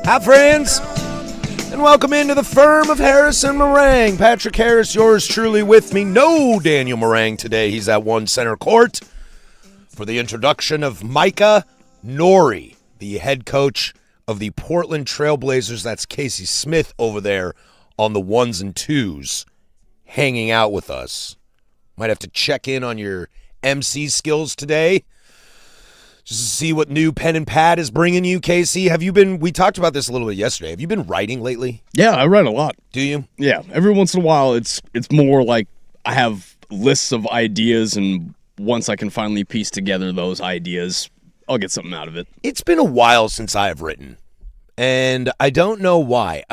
Hi, friends, and welcome into the firm of Harris and Marang. Patrick Harris, yours truly with me. No Daniel Marang today. He's at one center court for the introduction of Micah Nori, the head coach of the Portland Trailblazers. That's Casey Smith over there on the ones and twos, hanging out with us. Might have to check in on your MC skills today. Just to see what new pen and pad is bringing you, Casey. We talked about this a little bit yesterday. Have you been writing lately? Yeah, I write a lot. Do you? Yeah, every once in a while it's more like I have lists of ideas, and once I can finally piece together those ideas, I'll get something out of it. It's been a while since I have written, and I don't know why.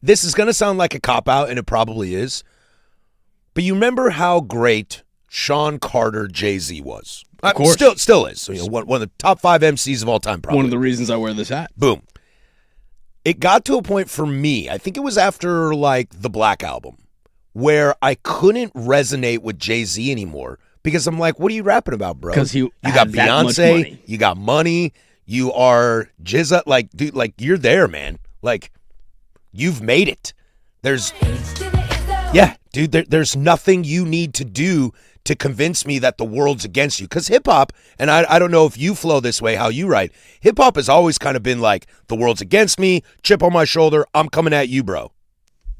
This is going to sound like a cop-out, and it probably is, but you remember how great Sean Carter Jay-Z was? Of course. Still is. So, one of the top 5 MCs of all time, probably. One of the reasons I wear this hat. Boom. It got to a point for me, I think it was after, the Black Album, where I couldn't resonate with Jay-Z anymore because I'm like, what are you rapping about, bro? Because you got Beyonce, money. You got money, you are Jizza, dude, you're there, man. You've made it. There's nothing you need to do to convince me that the world's against you. Because hip-hop, and I don't know if you flow this way, how you write, hip-hop has always kind of been like, the world's against me, chip on my shoulder, I'm coming at you, bro.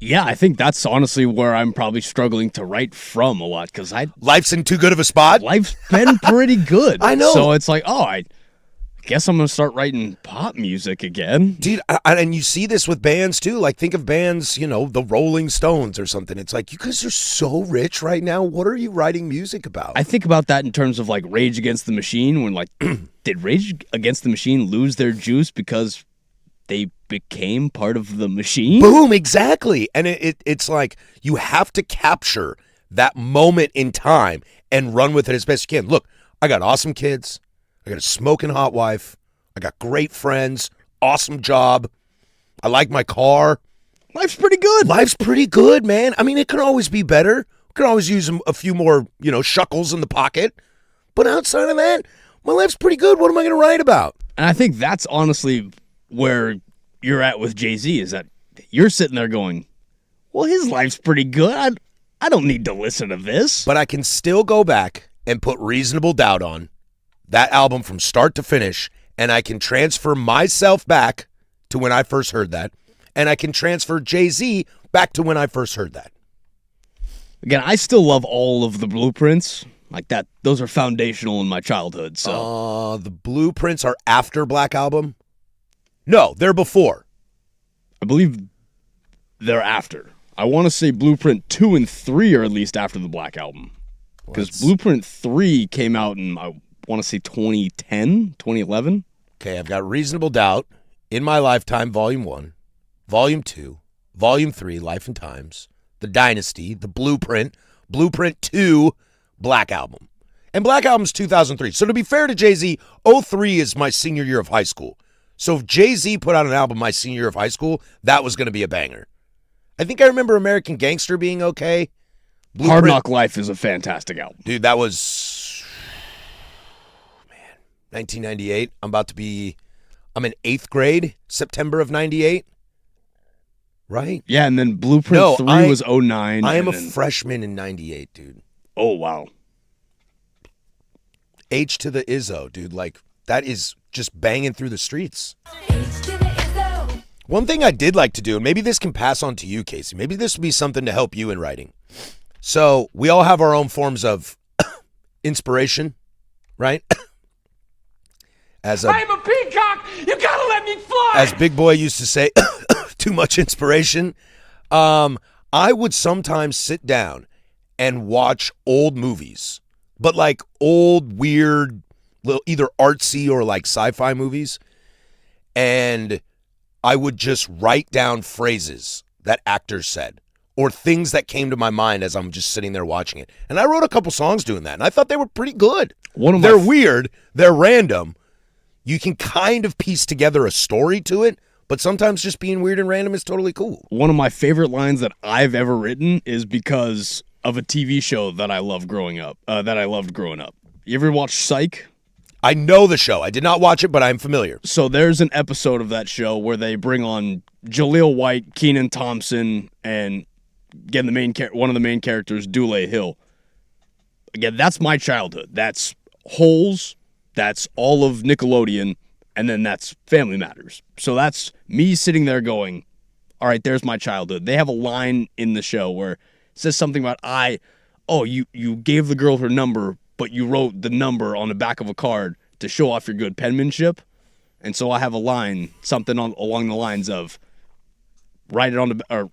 Yeah, I think that's honestly where I'm probably struggling to write from a lot, because life's in too good of a spot? Life's been pretty good. I know. So it's like, I guess I'm going to start writing pop music again. Dude, and you see this with bands, too. Think of bands, the Rolling Stones or something. It's like, you guys are so rich right now. What are you writing music about? I think about that in terms of, Rage Against the Machine, when, did Rage Against the Machine lose their juice because they became part of the machine? Boom, exactly. And it's like, you have to capture that moment in time and run with it as best you can. Look, I got awesome kids. I got a smoking hot wife. I got great friends. Awesome job. I like my car. Life's pretty good. Life's pretty good, man. I mean, it can always be better. We can always use a few more, shuckles in the pocket. But outside of that, my life's pretty good. What am I going to write about? And I think that's honestly where you're at with Jay-Z, is that you're sitting there going, well, his life's pretty good. I don't need to listen to this. But I can still go back and put Reasonable Doubt on that album from start to finish, and I can transfer myself back to when I first heard that, and I can transfer Jay-Z back to when I first heard that. Again, I still love all of the blueprints like that. Those are foundational in my childhood. So the blueprints are after Black Album? No, they're before. I believe they're after. I want to say Blueprint 2 and 3 are at least after the Black Album. Because Blueprint 3 came out in, I want to say 2010, 2011. Okay, I've got Reasonable Doubt, In My Lifetime, Volume 1, Volume 2, Volume 3, Life and Times, The Dynasty, The Blueprint, Blueprint 2, Black Album. And Black Album's 2003. So to be fair to Jay-Z, 03 is my senior year of high school. So if Jay-Z put out an album my senior year of high school, that was going to be a banger. I think I remember American Gangster being okay. Blueprint, Hard Knock Life is a fantastic album. Dude, that was... 1998. I'm in 8th grade, September of 98. Right? Yeah, and then Blueprint 3 was 09. I am a freshman in 98, dude. Oh, wow. H to the Izzo, dude. That is just banging through the streets. One thing I did like to do, and maybe this can pass on to you, Casey. Maybe this would be something to help you in writing. So we all have our own forms of inspiration, right? I'm a peacock. You gotta let me fly. As Big Boy used to say, too much inspiration. I would sometimes sit down and watch old movies, but old, weird, little either artsy or sci-fi movies, and I would just write down phrases that actors said or things that came to my mind as I'm just sitting there watching it. And I wrote a couple songs doing that, and I thought they were pretty good. They're weird. They're random. You can kind of piece together a story to it, but sometimes just being weird and random is totally cool. One of my favorite lines that I've ever written is because of a TV show that I loved growing up. You ever watch Psych? I know the show. I did not watch it, but I'm familiar. So there's an episode of that show where they bring on Jaleel White, Kenan Thompson, and again one of the main characters, Dule Hill. Again, that's my childhood. That's Holes. That's all of Nickelodeon, and then that's Family Matters. So that's me sitting there going, all right, there's my childhood. They have a line in the show where it says something about you gave the girl her number, but you wrote the number on the back of a card to show off your good penmanship. And so I have a line, something along the lines of or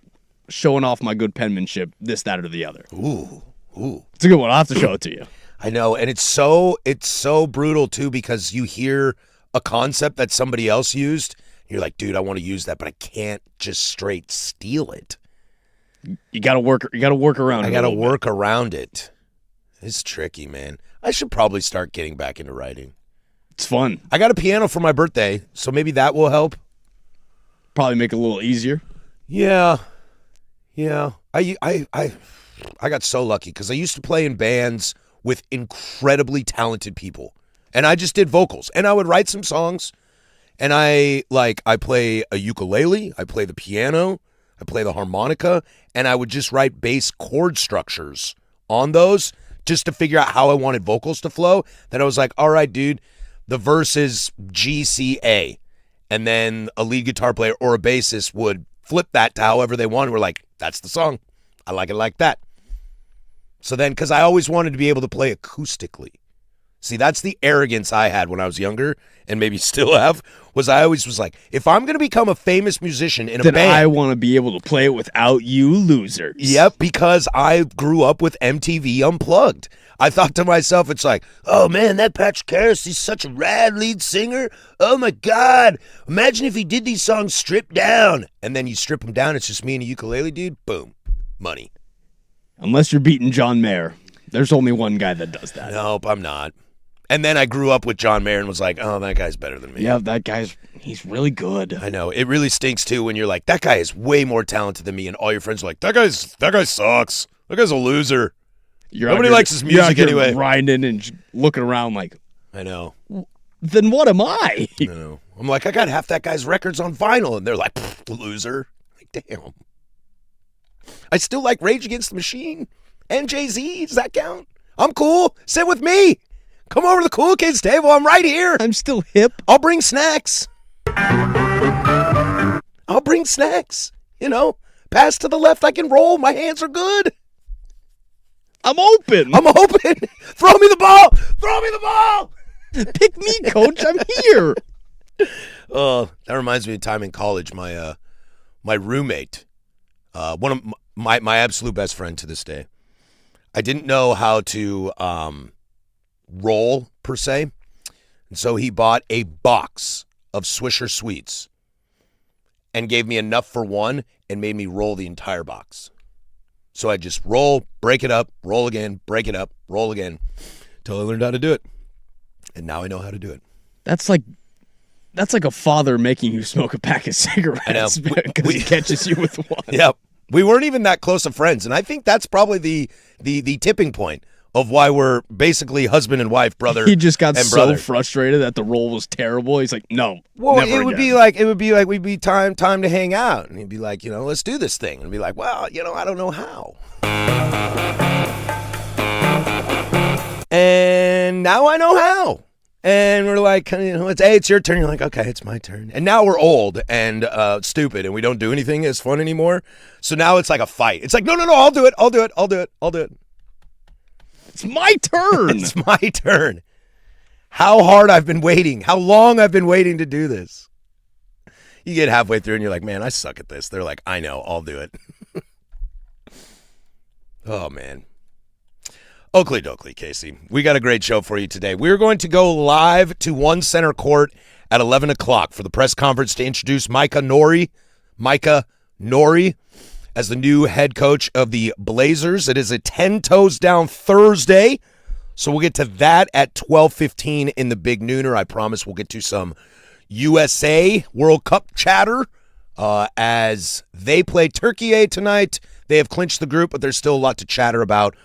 showing off my good penmanship, this, that, or the other. Ooh. It's a good one. I'll have to show it to you. I know, and it's so brutal too because you hear a concept that somebody else used. You're like, dude, I want to use that, but I can't just straight steal it. You got to work around it. I got to work around it. It's tricky, man. I should probably start getting back into writing. It's fun. I got a piano for my birthday, so maybe that will help. Probably make it a little easier. Yeah. I got so lucky because I used to play in bands with incredibly talented people, and I just did vocals, and I would write some songs, and I play a ukulele, I play the piano, I play the harmonica, and I would just write bass chord structures on those just to figure out how I wanted vocals to flow. Then I was like, all right, dude, the verse is G, C, A. And then a lead guitar player or a bassist would flip that to however they wanted. We're like, that's the song. I like it like that. So then, because I always wanted to be able to play acoustically. See, that's the arrogance I had when I was younger, and maybe still have, was I always was like, if I'm going to become a famous musician in a band. I want to be able to play it without you losers. Yep, because I grew up with MTV Unplugged. I thought to myself, it's like, oh man, that Patrick Harris, he's such a rad lead singer. Oh my God, imagine if he did these songs stripped down. And then you strip them down, it's just me and a ukulele dude, boom, money. Unless you're beating John Mayer. There's only one guy that does that. Nope, I'm not. And then I grew up with John Mayer and was like, oh, that guy's better than me. Yeah, he's really good. I know. It really stinks, too, when you're like, that guy is way more talented than me, and all your friends are like, that guy sucks. That guy's a loser. Nobody likes his music anyway. Grinding and looking around like, I know. Then what am I? I know. I'm like, I got half that guy's records on vinyl, and they're like, loser. Like, damn. I still like Rage Against the Machine and Jay-Z. Does that count? I'm cool. Sit with me. Come over to the cool kids table. I'm right here. I'm still hip. I'll bring snacks. You know, pass to the left. I can roll. My hands are good. I'm open. Throw me the ball. Pick me, coach. I'm here. That reminds me of time in college. My roommate, one of my absolute best friend to this day. I didn't know how to roll per se, and so he bought a box of Swisher Sweets and gave me enough for one and made me roll the entire box. So I just roll, break it up, roll again, break it up, roll again, till I learned how to do it, and now I know how to do it. That's like a father making you smoke a pack of cigarettes because he catches you with one. Yep. We weren't even that close of friends, and I think that's probably the tipping point of why we're basically husband and wife, brother. He just got and so brother. frustrated that the roll was terrible. He's like, no. Well, never it would again. be like we'd be time to hang out, and he'd be like, let's do this thing, and be like, well, I don't know how. And now I know how. And we're like, it's your turn. You're like, okay, it's my turn. And now we're old and stupid, and we don't do anything as fun anymore. So now it's like a fight. It's like, no, I'll do it. It's my turn. It's my turn. How hard I've been waiting. How long I've been waiting to do this. You get halfway through and you're like, man, I suck at this. They're like, I know, I'll do it. Oh, man. Oakley dokley, Casey. We got a great show for you today. We're going to go live to One Center Court at 11 o'clock for the press conference to introduce Micah Nori as the new head coach of the Blazers. It is a 10 toes down Thursday, so we'll get to that at 12:15 in the Big Nooner. I promise we'll get to some USA World Cup chatter as they play Turkey tonight. They have clinched the group, but there's still a lot to chatter about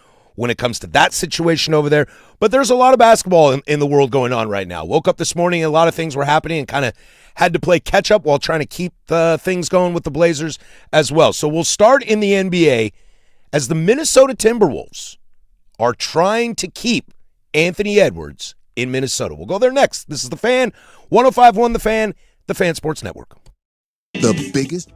when it comes to that situation over there. But there's a lot of basketball in the world going on right now. Woke up this morning, a lot of things were happening, and kind of had to play catch up while trying to keep things going with the Blazers as well. So we'll start in the NBA as the Minnesota Timberwolves are trying to keep Anthony Edwards in Minnesota. We'll go there next. This is The Fan, 105.1 The Fan Sports Network. The biggest.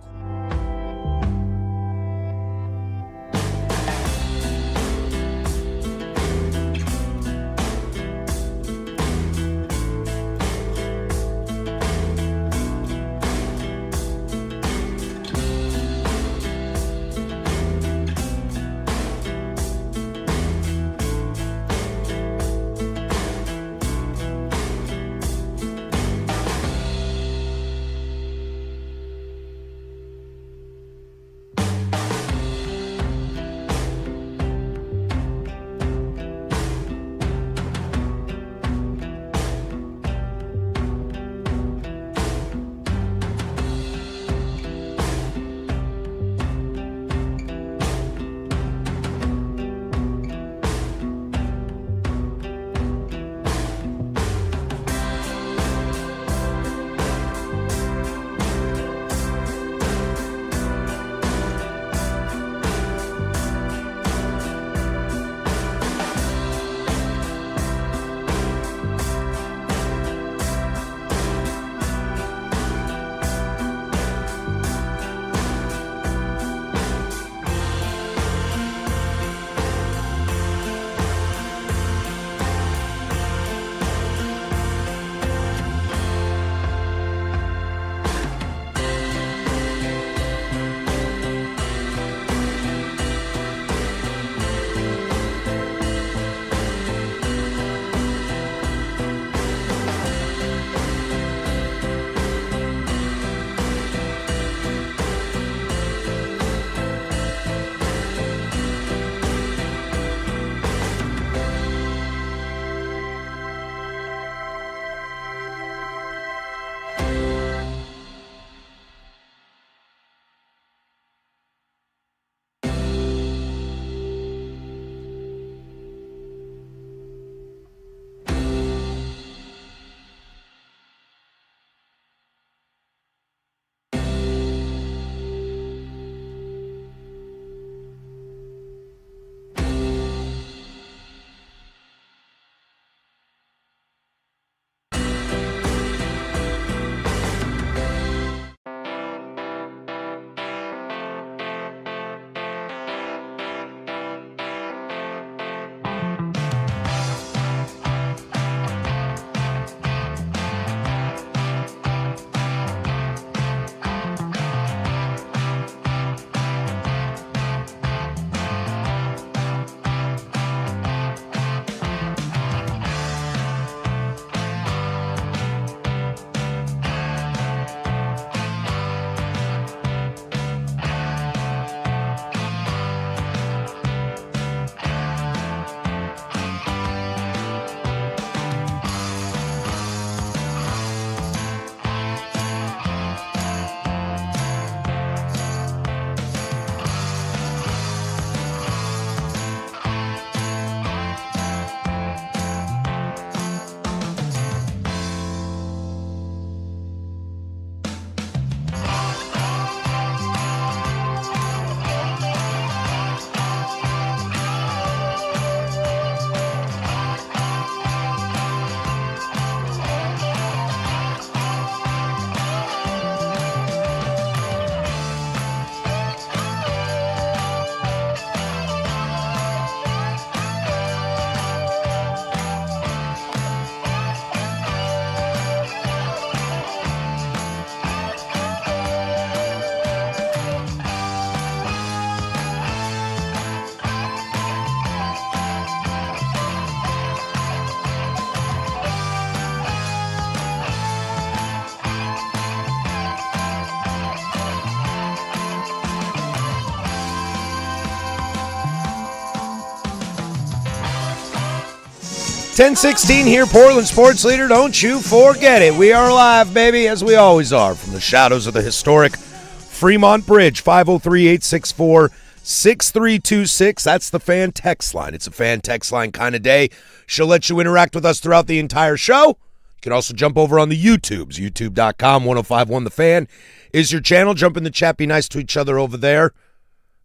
$10:16 here, Portland Sports Leader. Don't you forget it. We are live, baby, as we always are, from the shadows of the historic Fremont Bridge, 503-864 6326. That's the fan text line. It's a fan text line kind of day. She'll let you interact with us throughout the entire show. You can also jump over on the YouTubes. YouTube.com, 1051 The Fan is your channel. Jump in the chat. Be nice to each other over there.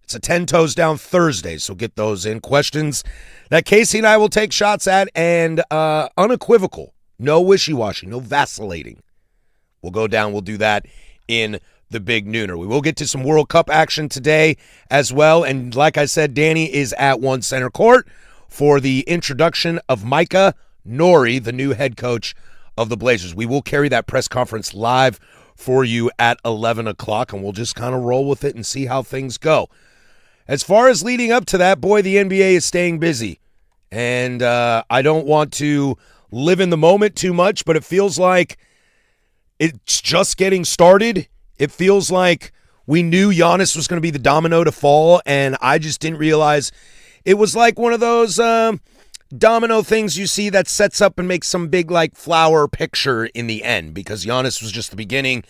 It's a 10 Toes Down Thursday, so get those in. Questions that Casey and I will take shots at, and unequivocal. No wishy-washy, no vacillating. We'll go down. We'll do that in the Big Nooner. We will get to some World Cup action today as well. And like I said, Danny is at One Center Court for the introduction of Micah Nori, the new head coach of the Blazers. We will carry that press conference live for you at 11 o'clock, and we'll just kind of roll with it and see how things go. As far as leading up to that, boy, the NBA is staying busy. And I don't want to live in the moment too much, but it feels like it's just getting started. It feels like we knew Giannis was going to be the domino to fall, and I just didn't realize it was like one of those domino things you see that sets up and makes some big like flower picture in the end, because Giannis was just the beginning.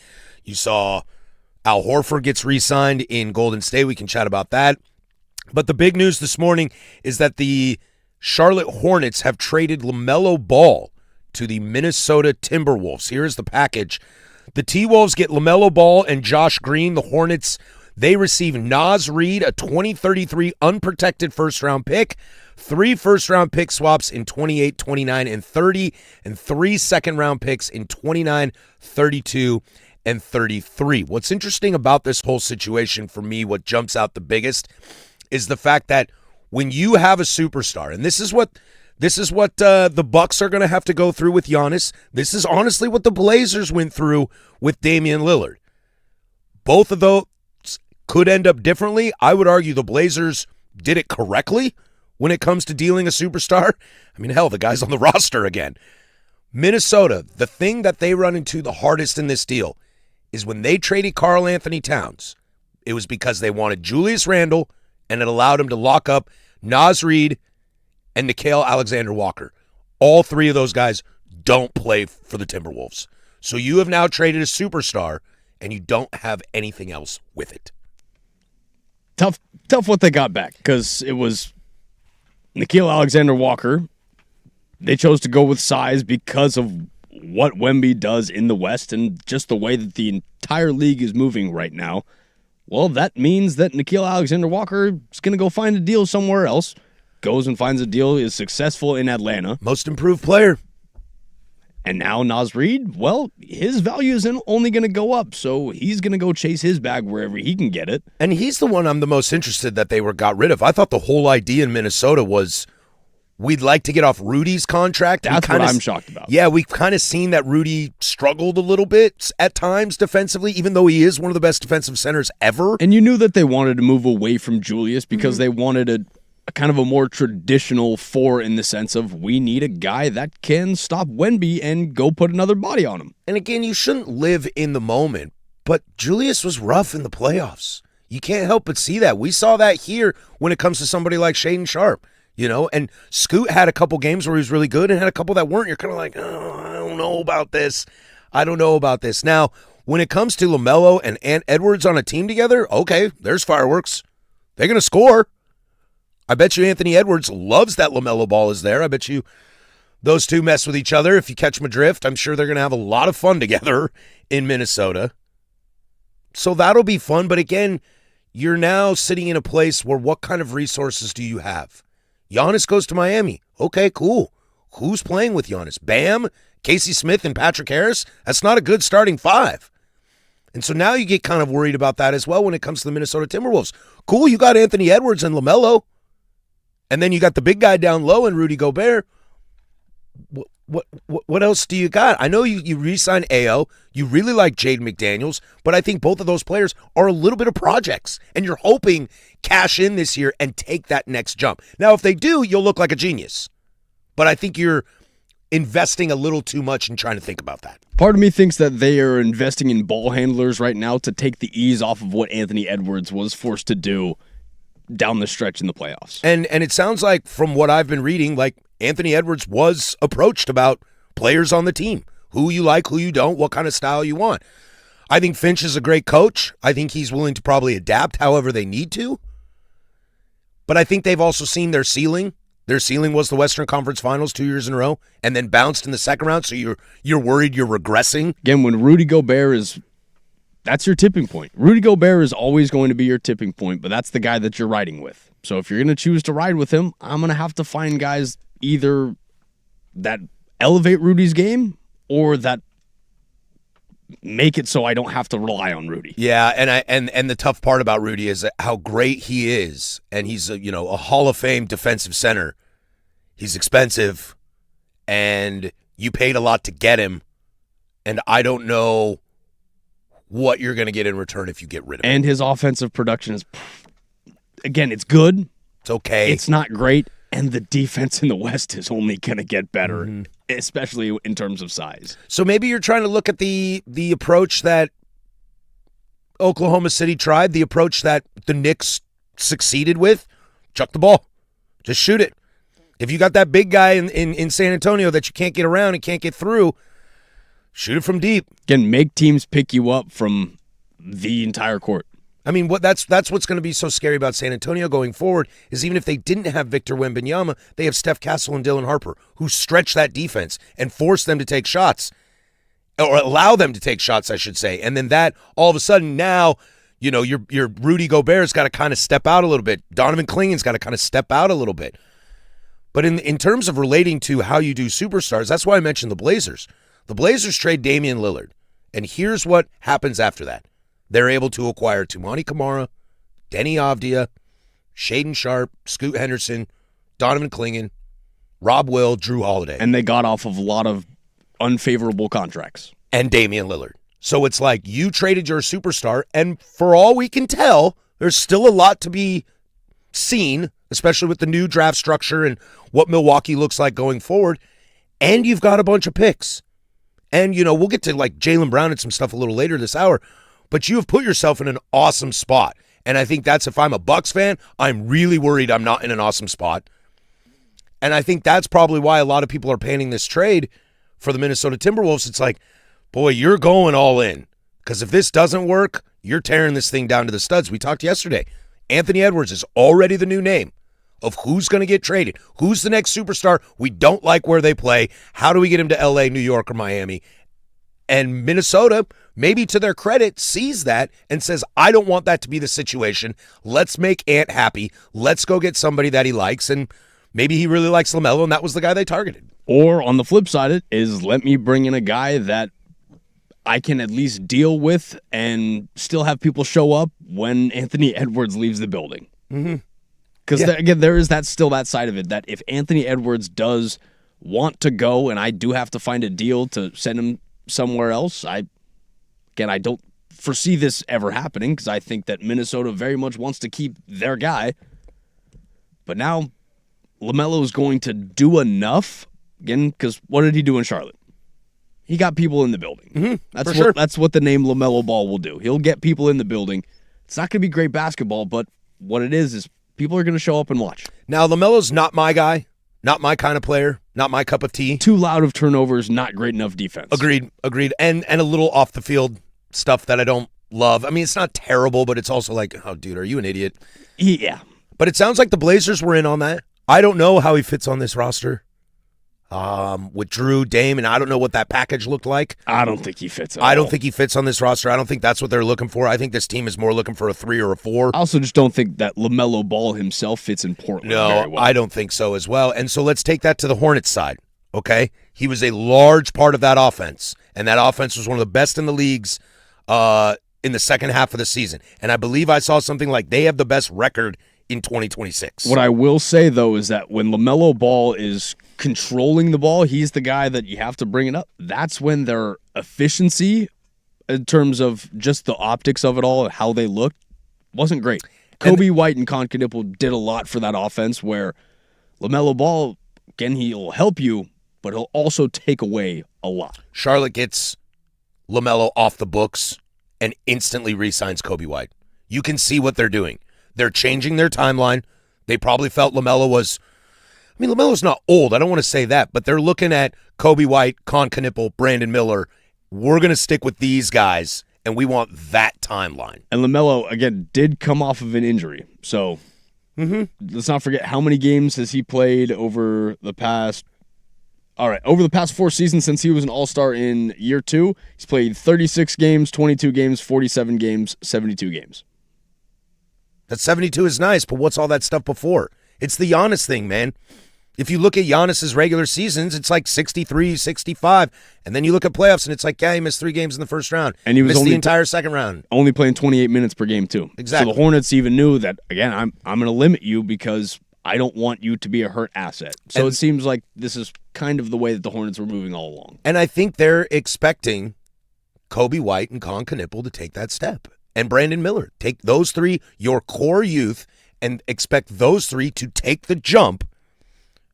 You saw Al Horford gets re-signed in Golden State. We can chat about that. But the big news this morning is that the Charlotte Hornets have traded LaMelo Ball to the Minnesota Timberwolves. Here's the package. The T-Wolves get LaMelo Ball and Josh Green. The Hornets, they receive Naz Reid, a 2033 unprotected first-round pick, 3 first-round pick swaps in 28, 29, and 30, and 3 second-round picks in 29, 32, and 33. What's interesting about this whole situation for me, what jumps out the biggest, is the fact that when you have a superstar, and this is what the Bucks are going to have to go through with Giannis. This is honestly what the Blazers went through with Damian Lillard. Both of those could end up differently. I would argue the Blazers did it correctly when it comes to dealing a superstar. I mean, hell, the guy's on the roster again. Minnesota, the thing that they run into the hardest in this deal is when they traded Karl Anthony Towns, it was because they wanted Julius Randle, and it allowed him to lock up Naz Reid and Nickeil Alexander-Walker. All 3 of those guys don't play for the Timberwolves. So you have now traded a superstar, and you don't have anything else with it. Tough what they got back, because it was Nickeil Alexander-Walker. They chose to go with size because of what Wemby does in the West and just the way that the entire league is moving right now. Well, that means that Nickeil Alexander-Walker is going to go find a deal somewhere else. Goes and finds a deal, is successful in Atlanta. Most improved player. And now Naz Reid, well, his value is only going to go up, so he's going to go chase his bag wherever he can get it. And he's the one I'm the most interested that they got rid of. I thought the whole idea in Minnesota was we'd like to get off Rudy's contract. That's what I'm shocked about. Yeah, we've kind of seen that Rudy struggled a little bit at times defensively, even though he is one of the best defensive centers ever. And you knew that they wanted to move away from Julius because they wanted a kind of a more traditional 4 in the sense of we need a guy that can stop Wemby and go put another body on him. And again, you shouldn't live in the moment, but Julius was rough in the playoffs. You can't help but see that. We saw that here when it comes to somebody like Shaedon Sharpe, and Scoot had a couple games where he was really good and had a couple that weren't. You're kind of like, oh, I don't know about this. Now, when it comes to LaMelo and Ant Edwards on a team together, okay, there's fireworks. They're going to score. I bet you Anthony Edwards loves that LaMelo Ball is there. I bet you those two mess with each other. If you catch my drift, I'm sure they're going to have a lot of fun together in Minnesota. So that'll be fun. But again, you're now sitting in a place where what kind of resources do you have? Giannis goes to Miami. Okay, cool. Who's playing with Giannis? Bam, Casey Smith, and Patrick Harris? That's not a good starting 5. And so now you get kind of worried about that as well when it comes to the Minnesota Timberwolves. Cool, you got Anthony Edwards and LaMelo. And then you got the big guy down low and Rudy Gobert. What else do you got? I know you re-signed Ayo. You really like Jaden McDaniels, but I think both of those players are a little bit of projects, and you're hoping cash in this year and take that next jump. Now, if they do, you'll look like a genius. But I think you're investing a little too much in trying to think about that. Part of me thinks that they are investing in ball handlers right now to take the ease off of what Anthony Edwards was forced to do down the stretch in the playoffs. And it sounds like from what I've been reading, like Anthony Edwards was approached about players on the team, who you like, who you don't, what kind of style you want. I think Finch is a great coach. I think he's willing to probably adapt however they need to. But I think they've also seen their ceiling. Their ceiling was the Western Conference Finals 2 years in a row, and then bounced in the second round. So you're worried you're regressing. Again, when Rudy Gobert that's your tipping point. Rudy Gobert is always going to be your tipping point, but that's the guy that you're riding with. So if you're going to choose to ride with him, I'm going to have to find guys either that elevate Rudy's game or that make it so I don't have to rely on Rudy. Yeah, and the tough part about Rudy is how great he is, and he's a Hall of Fame defensive center. He's expensive, and you paid a lot to get him, and I don't know what you're going to get in return if you get rid of him. And his offensive production is, again, it's good. It's okay. It's not great, and the defense in the West is only going to get better, especially in terms of size. So maybe you're trying to look at the approach that Oklahoma City tried, the approach that the Knicks succeeded with. Chuck the ball. Just shoot it. If you got that big guy in San Antonio that you can't get around and can't get through, shoot it from deep. Again, make teams pick you up from the entire court. I mean, that's what's going to be so scary about San Antonio going forward is even if they didn't have Victor Wembanyama, they have Steph Castle and Dylan Harper who stretch that defense and force them to take shots, or allow them to take shots, I should say. And then that all of a sudden now, your Rudy Gobert's got to kind of step out a little bit. Donovan Clingan's got to kind of step out a little bit. But in terms of relating to how you do superstars, that's why I mentioned the Blazers. The Blazers trade Damian Lillard, and here's what happens after that. They're able to acquire Toumani Camara, Denny Avdia, Shaden Sharp, Scoot Henderson, Donovan Clingan, Rob Will, Drew Holiday. And they got off of a lot of unfavorable contracts. And Damian Lillard. So it's like you traded your superstar, and for all we can tell, there's still a lot to be seen, especially with the new draft structure and what Milwaukee looks like going forward, and you've got a bunch of picks. And, we'll get to like Jaylen Brown and some stuff a little later this hour, but you have put yourself in an awesome spot. And I think that's, if I'm a Bucks fan, I'm really worried I'm not in an awesome spot. And I think that's probably why a lot of people are panning this trade for the Minnesota Timberwolves. It's like, boy, you're going all in. Because if this doesn't work, you're tearing this thing down to the studs. We talked yesterday. Anthony Edwards is already the new name of who's going to get traded. Who's the next superstar? We don't like where they play. How do we get him to L.A., New York, or Miami? And Minnesota, maybe to their credit, sees that and says, I don't want that to be the situation. Let's make Ant happy. Let's go get somebody that he likes. And maybe he really likes LaMelo, and that was the guy they targeted. Or on the flip side, it is let me bring in a guy that I can at least deal with and still have people show up when Anthony Edwards leaves the building. Because, again, there is still that side of it, that if Anthony Edwards does want to go and I do have to find a deal to send him somewhere else, I don't foresee this ever happening because I think that Minnesota very much wants to keep their guy. But now LaMelo is going to do enough, again, because what did he do in Charlotte? He got people in the building. That's what the name LaMelo Ball will do. He'll get people in the building. It's not going to be great basketball, but what it is people are going to show up and watch. Now, LaMelo's not my guy, not my kind of player, not my cup of tea. Too loud of turnovers, not great enough defense. Agreed. And a little off the field stuff that I don't love. I mean, it's not terrible, but it's also like, oh, dude, are you an idiot? Yeah. But it sounds like the Blazers were in on that. I don't know how he fits on this roster. With Drew, Dame, and I don't know what that package looked like. I don't think he fits at I all. don't think he fits on this roster. I don't think that's what they're looking for. I think this team is more looking for a 3 or a 4. I also just don't think that LaMelo Ball himself fits in Portland very well. I don't think so as well. And so let's take that to the Hornets side, okay? He was a large part of that offense, and that offense was one of the best in the leagues in the second half of the season. And I believe I saw something like they have the best record in 2026. What I will say, though, is that when LaMelo Ball is controlling the ball, he's the guy that you have to bring it up. That's when their efficiency, in terms of just the optics of it all, how they looked, wasn't great. Kobe White and Con Knipple did a lot for that offense where LaMelo Ball, again, he'll help you, but he'll also take away a lot. Charlotte gets LaMelo off the books and instantly re-signs Kobe White. You can see what they're doing. They're changing their timeline. They probably felt LaMelo's not old. I don't want to say that, but they're looking at Kobe White, Con Knipple, Brandon Miller. We're going to stick with these guys, and we want that timeline. And LaMelo, again, did come off of an injury. So Let's not forget, how many games has he played over the past 4 seasons since he was an All-Star in year 2. He's played 36 games, 22 games, 47 games, 72 games. That 72 is nice, but what's all that stuff before? It's the Giannis thing, man. If you look at Giannis's regular seasons, it's like 63, 65. And then you look at playoffs, and it's like, yeah, he missed 3 games in the first round. And he was missed only the entire second round. Only playing 28 minutes per game, too. Exactly. So the Hornets even knew that, again, I'm going to limit you because I don't want you to be a hurt asset. So it seems like this is kind of the way that the Hornets were moving all along. And I think they're expecting Kobe White and Con Knipple to take that step. And Brandon Miller. Take those 3, your core youth, and expect those 3 to take the jump.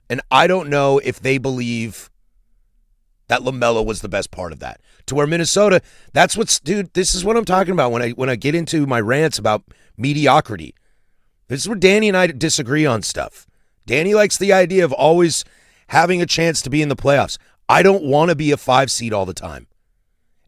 And I don't know if they believe that LaMelo was the best part of that. To where Minnesota, dude, this is what I'm talking about when I get into my rants about mediocrity. This is where Danny and I disagree on stuff. Danny likes the idea of always having a chance to be in the playoffs. I don't want to be a 5 seed all the time.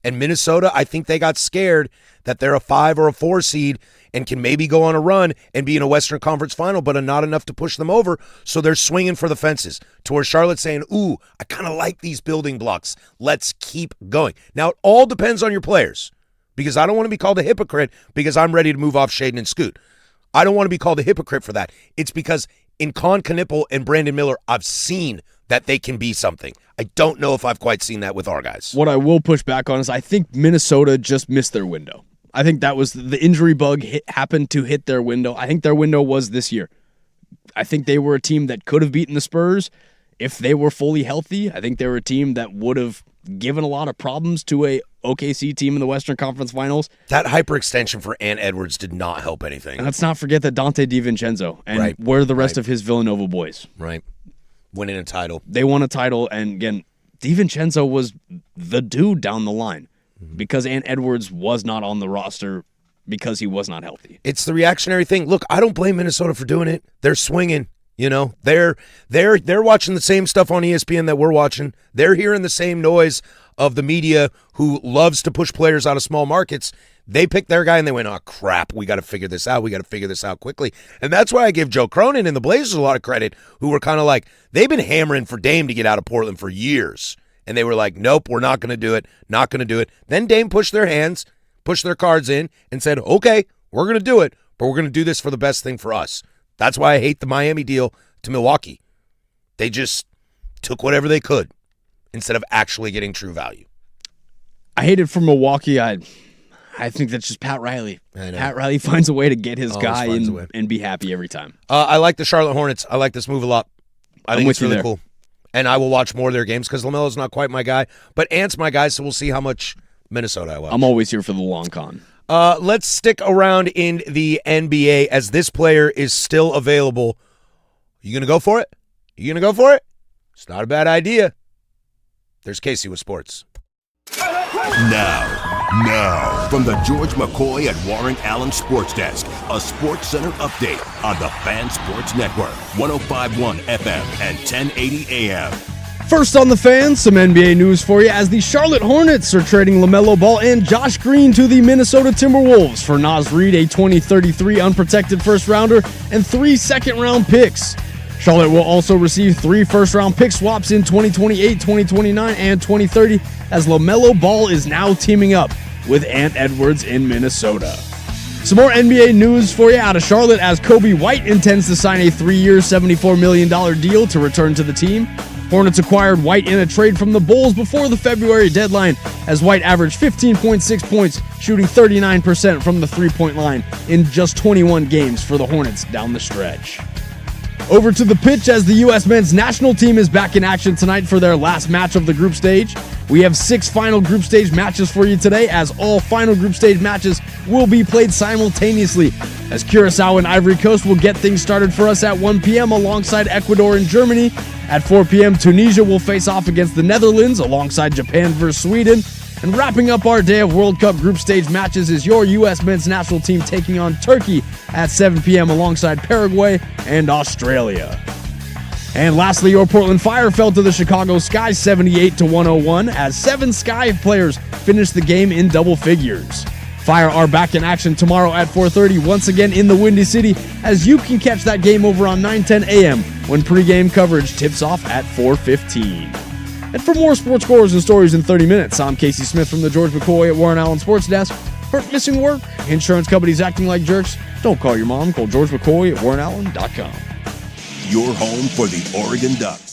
And Minnesota, I think they got scared that they're a 5 or a 4 seed and can maybe go on a run and be in a Western Conference final, but are not enough to push them over, so they're swinging for the fences. To where Charlotte's saying, ooh, I kind of like these building blocks. Let's keep going. Now, it all depends on your players, because I don't want to be called a hypocrite because I'm ready to move off Shaden and Scoot. I don't want to be called a hypocrite for that. It's because in Con Knipple and Brandon Miller, I've seen that they can be something. I don't know if I've quite seen that with our guys. What I will push back on is I think Minnesota just missed their window. I think that was the injury bug happened to hit their window. I think their window was this year. I think they were a team that could have beaten the Spurs if they were fully healthy. I think they were a team that would have given a lot of problems to a OKC team in the Western Conference Finals. That hyperextension for Ant Edwards did not help anything. And let's not forget that Dante DiVincenzo and where the rest of his Villanova boys. Right. Winning a title. They won a title, and again, DiVincenzo was the dude down the line because Ant Edwards was not on the roster because he was not healthy. It's the reactionary thing. Look, I don't blame Minnesota for doing it. They're swinging. You know, they're watching the same stuff on ESPN that we're watching. They're hearing the same noise of the media who loves to push players out of small markets. They picked their guy and they went, oh, crap, we got to figure this out. We got to figure this out quickly. And that's why I give Joe Cronin and the Blazers a lot of credit, who were kind of like, they've been hammering for Dame to get out of Portland for years. And they were like, nope, we're not going to do it, not going to do it. Then Dame pushed their cards in and said, okay, we're going to do it, but we're going to do this for the best thing for us. That's why I hate the Miami deal to Milwaukee. They just took whatever they could instead of actually getting true value. I hate it for Milwaukee. I think that's just Pat Riley. Pat Riley finds a way to get his guy and be happy every time. I like the Charlotte Hornets. I like this move a lot. I think it's really cool. And I will watch more of their games because LaMelo's not quite my guy. But Ant's my guy, so we'll see how much Minnesota I watch. I'm always here for the long con. Let's stick around in the NBA as this player is still available. You going to go for it? You going to go for it? It's not a bad idea. There's Casey with sports. Now, from the George McCoy at Warren Allen Sports Desk, a Sports Center update on the Fan Sports Network, 105.1 FM and 1080 AM. First on the Fan, some NBA news for you as the Charlotte Hornets are trading LaMelo Ball and Josh Green to the Minnesota Timberwolves for Naz Reid, a 2033 unprotected first-rounder, and 3 second-round picks. Charlotte will also receive 3 first-round pick swaps in 2028, 2029, and 2030 as LaMelo Ball is now teaming up with Ant Edwards in Minnesota. Some more NBA news for you out of Charlotte as Kobe White intends to sign a 3-year, $74 million deal to return to the team. Hornets acquired White in a trade from the Bulls before the February deadline as White averaged 15.6 points, shooting 39% from the three-point line in just 21 games for the Hornets down the stretch. Over to the pitch as the U.S. men's national team is back in action tonight for their last match of the group stage. We have 6 final group stage matches for you today as all final group stage matches will be played simultaneously as Curacao and Ivory Coast will get things started for us at 1 p.m. alongside Ecuador and Germany. At 4 p.m., Tunisia will face off against the Netherlands alongside Japan versus Sweden. And wrapping up our day of World Cup group stage matches is your U.S. men's national team taking on Turkey at 7 p.m. alongside Paraguay and Australia. And lastly, your Portland Fire fell to the Chicago Sky 78-101 as 7 Sky players finished the game in double figures. Fire are back in action tomorrow at 4:30, once again in the Windy City, as you can catch that game over on 9:10 a.m. when pregame coverage tips off at 4:15. And for more sports scores and stories in 30 minutes, I'm Casey Smith from the George McCoy at Warren Allen Sports Desk. Hurt, missing work? Insurance companies acting like jerks? Don't call your mom. Call George McCoy at WarrenAllen.com. Your home for the Oregon Ducks.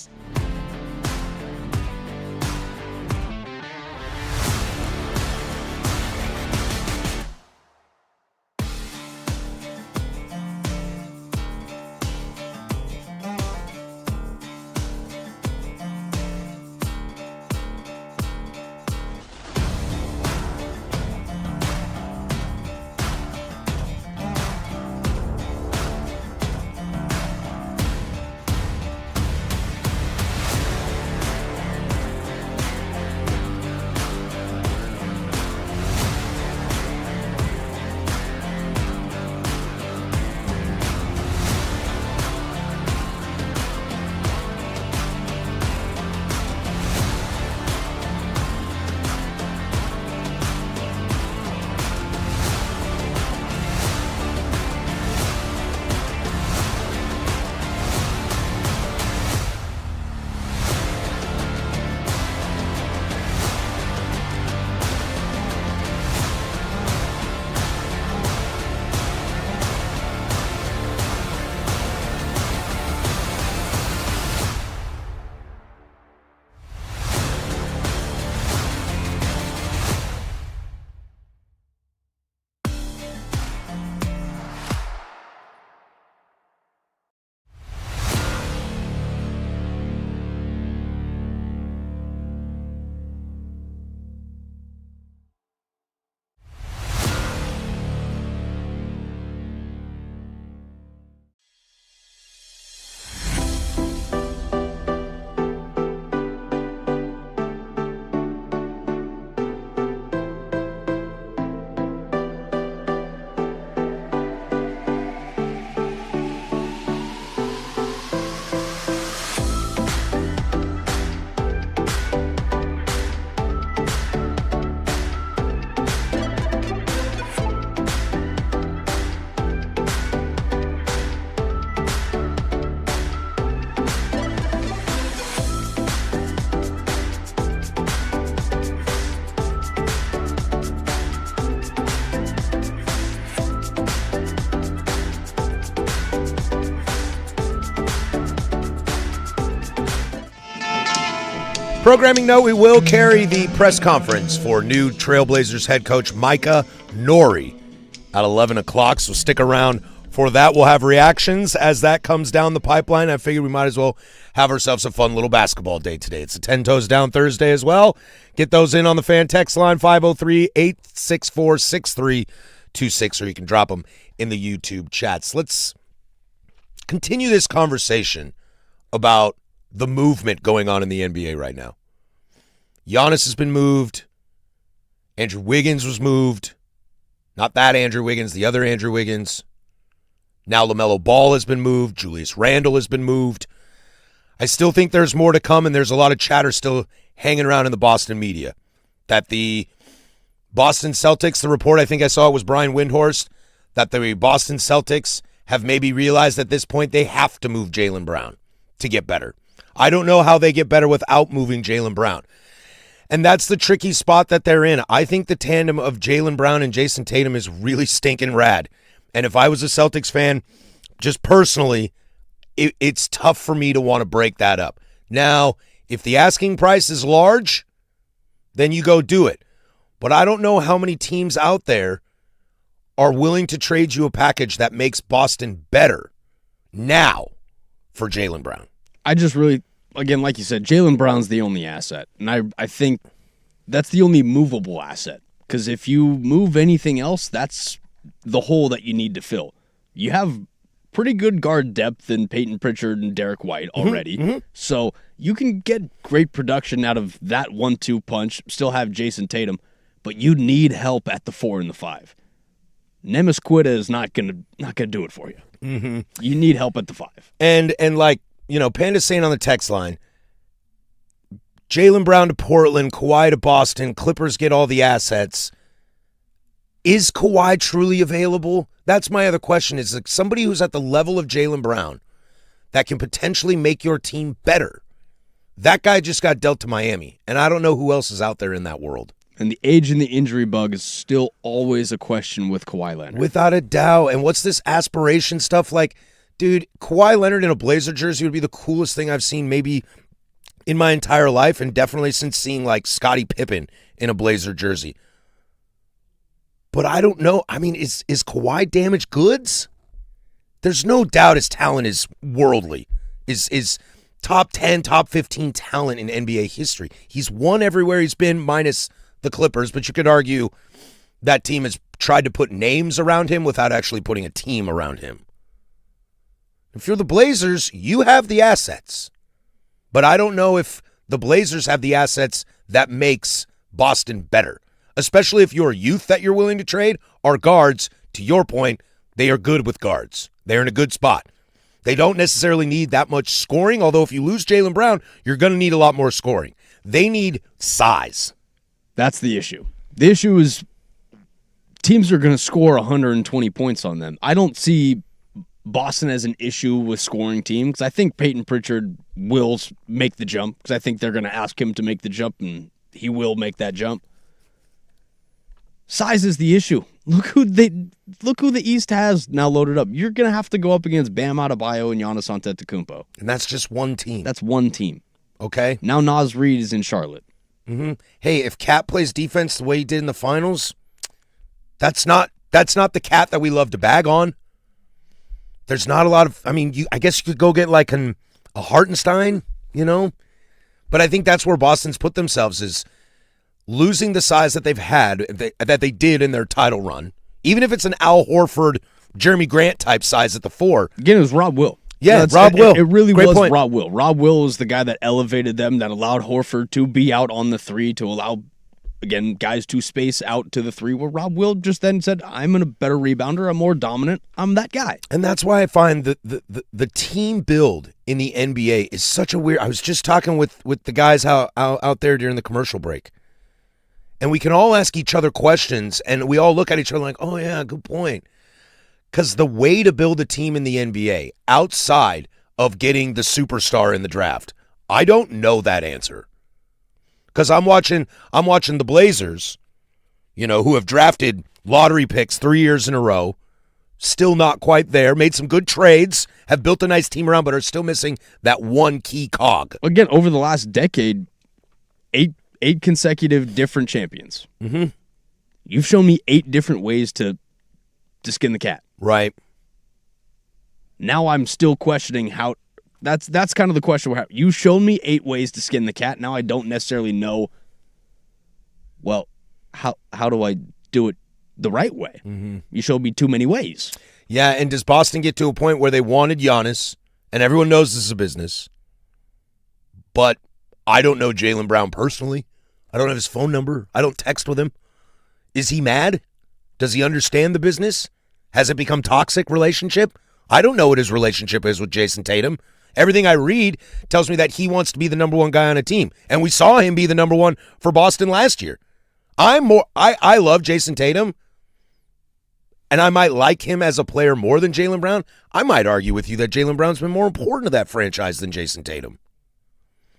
Programming note, we will carry the press conference for new Trailblazers head coach Micah Norrie at 11 o'clock, so stick around for that. We'll have reactions as that comes down the pipeline. I figured we might as well have ourselves a fun little basketball day today. It's a 10 Toes Down Thursday as well. Get those in on the fan text line, 503-864-6326, or you can drop them in the YouTube chats. Let's continue this conversation about the movement going on in the NBA right now. Giannis has been moved. Andrew Wiggins was moved. Not that Andrew Wiggins, the other Andrew Wiggins. Now LaMelo Ball has been moved. Julius Randle has been moved. I still think there's more to come, and there's a lot of chatter still hanging around in the Boston media that the Boston Celtics, the report I think I saw was Brian Windhorst, that the Boston Celtics have maybe realized at this point they have to move Jaylen Brown to get better. I don't know how they get better without moving Jaylen Brown. And that's the tricky spot that they're in. I think the tandem of Jaylen Brown and Jason Tatum is really stinking rad. And if I was a Celtics fan, just personally, it's tough for me to want to break that up. Now, if the asking price is large, then you go do it. But I don't know how many teams out there are willing to trade you a package that makes Boston better now for Jaylen Brown. I just really, again, like you said, Jaylen Brown's the only asset. And I think that's the only movable asset. Because if you move anything else, that's the hole that you need to fill. You have pretty good guard depth in Peyton Pritchard and Derek White already. Mm-hmm. So you can get great production out of that 1-2 punch, still have Jason Tatum, but you need help at the 4 and the 5. Nemes Quetta is not gonna do it for you. Mm-hmm. You need help at the 5. And like, you know, Panda's saying on the text line, Jaylen Brown to Portland, Kawhi to Boston, Clippers get all the assets. Is Kawhi truly available? That's my other question. Is like somebody who's at the level of Jaylen Brown that can potentially make your team better. That guy just got dealt to Miami, and I don't know who else is out there in that world. And the age and the injury bug is still always a question with Kawhi Leonard. Without a doubt. And what's this aspiration stuff? Like, dude, Kawhi Leonard in a Blazer jersey would be the coolest thing I've seen maybe in my entire life, and definitely since seeing like Scottie Pippen in a Blazer jersey. But I don't know. I mean, is Kawhi damaged goods? There's no doubt his talent is worldly. Is top 10, top 15 talent in NBA history. He's won everywhere he's been, minus the Clippers, but you could argue that team has tried to put names around him without actually putting a team around him. If you're the Blazers, you have the assets. But I don't know if the Blazers have the assets that makes Boston better, especially if your youth that you're willing to trade are guards. To your point, they are good with guards. They're in a good spot. They don't necessarily need that much scoring, although if you lose Jaylen Brown, you're going to need a lot more scoring. They need size. That's the issue. The issue is teams are going to score 120 points on them. I don't see Boston as an issue with scoring team because I think Peyton Pritchard will make the jump because I think they're going to ask him to make the jump, and he will make that jump. Size is the issue. Look who the East has now loaded up. You're going to have to go up against Bam Adebayo and Giannis Antetokounmpo. And that's just one team. That's one team. Okay. Now Naz Reid is in Charlotte. Mm-hmm. Hey, if Cat plays defense the way he did in the finals, that's not the Cat that we love to bag on. There's not a lot of, I mean, I guess you could go get like a Hartenstein, you know? But I think that's where Boston's put themselves is losing the size that they've had, that they did in their title run, even if it's an Al Horford, Jeremy Grant type size at the 4. Again, it was Rob Will. Yeah, Rob Will. It really Great was point. Rob Will. Rob Will was the guy that elevated them, that allowed Horford to be out on the 3, to allow, again, guys to space out to the 3, where Rob Will just then said, I'm a better rebounder, I'm more dominant, I'm that guy. And that's why I find the team build in the NBA is such a weird. I was just talking with the guys out there during the commercial break. And we can all ask each other questions, and we all look at each other like, oh, yeah, good point. Because the way to build a team in the NBA, outside of getting the superstar in the draft, I don't know that answer. Because I'm watching the Blazers, you know, who have drafted lottery picks 3 years in a row, still not quite there, made some good trades, have built a nice team around, but are still missing that one key cog. Again, over the last decade, eight consecutive different champions. Mm-hmm. You've shown me 8 different ways to skin the cat. Right. Now I'm still questioning how. That's kind of the question. You showed me 8 ways to skin the cat. Now I don't necessarily know. Well, how do I do it the right way? Mm-hmm. You showed me too many ways. Yeah, and does Boston get to a point where they wanted Giannis, and everyone knows this is a business, but I don't know Jaylen Brown personally. I don't have his phone number. I don't text with him. Is he mad? Does he understand the business? Has it become toxic relationship? I don't know what his relationship is with Jason Tatum. Everything I read tells me that he wants to be the number one guy on a team. And we saw him be the number one for Boston last year. I love Jason Tatum, and I might like him as a player more than Jaylen Brown. I might argue with you that Jaylen Brown's been more important to that franchise than Jason Tatum.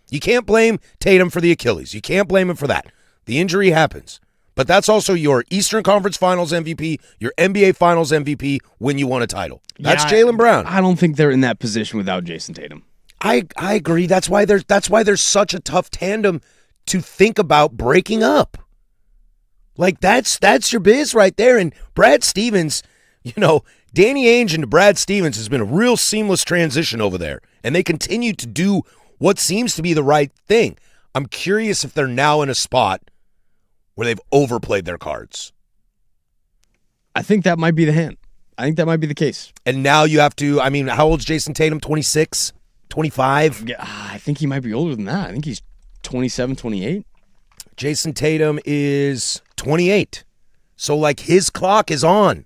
You can't blame Tatum for the Achilles. You can't blame him for that. The injury happens. But that's also your Eastern Conference Finals MVP, your NBA Finals MVP when you won a title. That's Jaylen Brown. I don't think they're in that position without Jason Tatum. I agree. That's why there's such a tough tandem to think about breaking up. Like that's your biz right there. And Brad Stevens, you know, Danny Ainge and Brad Stevens has been a real seamless transition over there. And they continue to do what seems to be the right thing. I'm curious if they're now in a spot where they've overplayed their cards. I think that might be the hand. I think that might be the case. And now you have to, I mean, how old's Jason Tatum? 26? 25? Yeah, I think he might be older than that. I think he's 27, 28. Jason Tatum is 28. So, like, his clock is on.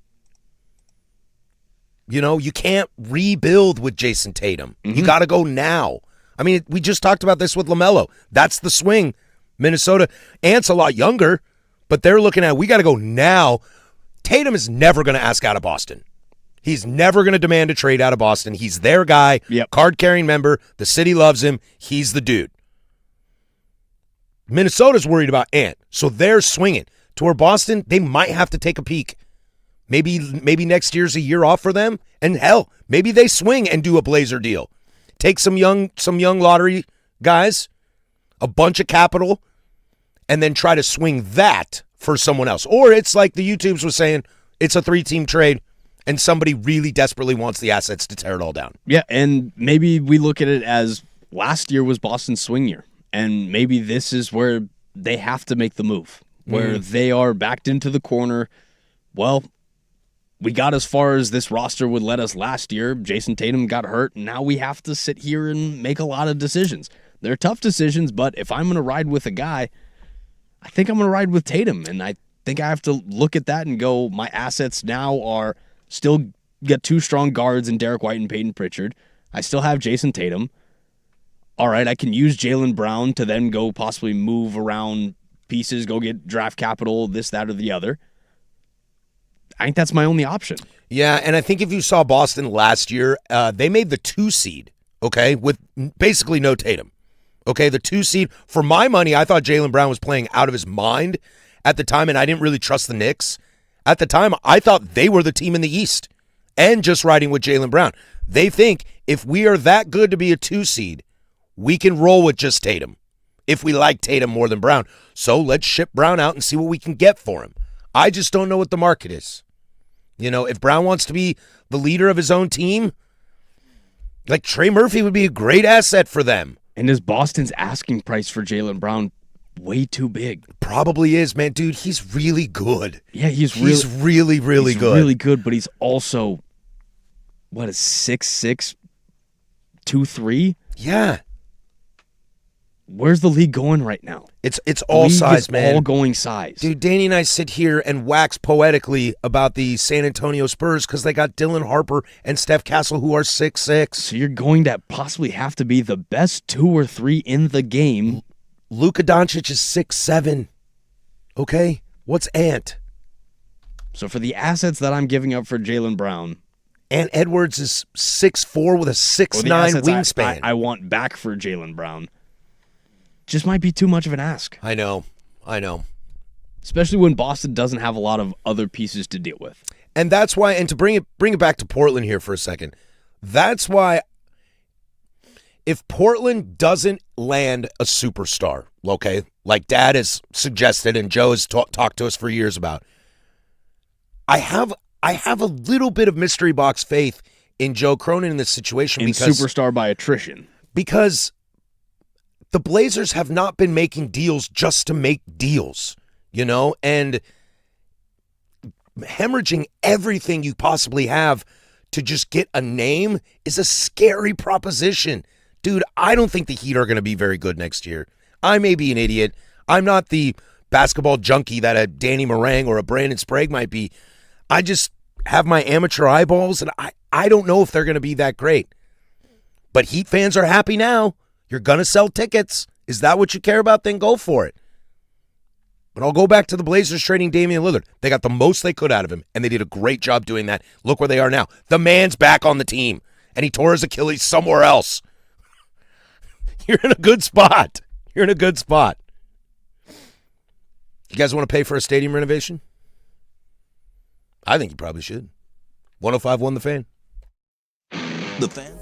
You know, you can't rebuild with Jason Tatum. Mm-hmm. You got to go now. I mean, we just talked about this with LaMelo. That's the swing. Minnesota, Ant's a lot younger, but they're looking at, we got to go now. Tatum is never going to ask out of Boston. He's never going to demand a trade out of Boston. He's their guy, card-carrying member. The city loves him. He's the dude. Minnesota's worried about Ant, so they're swinging. To where Boston, they might have to take a peek. Maybe next year's a year off for them, and hell, maybe they swing and do a Blazer deal. Take some young lottery guys, a bunch of capital, and then try to swing that for someone else. Or it's like the YouTubes was saying, it's a 3-team trade, and somebody really desperately wants the assets to tear it all down. Yeah, and maybe we look at it as last year was Boston's swing year, and maybe this is where they have to make the move, where they are backed into the corner. Well, we got as far as this roster would let us last year. Jason Tatum got hurt, and now we have to sit here and make a lot of decisions. They're tough decisions, but if I'm going to ride with a guy, I think I'm going to ride with Tatum, and I think I have to look at that and go, my assets now are still get 2 strong guards in Derek White and Peyton Pritchard. I still have Jason Tatum. All right, I can use Jaylen Brown to then go possibly move around pieces, go get draft capital, this, that, or the other. I think that's my only option. Yeah, and I think if you saw Boston last year, they made the 2 seed, okay, with basically no Tatum. Okay, the 2 seed. For my money, I thought Jaylen Brown was playing out of his mind at the time, and I didn't really trust the Knicks. At the time, I thought they were the team in the East and just riding with Jaylen Brown. They think if we are that good to be a 2 seed, we can roll with just Tatum if we like Tatum more than Brown. So let's ship Brown out and see what we can get for him. I just don't know what the market is. You know, if Brown wants to be the leader of his own team, like Trey Murphy would be a great asset for them. And is Boston's asking price for Jaylen Brown way too big? Probably is, man. Dude, he's really good. Yeah, he's really good. Really good, but he's also, what, a 6'6", 2'3"? Yeah. Where's the league going right now? It's all size, man. All going size. Dude, Danny and I sit here and wax poetically about the San Antonio Spurs because they got Dylan Harper and Steph Castle, who are 6'6". So you're going to possibly have to be the best 2 or 3 in the game. Luka Doncic is 6'7". Okay? What's Ant? So for the assets that I'm giving up for Jaylen Brown, Ant Edwards is 6'4" with a 6'9" wingspan. I want back for Jaylen Brown. Just might be too much of an ask. I know. Especially when Boston doesn't have a lot of other pieces to deal with. And that's why, and to bring it back to Portland here for a second, that's why if Portland doesn't land a superstar, okay, like Dad has suggested and Joe has talked to us for years about, I have a little bit of mystery box faith in Joe Cronin in this situation. Because superstar by attrition. Because the Blazers have not been making deals just to make deals, you know, and hemorrhaging everything you possibly have to just get a name is a scary proposition. Dude, I don't think the Heat are going to be very good next year. I may be an idiot. I'm not the basketball junkie that a Danny Marang or a Brandon Sprague might be. I just have my amateur eyeballs, and I don't know if they're going to be that great. But Heat fans are happy now. You're going to sell tickets. Is that what you care about? Then go for it. But I'll go back to the Blazers trading Damian Lillard. They got the most they could out of him, and they did a great job doing that. Look where they are now. The man's back on the team, and he tore his Achilles somewhere else. You're in a good spot. You guys want to pay for a stadium renovation? I think you probably should. 105.1 The Fan. The Fan.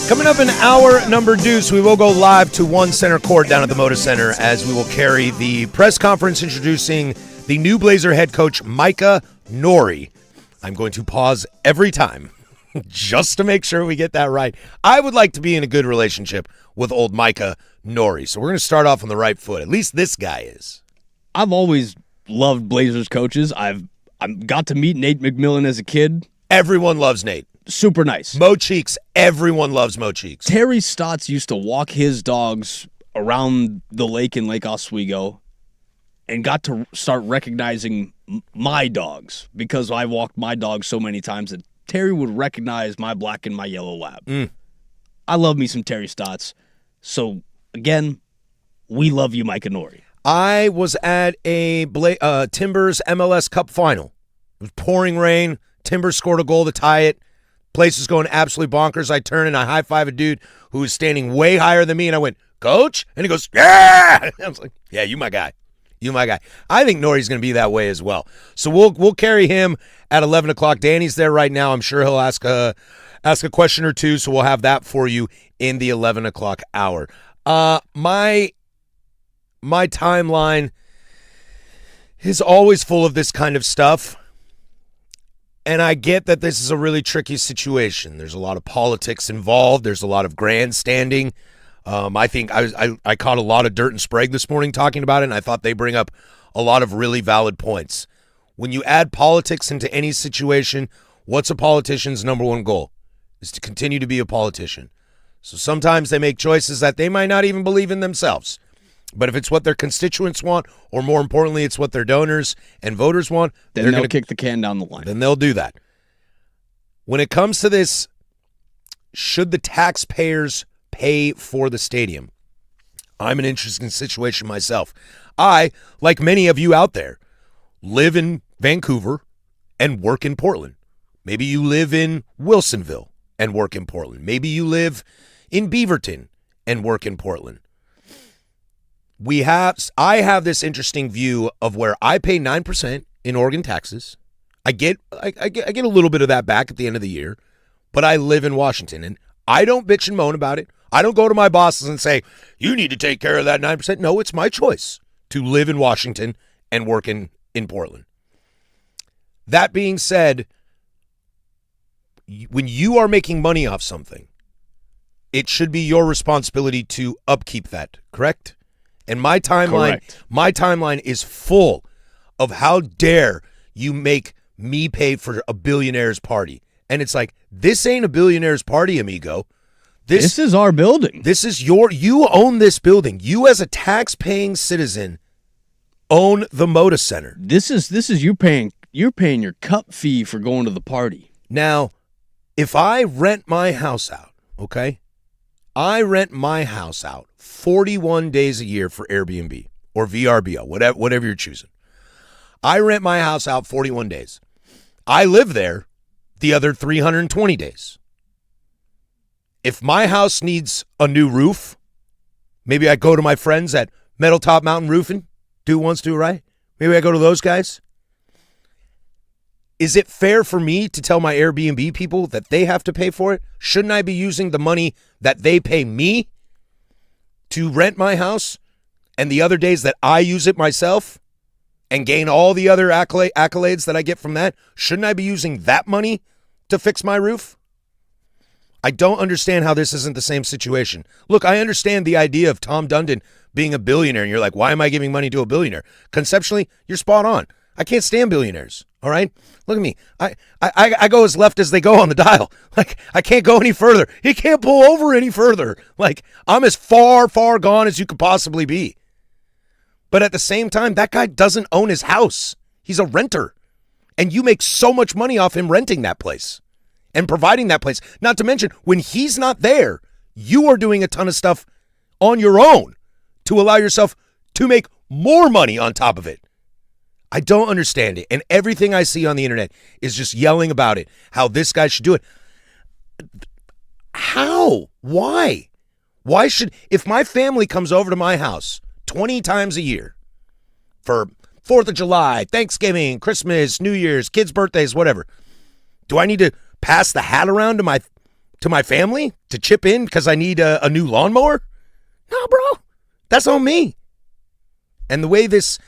Coming up in hour number deuce, we will go live to One Center Court down at the Moda Center as we will carry the press conference introducing the new Blazer head coach, Micah Nori. I'm going to pause every time just to make sure we get that right. I would like to be in a good relationship with old Micah Nori, so we're going to start off on the right foot. At least this guy is. I've always loved Blazers coaches. I've got to meet Nate McMillan as a kid. Everyone loves Nate. Super nice. Mo Cheeks. Everyone loves Mo Cheeks. Terry Stotts used to walk his dogs around the lake in Lake Oswego and got to start recognizing my dogs because I walked my dogs so many times that Terry would recognize my black and my yellow lab. I love me some Terry Stotts. So, again, we love you, Micah Nori. I was at a Timbers MLS Cup final. It was pouring rain. Timbers scored a goal to tie it. Place is going absolutely bonkers. I turn and I high-five a dude who was standing way higher than me, and I went, "Coach?" And he goes, "Yeah!" I was like, "Yeah, you my guy. You my guy." I think Nori's going to be that way as well. So we'll carry him at 11 o'clock. Danny's there right now. I'm sure he'll ask a question or two, so we'll have that for you in the 11 o'clock hour. My timeline is always full of this kind of stuff. And I get that this is a really tricky situation. There's a lot of politics involved. There's a lot of grandstanding. I think I caught a lot of Dirt and Sprague this morning talking about it, and I thought they bring up a lot of really valid points. When you add politics into any situation, what's a politician's number one goal? Is to continue to be a politician. So sometimes they make choices that they might not even believe in themselves. But if it's what their constituents want, or more importantly, it's what their donors and voters want, then they'll kick the can down the line. Then they'll do that. When it comes to this, should the taxpayers pay for the stadium? I'm in an interesting situation myself. I, like many of you out there, live in Vancouver and work in Portland. Maybe you live in Wilsonville and work in Portland. Maybe you live in Beaverton and work in Portland. I have this interesting view of where I pay 9% in Oregon taxes. I get a little bit of that back at the end of the year, but I live in Washington, and I don't bitch and moan about it. I don't go to my bosses and say, "You need to take care of that 9%. No, it's my choice to live in Washington and work in Portland. That being said, when you are making money off something, it should be your responsibility to upkeep that, correct? And my timeline is full of how dare you make me pay for a billionaire's party. And it's like, this ain't a billionaire's party, amigo. This is our building. This is you own this building. You as a tax-paying citizen own the Moda Center. This is you paying your cup fee for going to the party. Now, if I rent my house out, okay? I rent my house out 41 days a year for Airbnb or VRBO, whatever you're choosing. I rent my house out 41 days. I live there the other 320 days. If my house needs a new roof, maybe I go to my friends at Metal Top Mountain Roofing, do once, do right. Maybe I go to those guys. Is it fair for me to tell my Airbnb people that they have to pay for it? Shouldn't I be using the money that they pay me to rent my house and the other days that I use it myself and gain all the other accolades that I get from that? Shouldn't I be using that money to fix my roof? I don't understand how this isn't the same situation. Look, I understand the idea of Tom Dundon being a billionaire, and you're like, why am I giving money to a billionaire? Conceptually, you're spot on. I can't stand billionaires, all right? Look at me. I go as left as they go on the dial. Like, I can't go any further. He can't pull over any further. Like, I'm as far gone as you could possibly be. But at the same time, that guy doesn't own his house. He's a renter. And you make so much money off him renting that place and providing that place. Not to mention, when he's not there, you are doing a ton of stuff on your own to allow yourself to make more money on top of it. I don't understand it. And everything I see on the internet is just yelling about it, how this guy should do it. How? Why? Why should, if my family comes over to my house 20 times a year for 4th of July, Thanksgiving, Christmas, New Year's, kids' birthdays, whatever, do I need to pass the hat around to my to my family to chip in because I need a new lawnmower? No, bro. That's on me. And the way it's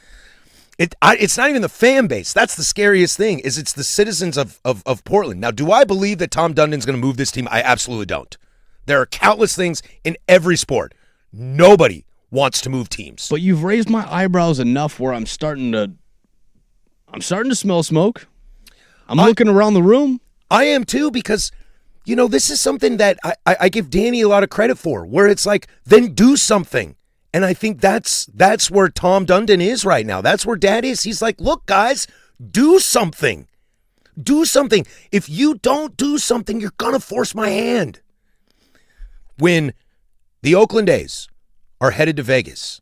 not even the fan base. That's the scariest thing, is it's the citizens of Portland. Now, do I believe that Tom Dundon's going to move this team? I absolutely don't. There are countless things in every sport. Nobody wants to move teams. But you've raised my eyebrows enough where I'm starting to smell smoke. I'm looking around the room. I am too, because, this is something that I give Danny a lot of credit for, where it's like, then do something. And I think that's where Tom Dundon is right now. That's where Dad is. He's like, look, guys, do something. Do something. If you don't do something, you're going to force my hand. When the Oakland A's are headed to Vegas,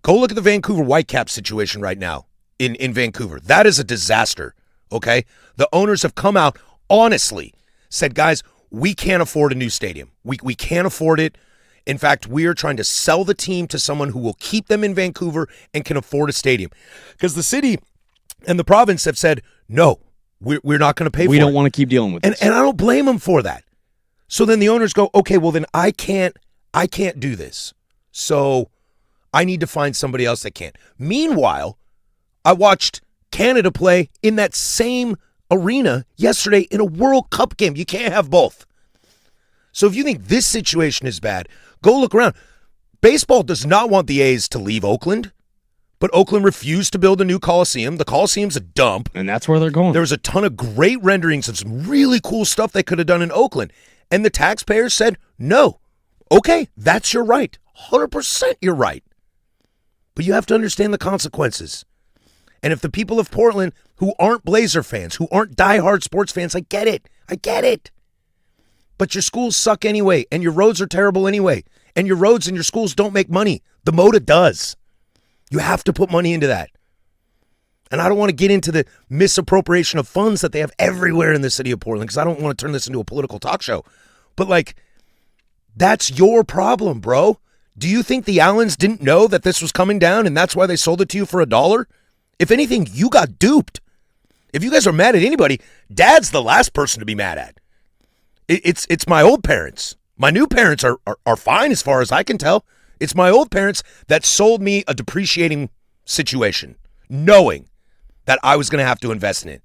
go look at the Vancouver Whitecaps situation right now in Vancouver. That is a disaster, okay? The owners have come out, honestly, said, guys, we can't afford a new stadium. We can't afford it. In fact, we are trying to sell the team to someone who will keep them in Vancouver and can afford a stadium. Because the city and the province have said, no, we're not going to pay for it. We don't want to keep dealing with this. And I don't blame them for that. So then the owners go, okay, well then I can't do this. So I need to find somebody else that can. Meanwhile, I watched Canada play in that same arena yesterday in a World Cup game. You can't have both. So if you think this situation is bad, go look around. Baseball does not want the A's to leave Oakland, but Oakland refused to build a new Coliseum. The Coliseum's a dump. And that's where they're going. There was a ton of great renderings of some really cool stuff they could have done in Oakland. And the taxpayers said, no. Okay, that's your right. 100% you're right. But you have to understand the consequences. And if the people of Portland who aren't Blazer fans, who aren't diehard sports fans, I get it. But your schools suck anyway, and your roads are terrible anyway. And your roads and your schools don't make money. The MOTA does. You have to put money into that. And I don't want to get into the misappropriation of funds that they have everywhere in the city of Portland, because I don't want to turn this into a political talk show. But, that's your problem, bro. Do you think the Allens didn't know that this was coming down and that's why they sold it to you for $1? If anything, you got duped. If you guys are mad at anybody, Dad's the last person to be mad at. It's my old parents. My new parents are fine as far as I can tell. It's my old parents that sold me a depreciating situation, knowing that I was going to have to invest in it.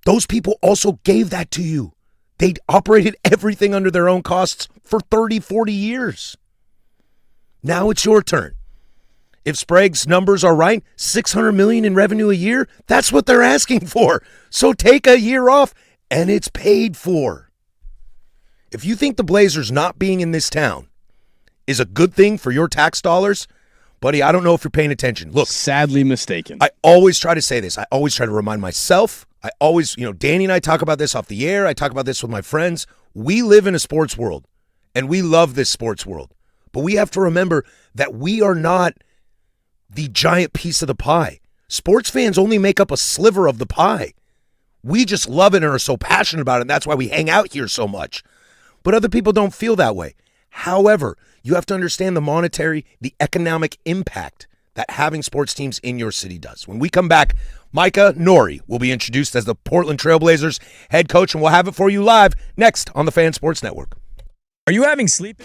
Those people also gave that to you. They operated everything under their own costs for 30, 40 years. Now it's your turn. If Sprague's numbers are right, $600 million in revenue a year, that's what they're asking for. So take a year off and it's paid for. If you think the Blazers not being in this town is a good thing for your tax dollars, buddy, I don't know if you're paying attention. Look, sadly mistaken. I always try to say this. I always try to remind myself. I always, Danny and I talk about this off the air. I talk about this with my friends. We live in a sports world, and we love this sports world. But we have to remember that we are not the giant piece of the pie. Sports fans only make up a sliver of the pie. We just love it and are so passionate about it, and that's why we hang out here so much. But other people don't feel that way. However, you have to understand the monetary, the economic impact that having sports teams in your city does. When we come back, Micah Nori will be introduced as the Portland Trailblazers head coach, and we'll have it for you live next on the Fan Sports Network. Are you having sleep?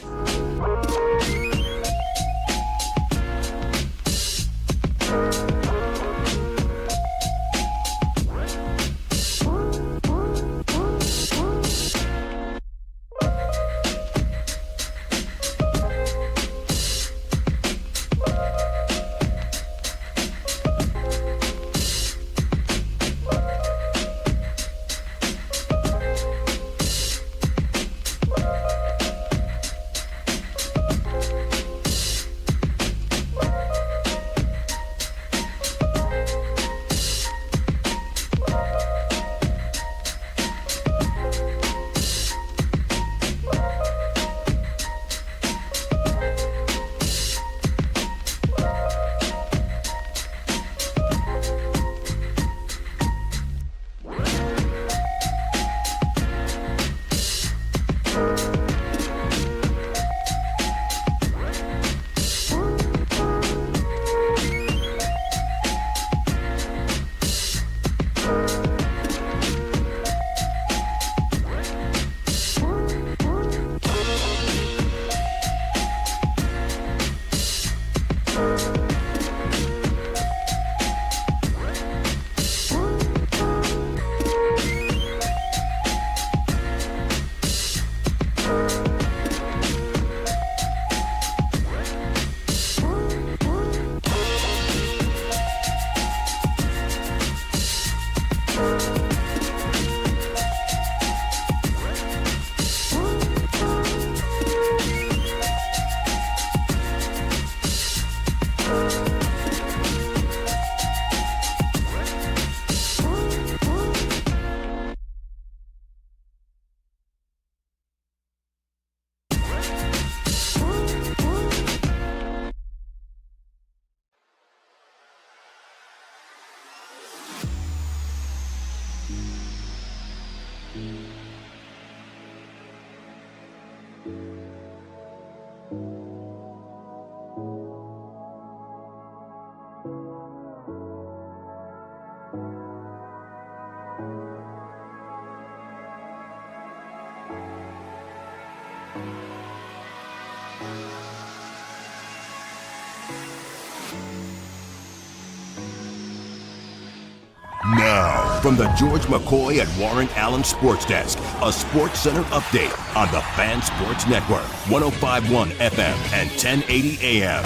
From the George McCoy at Warren Allen Sports Desk, a Sports Center update on the Fan Sports Network, 105.1 FM and 1080 AM.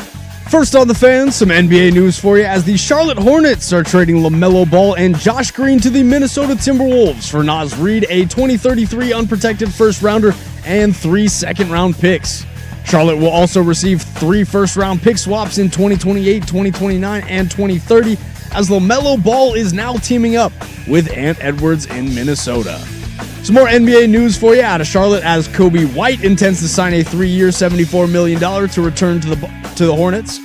First on the Fans, some NBA news for you as the Charlotte Hornets are trading LaMelo Ball and Josh Green to the Minnesota Timberwolves for Naz Reid, a 2033 unprotected first-rounder, and 3 second-round picks. Charlotte will also receive 3 first-round pick swaps in 2028, 2029, and 2030, as LaMelo Ball is now teaming up with Ant Edwards in Minnesota. Some more NBA news for you out of Charlotte as Kobe White intends to sign a 3-year, $74 million to return to the Hornets.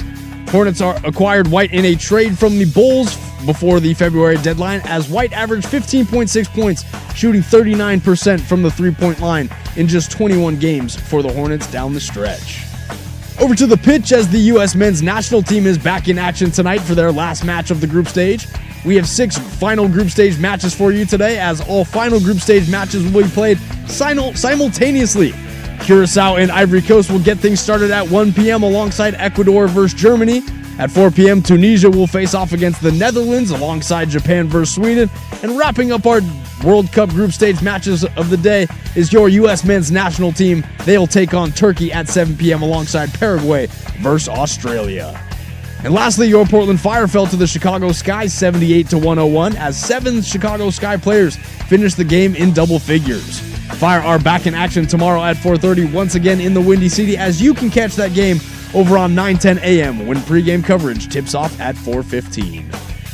Hornets acquired White in a trade from the Bulls before the February deadline, as White averaged 15.6 points, shooting 39% from the three-point line in just 21 games for the Hornets down the stretch. Over to the pitch as the U.S. men's national team is back in action tonight for their last match of the group stage. We have 6 final group stage matches for you today, as all final group stage matches will be played simultaneously. Curacao and Ivory Coast will get things started at 1 p.m. alongside Ecuador versus Germany. At 4 p.m., Tunisia will face off against the Netherlands alongside Japan versus Sweden. And wrapping up our World Cup group stage matches of the day is your U.S. men's national team. They'll take on Turkey at 7 p.m. alongside Paraguay versus Australia. And lastly, your Portland Fire fell to the Chicago Sky 78-101 as 7 Chicago Sky players finished the game in double figures. Fire are back in action tomorrow at 4:30 once again in the Windy City, as you can catch that game over on 9:10 a.m. when pregame coverage tips off at 4:15.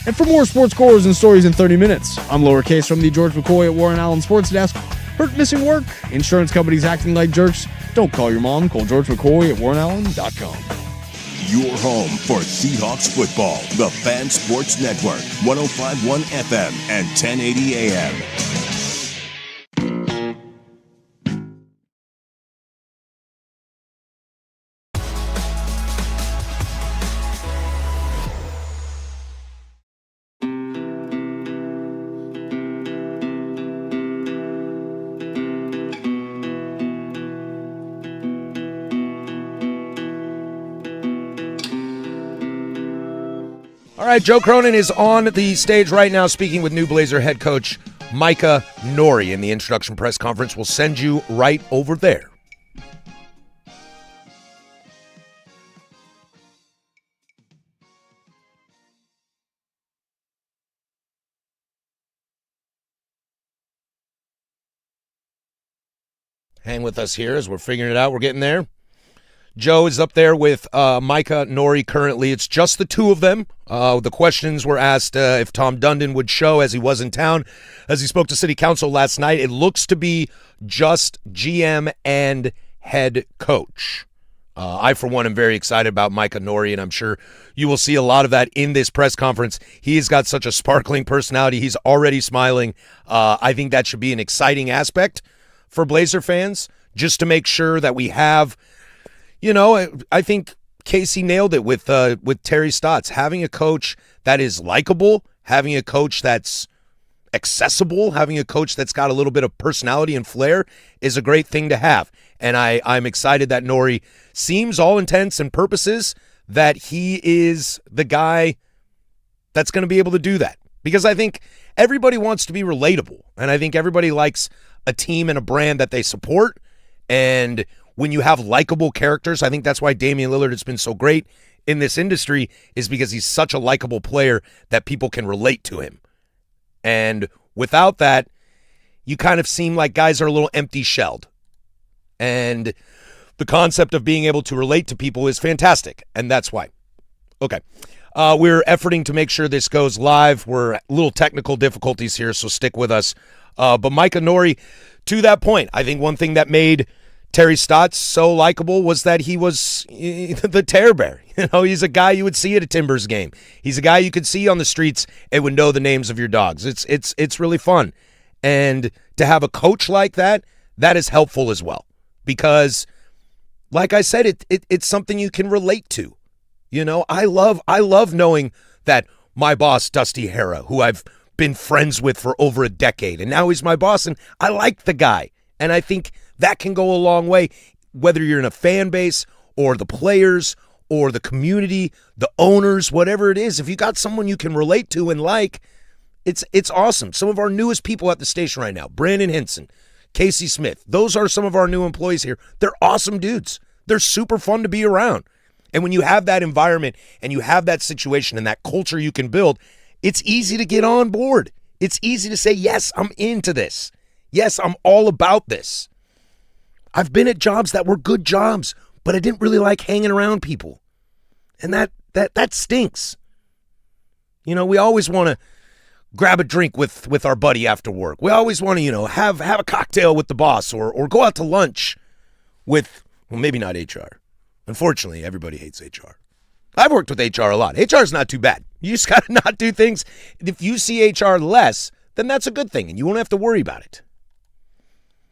And for more sports scores and stories in 30 minutes, I'm Lowercase from the George McCoy at Warren Allen Sports Desk. Hurt, missing work? Insurance companies acting like jerks? Don't call your mom. Call George McCoy at warrenallen.com. Your home for Seahawks football, the Fan Sports Network, 105.1 FM and 1080 AM. All right, Joe Cronin is on the stage right now speaking with new Blazer head coach Micah Nori in the introduction press conference. We'll send you right over there. Hang with us here as we're figuring it out. We're getting there. Joe is up there with Micah Nori currently. It's just the two of them. The questions were asked if Tom Dundon would show as he was in town, as he spoke to City Council last night. It looks to be just GM and head coach. I, for one, am very excited about Micah Nori, and I'm sure you will see a lot of that in this press conference. He's got such a sparkling personality. He's already smiling. I think that should be an exciting aspect for Blazer fans, just to make sure that we have... You know, I think Casey nailed it with Terry Stotts. Having a coach that is likable, having a coach that's accessible, having a coach that's got a little bit of personality and flair is a great thing to have. And I'm excited that Nori seems, all intents and purposes, that he is the guy that's going to be able to do that. Because I think everybody wants to be relatable. And I think everybody likes a team and a brand that they support. And when you have likable characters, I think that's why Damian Lillard has been so great in this industry, is because he's such a likable player that people can relate to him. And without that, you kind of seem like guys are a little empty-shelled. And the concept of being able to relate to people is fantastic, and that's why. Okay. We're efforting to make sure this goes live. We're little technical difficulties here, so stick with us. But Micah Nori, to that point, I think one thing that made Terry Stotts so likable was that he was the terror bear. You know, he's a guy you would see at a Timbers game. He's a guy you could see on the streets and would know the names of your dogs. It's really fun. And to have a coach like that, that is helpful as well. Because, like I said, it's something you can relate to. You know, I love knowing that my boss, Dusty Hara, who I've been friends with for over a decade, and now he's my boss, and I like the guy. And I think that can go a long way, whether you're in a fan base or the players or the community, the owners, whatever it is. If you got someone you can relate to and like, It's awesome. Some of our newest people at the station right now, Brandon Henson, Casey Smith, those are some of our new employees here. They're awesome dudes. They're super fun to be around. And when you have that environment and you have that situation and that culture you can build, it's easy to get on board. It's easy to say, yes, I'm into this. Yes, I'm all about this. I've been at jobs that were good jobs, but I didn't really like hanging around people. And that stinks. You know, we always want to grab a drink with our buddy after work. We always want to, have a cocktail with the boss or go out to lunch with, well, maybe not HR. Unfortunately, everybody hates HR. I've worked with HR a lot. HR is not too bad. You just got to not do things. If you see HR less, then that's a good thing, and you won't have to worry about it.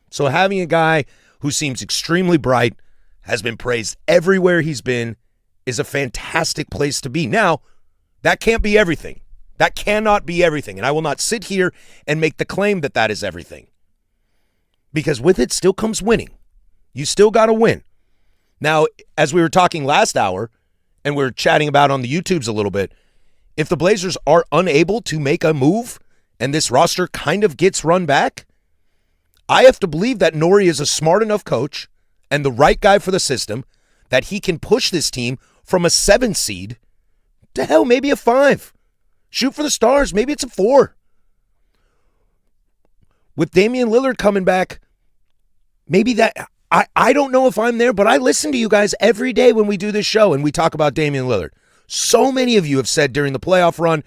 So having a guy who seems extremely bright, has been praised everywhere he's been, is a fantastic place to be. Now, that can't be everything. That cannot be everything. And I will not sit here and make the claim that that is everything. Because with it still comes winning. You still got to win. Now, as we were talking last hour, and we were chatting about on the YouTubes a little bit, if the Blazers are unable to make a move and this roster kind of gets run back, I have to believe that Nori is a smart enough coach and the right guy for the system that he can push this team from a 7 seed to hell, maybe a 5. Shoot for the stars. Maybe it's a 4. With Damian Lillard coming back, maybe that... I don't know if I'm there, but I listen to you guys every day when we do this show and we talk about Damian Lillard. So many of you have said during the playoff run,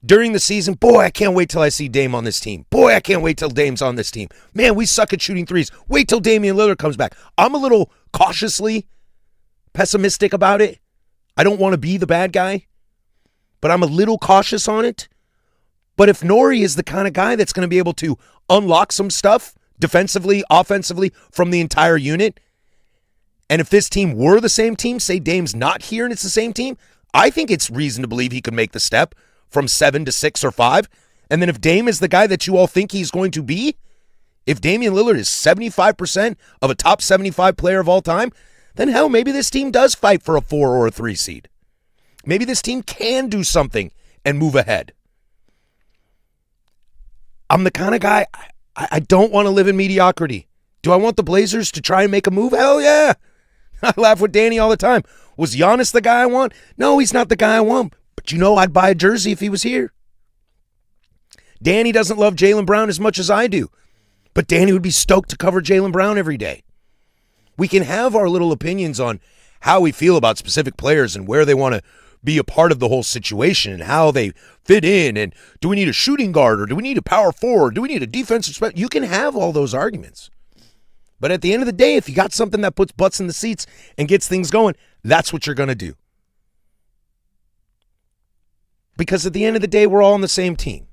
during the season, boy, I can't wait till I see Dame on this team. Boy, I can't wait till Dame's on this team. Man, we suck at shooting threes. Wait till Damian Lillard comes back. I'm a little cautiously pessimistic about it. I don't want to be the bad guy, but I'm a little cautious on it. But if Nori is the kind of guy that's going to be able to unlock some stuff defensively, offensively, from the entire unit, and if this team were the same team, say Dame's not here and it's the same team, I think it's reason to believe he could make the step from 7 to 6 or 5. And then if Dame is the guy that you all think he's going to be, if Damian Lillard is 75% of a top 75 player of all time, then hell, maybe this team does fight for a 4 or a 3 seed. Maybe this team can do something and move ahead. I'm the kind of guy, I don't want to live in mediocrity. Do I want the Blazers to try and make a move? Hell yeah. I laugh with Danny all the time. Was Giannis the guy I want? No, he's not the guy I want. But I'd buy a jersey if he was here. Danny doesn't love Jaylen Brown as much as I do. But Danny would be stoked to cover Jaylen Brown every day. We can have our little opinions on how we feel about specific players and where they want to be a part of the whole situation and how they fit in, and do we need a shooting guard or do we need a power forward? Do we need a defensive special? You can have all those arguments. But at the end of the day, if you got something that puts butts in the seats and gets things going, that's what you're going to do. Because at the end of the day, we're all on the same team.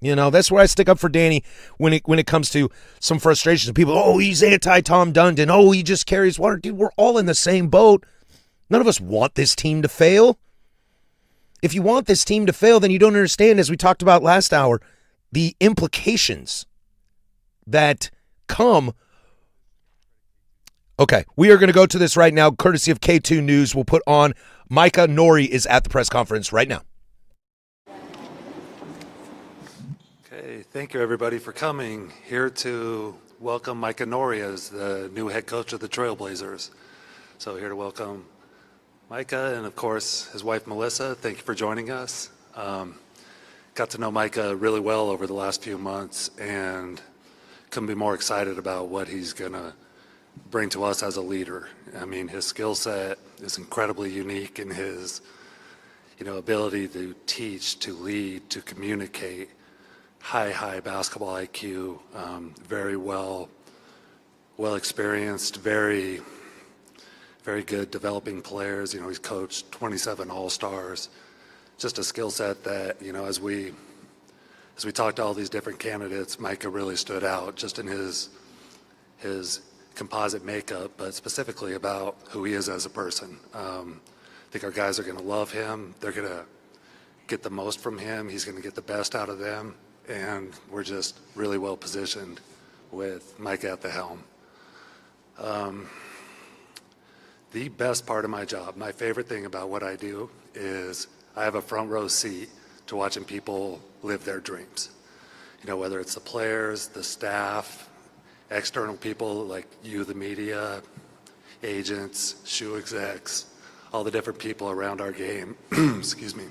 That's where I stick up for Danny when it comes to some frustrations. People, oh, he's anti-Tom Dundon. Oh, he just carries water. Dude, we're all in the same boat. None of us want this team to fail. If you want this team to fail, then you don't understand, as we talked about last hour, the implications that come. Okay, we are going to go to this right now, courtesy of K2 News. We'll put on Micah Nori is at the press conference right now. Okay, thank you everybody for coming here to welcome Micah Nori as the new head coach of the Trailblazers. So here to welcome Micah and, of course, his wife, Melissa. Thank you for joining us. Got to know Micah really well over the last few months and couldn't be more excited about what he's going to bring to us as a leader. I mean, his skill set is incredibly unique in his, ability to teach, to lead, to communicate, high basketball IQ, very well experienced, very good developing players. He's coached 27 All-Stars. Just a skill set that, as we talked to all these different candidates, Micah really stood out just in his composite makeup, but specifically about who he is as a person. I think our guys are going to love him. They're going to get the most from him. He's going to get the best out of them. And we're just really well positioned with Micah at the helm. The best part of my job, my favorite thing about what I do is I have a front row seat to watching people live their dreams. You know, whether it's the players, the staff, external people like you, the media, agents, shoe execs, all the different people around our game. Excuse me.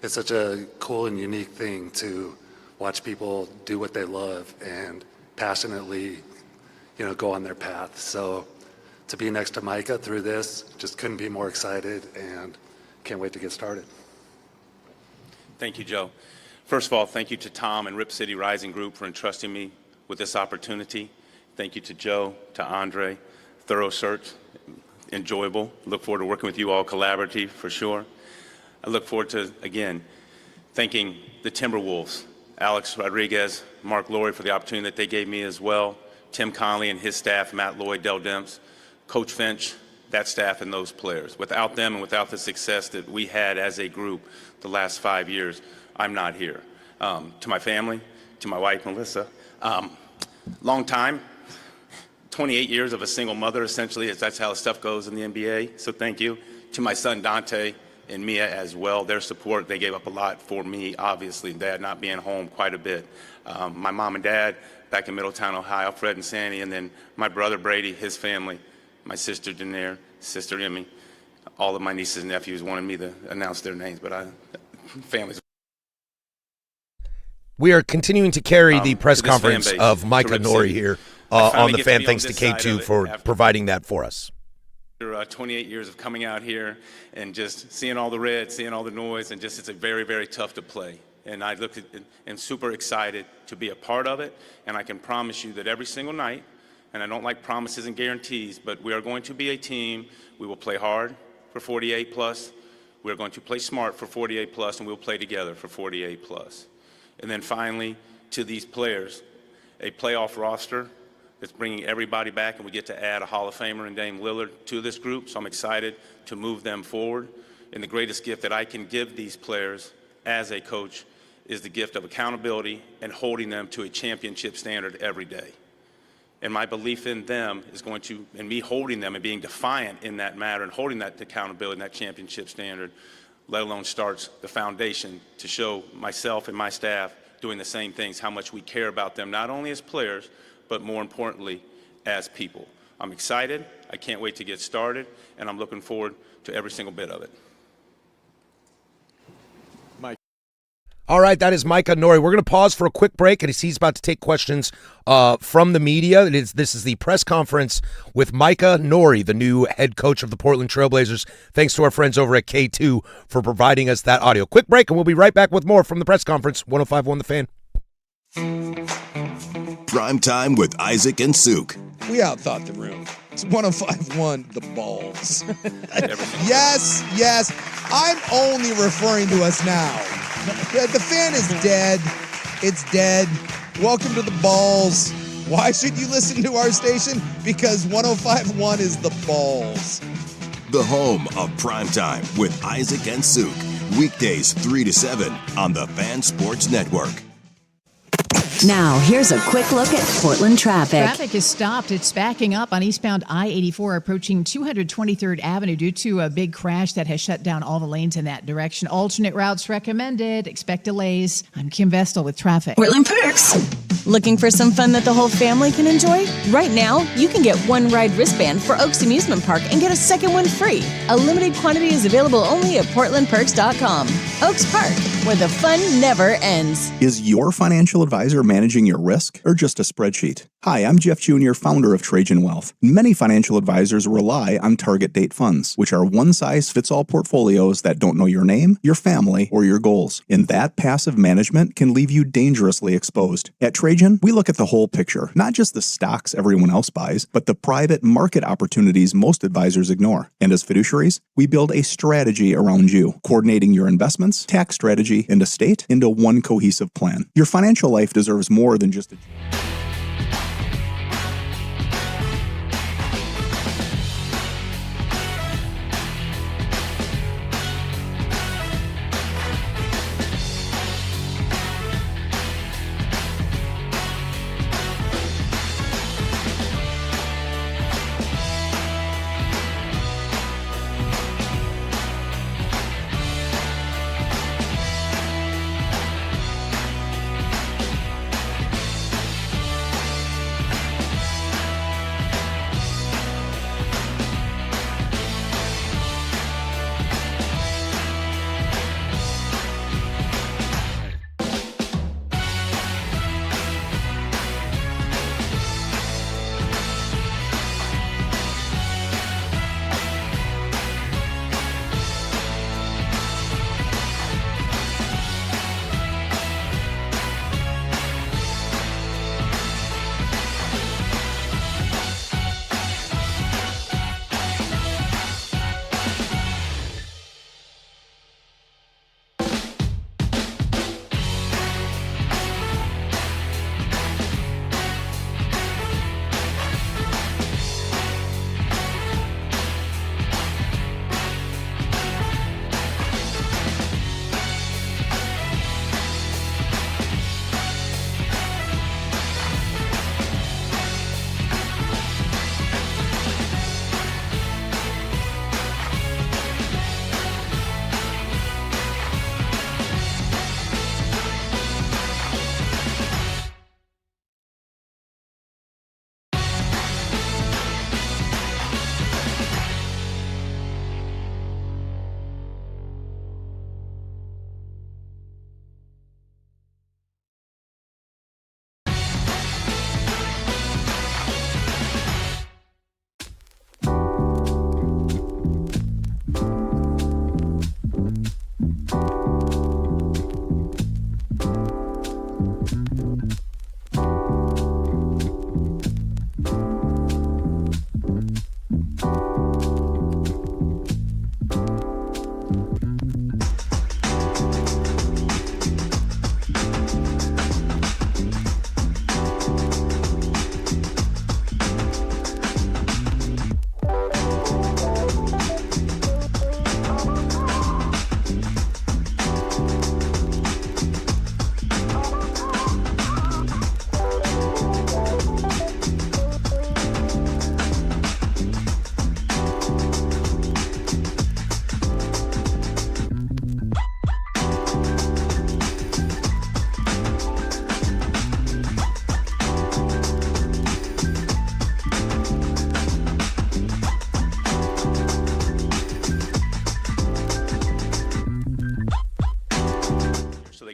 It's such a cool and unique thing to watch people do what they love and passionately, you know, go on their path. So to be next to Micah through this, just couldn't be more excited and can't wait to get started. Thank you, Joe. First of all, thank you to Tom and Rip City Rising Group for entrusting me with this opportunity. Thank you to Joe, to Andre. Thorough search, enjoyable. Look forward to working with you all collaboratively for sure. I look forward to, again, thanking the Timberwolves, Alex Rodriguez, Mark Laurie for the opportunity that they gave me as well, Tim Conley and his staff, Matt Lloyd, Dell Demps, Coach Finch, that staff and those players. Without them and without the success that we had as a group the last 5 years, I'm not here. To my family, to my wife, Melissa, long time, 28 years of a single mother, essentially, that's how stuff goes in the NBA, so thank you. To my son, Dante, and Mia as well, their support, they gave up a lot for me, obviously, Dad not being home quite a bit. My mom and dad back in Middletown, Ohio, Fred and Sandy, and then my brother Brady, his family, my sister Daenerys, sister Emmy, all of my nieces and nephews wanted me to announce their names, but families. We are continuing to carry the press conference fan base, of Micah Nori here on the fan. Thanks to K2 K2 for providing that for us. After 28 years of coming out here and just seeing all the red, seeing all the noise, and just it's a very, very tough to play. And I look at and super excited to be a part of it. And I can promise you that every single night, and I don't like promises and guarantees, but we are going to be a team. We will play hard for 48 plus. We are going to play smart for 48 plus, and we'll play together for 48 plus. And then finally, to these players, a playoff roster that's bringing everybody back, and we get to add a Hall of Famer in Dame Lillard to this group, so I'm excited to move them forward. And the greatest gift that I can give these players as a coach is the gift of accountability and holding them to a championship standard every day. And my belief in them is going to, and me holding them and being defiant in that matter and holding that accountability and that championship standard, let alone starts the foundation to show myself and my staff doing the same things, how much we care about them, not only as players, but more importantly, as people. I'm excited, I can't wait to get started, and I'm looking forward to every single bit of it. All right, that is Micah Nori. We're going to pause for a quick break, and he's about to take questions from the media. This is the press conference with Micah Nori, the new head coach of the Portland Trailblazers. Thanks to our friends over at K2 for providing us that audio. Quick break, and we'll be right back with more from the press conference. 105.1 The Fan. Prime time with Isaac and Suk. We outthought the room. It's 105.1 The Balls. Yes. I'm only referring to us now. The Fan is dead. It's dead. Welcome to The Balls. Why should you listen to our station? Because 105.1 is The Balls. The home of Prime Time with Isaac and Suk. Weekdays 3 to 7 on the Fan Sports Network. Now, here's a quick look at Portland traffic. Traffic is stopped. It's backing up on eastbound I-84 approaching 223rd Avenue due to a big crash that has shut down all the lanes in that direction. Alternate routes recommended. Expect delays. I'm Kim Vestal with traffic. Portland Perks. Looking for some fun that the whole family can enjoy? Right now, you can get one ride wristband for Oaks Amusement Park and get a second one free. A limited quantity is available only at PortlandPerks.com. Oaks Park, where the fun never ends. Is your financial advisor managing your risk or just a spreadsheet? Hi, I'm Jeff Jr., founder of Trajan Wealth. Many financial advisors rely on target date funds, which are one-size-fits-all portfolios that don't know your name, your family, or your goals. And that passive management can leave you dangerously exposed. At Trajan, we look at the whole picture, not just the stocks everyone else buys, but the private market opportunities most advisors ignore. And as fiduciaries, we build a strategy around you, coordinating your investments, tax strategy, and estate into one cohesive plan. Your financial life deserves more than just a...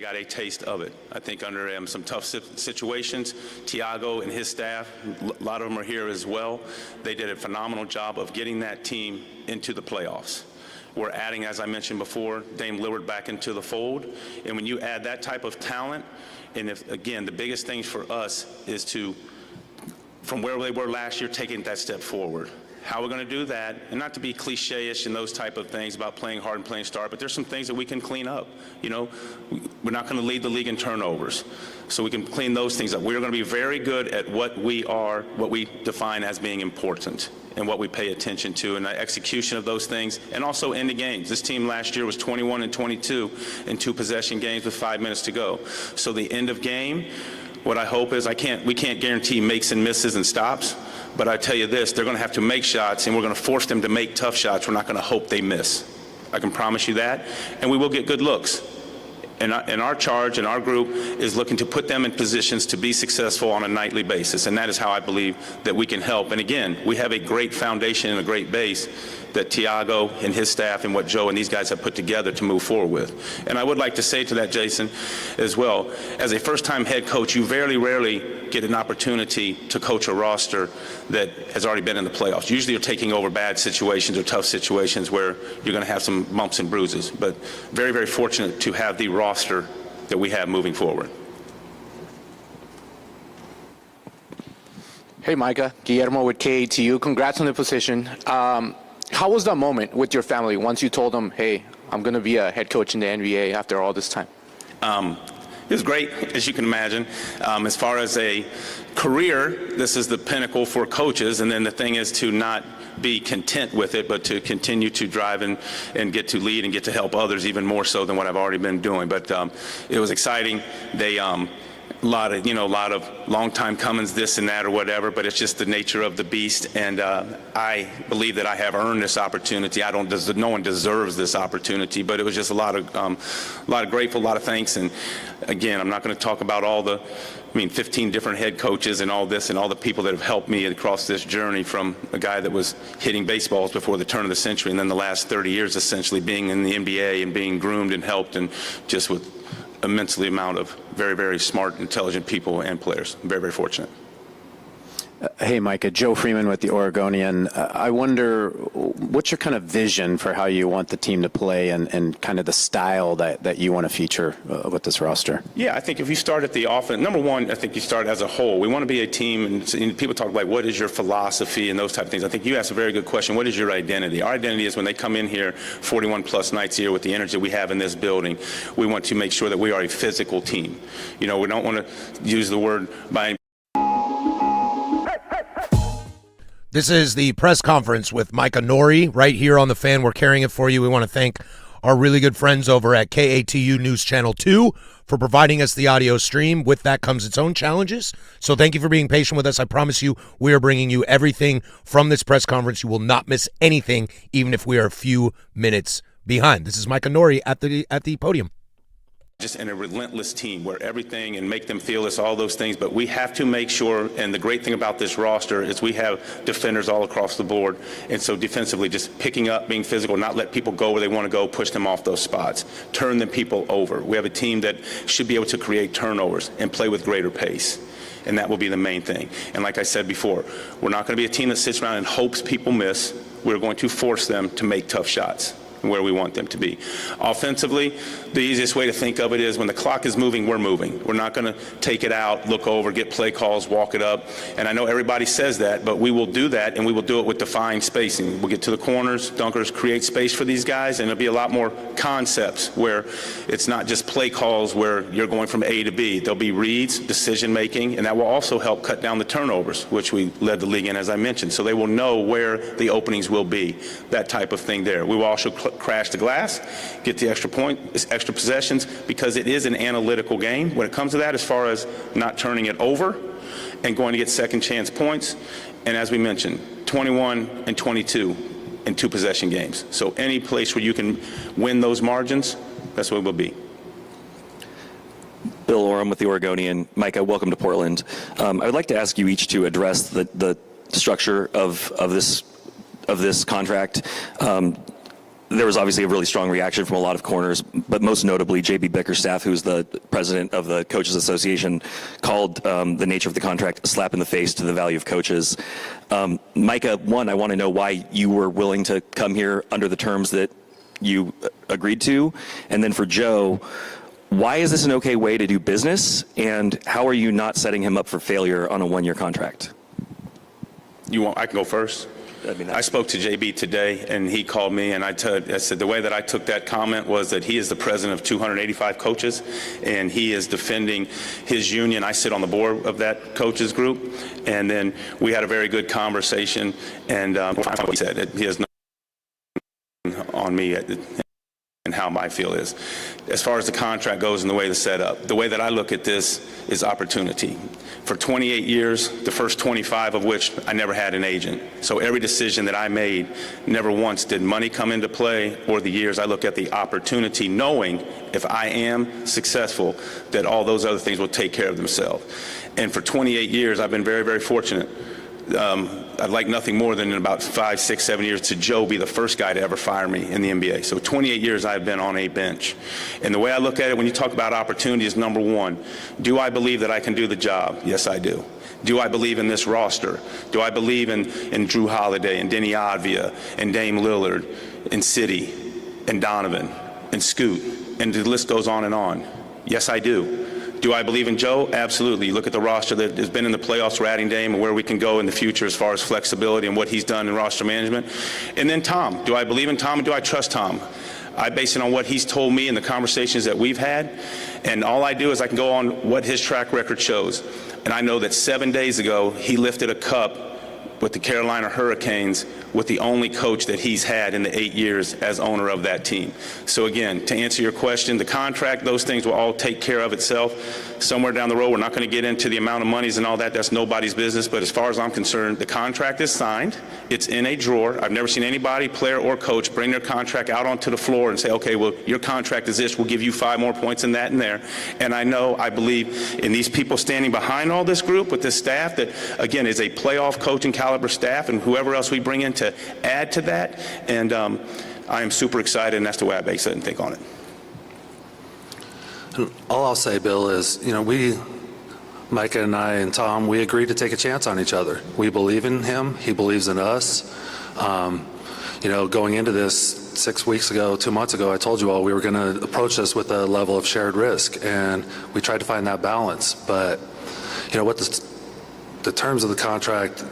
got a taste of it. I think under some tough situations, Thiago and his staff, a lot of them are here as well, they did a phenomenal job of getting that team into the playoffs. We're adding, as I mentioned before, Dame Lillard back into the fold. And when you add that type of talent, and if, again, the biggest thing for us is to, from where they were last year, taking that step forward. How we're going to do that, and not to be cliche-ish and those type of things about playing hard and playing smart, but there's some things that we can clean up. You know, we're not going to lead the league in turnovers, so we can clean those things up. We're going to be very good at what we define as being important and what we pay attention to, and the execution of those things, and also end the games. This team last year was 21 and 22 in 2 possession games with 5 minutes to go. So the end of game, what I hope is we can't guarantee makes and misses and stops. But I tell you this, they're going to have to make shots, and we're going to force them to make tough shots. We're not going to hope they miss. I can promise you that. And we will get good looks. And our charge and our group is looking to put them in positions to be successful on a nightly basis. And that is how I believe that we can help. And again, we have a great foundation and a great base that Thiago and his staff and what Joe and these guys have put together to move forward with. And I would like to say to that, Jason, as well, as a first-time head coach, you very rarely get an opportunity to coach a roster that has already been in the playoffs. Usually you're taking over bad situations or tough situations where you're going to have some bumps and bruises. But very fortunate to have the roster that we have moving forward. Hey, Micah. Guillermo with KATU. Congrats on the position. How was that moment with your family once you told them, hey, I'm going to be a head coach in the NBA after all this time? It was great, as you can imagine. As far as a career, this is the pinnacle for coaches, and then the thing is to not be content with it, but to continue to drive and get to lead and get to help others even more so than what I've already been doing. But it was exciting. They a lot of long time comings, this and that or whatever, but it's just the nature of the beast. And I believe that I have earned this opportunity. No one deserves this opportunity, but it was just a lot of grateful, a lot of thanks. And again, I'm not going to talk about all the, 15 different head coaches and all this and all the people that have helped me across this journey, from a guy that was hitting baseballs before the turn of the century and then the last 30 years essentially being in the NBA and being groomed and helped, and just with immensely amount of very smart, intelligent people and players. I'm very fortunate. Hey, Micah. Joe Freeman with the Oregonian. I wonder, what's your kind of vision for how you want the team to play and kind of the style that you want to feature with this roster? Yeah, I think if you start at the offense, number one, I think you start as a whole. We want to be a team, and people talk like, what is your philosophy and those type of things. I think you asked a very good question. What is your identity? Our identity is when they come in here 41 plus nights a year with the energy we have in this building, we want to make sure that we are a physical team. We don't want to use the word by This is the press conference with Micah Nori right here on The Fan. We're carrying it for you. We want to thank our really good friends over at KATU News Channel 2 for providing us the audio stream. With that comes its own challenges. So thank you for being patient with us. I promise you we are bringing you everything from this press conference. You will not miss anything, even if we are a few minutes behind. This is Micah Nori at the podium. Just in a relentless team where everything, and make them feel it's all those things, but we have to make sure, and the great thing about this roster is we have defenders all across the board, and so defensively just picking up, being physical, not let people go where they want to go, push them off those spots, turn the people over. We have a team that should be able to create turnovers and play with greater pace, and that will be the main thing. And like I said before, we're not going to be a team that sits around and hopes people miss. We're going to force them to make tough shots where we want them to be. Offensively, the easiest way to think of it is when the clock is moving, we're moving. We're not going to take it out, look over, get play calls, walk it up. And I know everybody says that, but we will do that, and we will do it with defined spacing. We'll get to the corners, dunkers, create space for these guys, and there'll be a lot more concepts where it's not just play calls where you're going from A to B. There'll be reads, decision making, and that will also help cut down the turnovers, which we led the league in, as I mentioned. So they will know where the openings will be, that type of thing there. We will also crash the glass, get the extra point, extra possessions, because it is an analytical game when it comes to that, as far as not turning it over and going to get second chance points. And as we mentioned, 21 and 22 in 2 possession games. So any place where you can win those margins, that's what it will be. Bill Oram with the Oregonian. Micah, welcome to Portland. I would like to ask you each to address the structure of this contract. there was obviously a really strong reaction from a lot of corners, but most notably JB Bickerstaff, who's the president of the Coaches Association, called the nature of the contract a slap in the face to the value of coaches. Micah, one, I want to know why you were willing to come here under the terms that you agreed to. And then for Joe, why is this an okay way to do business? And how are you not setting him up for failure on a one-year contract? I can go first? I spoke to JB today, and he called me, and I said the way that I took that comment was that he is the president of 285 coaches, and he is defending his union. I sit on the board of that coaches group, and then we had a very good conversation, and he said that he has nothing on me and how my feel is. As far as the contract goes and the way it's set up, the way that I look at this is opportunity. For 28 years, the first 25 of which I never had an agent. So every decision that I made, never once did money come into play or the years. I look at the opportunity, knowing if I am successful, that all those other things will take care of themselves. And for 28 years, I've been very, very fortunate. I'd like nothing more than in about 5, 6, 7 years to Joe be the first guy to ever fire me in the NBA. So 28 years I've been on a bench. And the way I look at it when you talk about opportunity is, number one, do I believe that I can do the job? Yes, I do. Do I believe in this roster? Do I believe in Drew Holiday and Denny Advia and Dame Lillard and City and Donovan and Scoot? And the list goes on and on. Yes, I do. Do I believe in Joe? Absolutely. You look at the roster that has been in the playoffs, we're adding Dame, and where we can go in the future as far as flexibility and what he's done in roster management. And then Tom. Do I believe in Tom and do I trust Tom? I base it on what he's told me and the conversations that we've had. And all I do is I can go on what his track record shows. And I know that 7 days ago, he lifted a cup with the Carolina Hurricanes with the only coach that he's had in the 8 years as owner of that team. So again, to answer your question, the contract, those things will all take care of itself. Somewhere down the road, we're not going to get into the amount of monies and all that. That's nobody's business. But as far as I'm concerned, the contract is signed. It's in a drawer. I've never seen anybody, player or coach, bring their contract out onto the floor and say, okay, well, your contract is this. We'll give you 5 more points in that and there. And I believe in these people standing behind all this group with this staff that, again, is a playoff coaching caliber staff, and whoever else we bring in to add to that. And I am super excited, and that's the way I base it and think on it. All I'll say, Bill, is, Micah and I and Tom, we agreed to take a chance on each other. We believe in him. He believes in us. Going into this 6 weeks ago, 2 months ago, I told you all we were going to approach this with a level of shared risk, and we tried to find that balance. But, what the terms of the contract,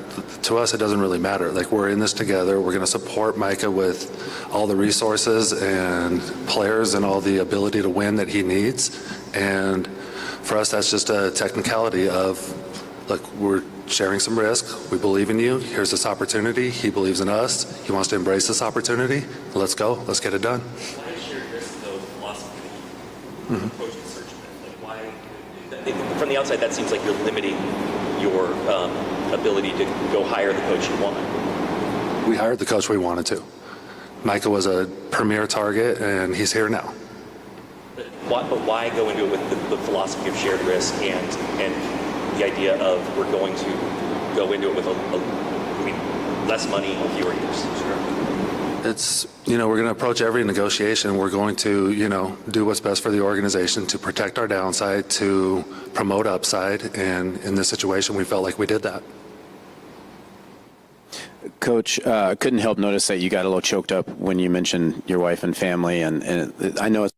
to us, it doesn't really matter. Like, we're in this together. We're going to support Micah with all the resources and players and all the ability to win that he needs. And for us, that's just a technicality of, look, we're sharing some risk. We believe in you. Here's this opportunity. He believes in us. He wants to embrace this opportunity. Let's go. Let's get it done. Why is shared risk, though, the philosophy that you approach the search with? Why, from the outside, that seems like you're limiting your ability to go hire the coach you want. We hired the coach we wanted to. Micah was a premier target, and he's here now. But why go into it with the philosophy of shared risk and the idea of we're going to go into it with less money, fewer years? Sure. It's, we're going to approach every negotiation. We're going to, do what's best for the organization to protect our downside, to promote upside. And in this situation, we felt like we did that. Coach, couldn't help notice that you got a little choked up when you mentioned your wife and family. And I know it's.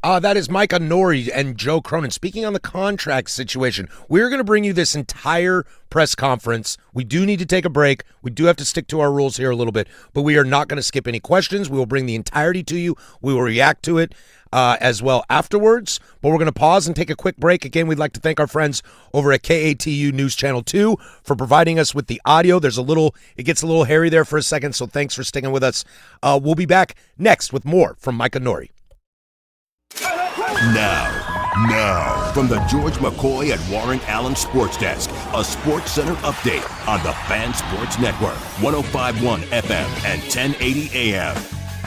That is Micah Nori and Joe Cronin. Speaking on the contract situation, we're going to bring you this entire press conference. We do need to take a break. We do have to stick to our rules here a little bit, but we are not going to skip any questions. We will bring the entirety to you. We will react to it as well afterwards, but we're going to pause and take a quick break. Again, we'd like to thank our friends over at KATU News Channel 2 for providing us with the audio. It gets a little hairy there for a second, so thanks for sticking with us. We'll be back next with more from Micah Nori. Now, from the George McCoy at Warren Allen Sports Desk, a Sports Center update on the Fan Sports Network, 105.1 FM and 1080 AM.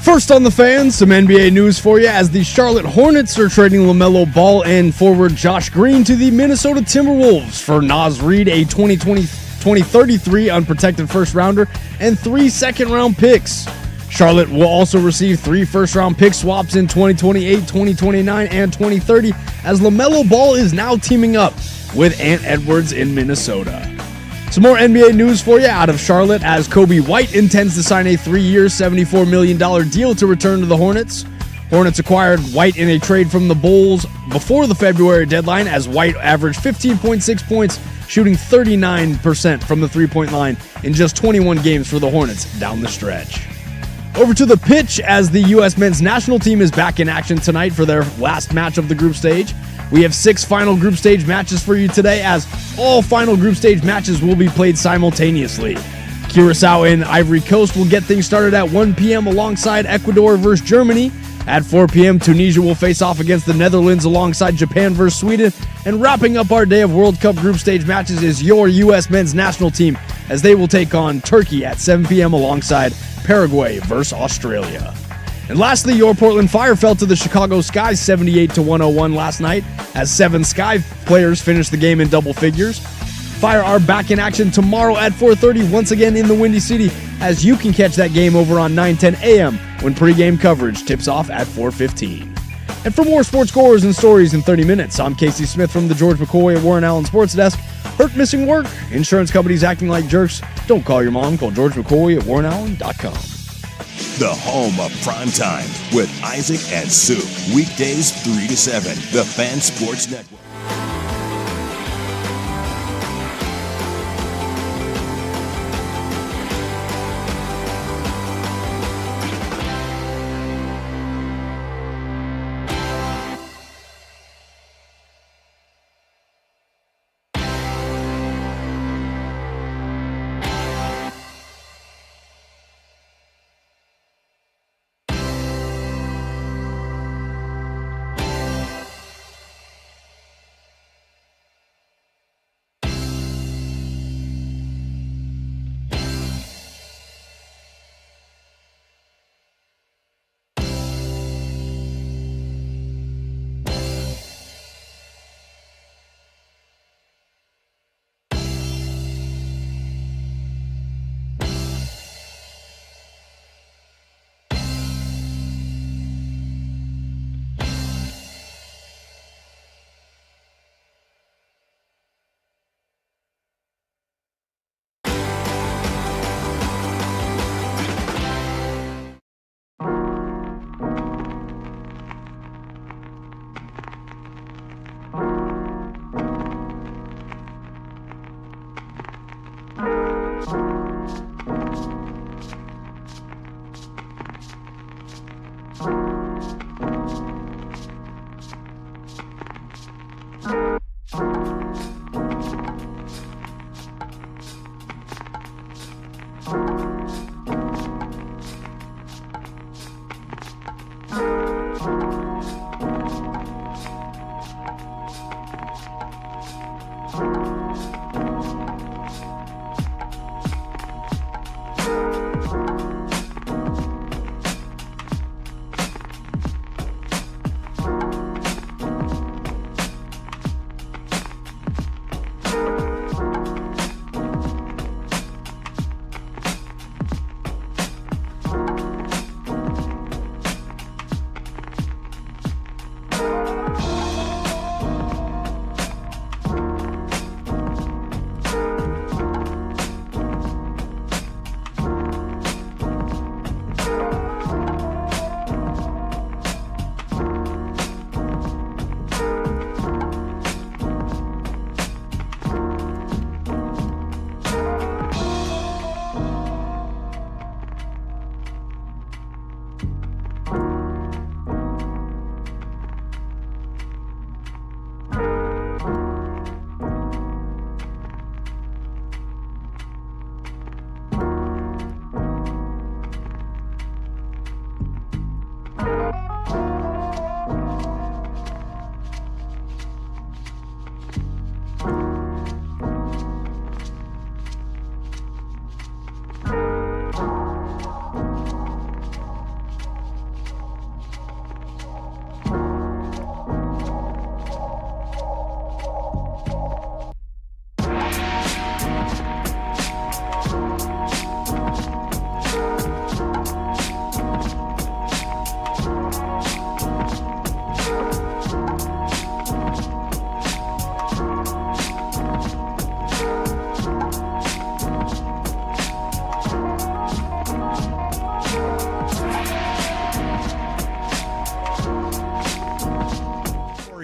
First on the Fan, some NBA news for you as the Charlotte Hornets are trading LaMelo Ball and forward Josh Green to the Minnesota Timberwolves for Naz Reid, a 2033 unprotected first-rounder, and 3 second-round picks. Charlotte will also receive 3 first-round pick swaps in 2028, 2029, and 2030 as LaMelo Ball is now teaming up with Ant Edwards in Minnesota. Some more NBA news for you out of Charlotte as Kobe White intends to sign a 3-year, $74 million deal to return to the Hornets. Hornets acquired White in a trade from the Bulls before the February deadline as White averaged 15.6 points, shooting 39% from the three-point line in just 21 games for the Hornets down the stretch. Over to the pitch as the U.S. men's national team is back in action tonight for their last match of the group stage. We have 6 final group stage matches for you today as all final group stage matches will be played simultaneously. Curacao and Ivory Coast will get things started at 1 p.m. alongside Ecuador versus Germany. At 4 p.m., Tunisia will face off against the Netherlands alongside Japan versus Sweden. And wrapping up our day of World Cup group stage matches is your U.S. men's national team as they will take on Turkey at 7 p.m. alongside Paraguay versus Australia. And lastly, your Portland Fire fell to the Chicago Sky 78-101 last night as 7 Sky players finished the game in double figures. Fire are back in action tomorrow at 4:30 once again in the Windy City as you can catch that game over on 9:10 a.m. when pregame coverage tips off at 4:15. And for more sports scores and stories in 30 minutes, I'm Casey Smith from the George McCoy at Warren Allen Sports Desk. Hurt, missing work? Insurance companies acting like jerks? Don't call your mom. Call George McCoy at WarrenAllen.com. The home of prime time with Isaac and Sue. Weekdays 3 to 7. The Fan Sports Network.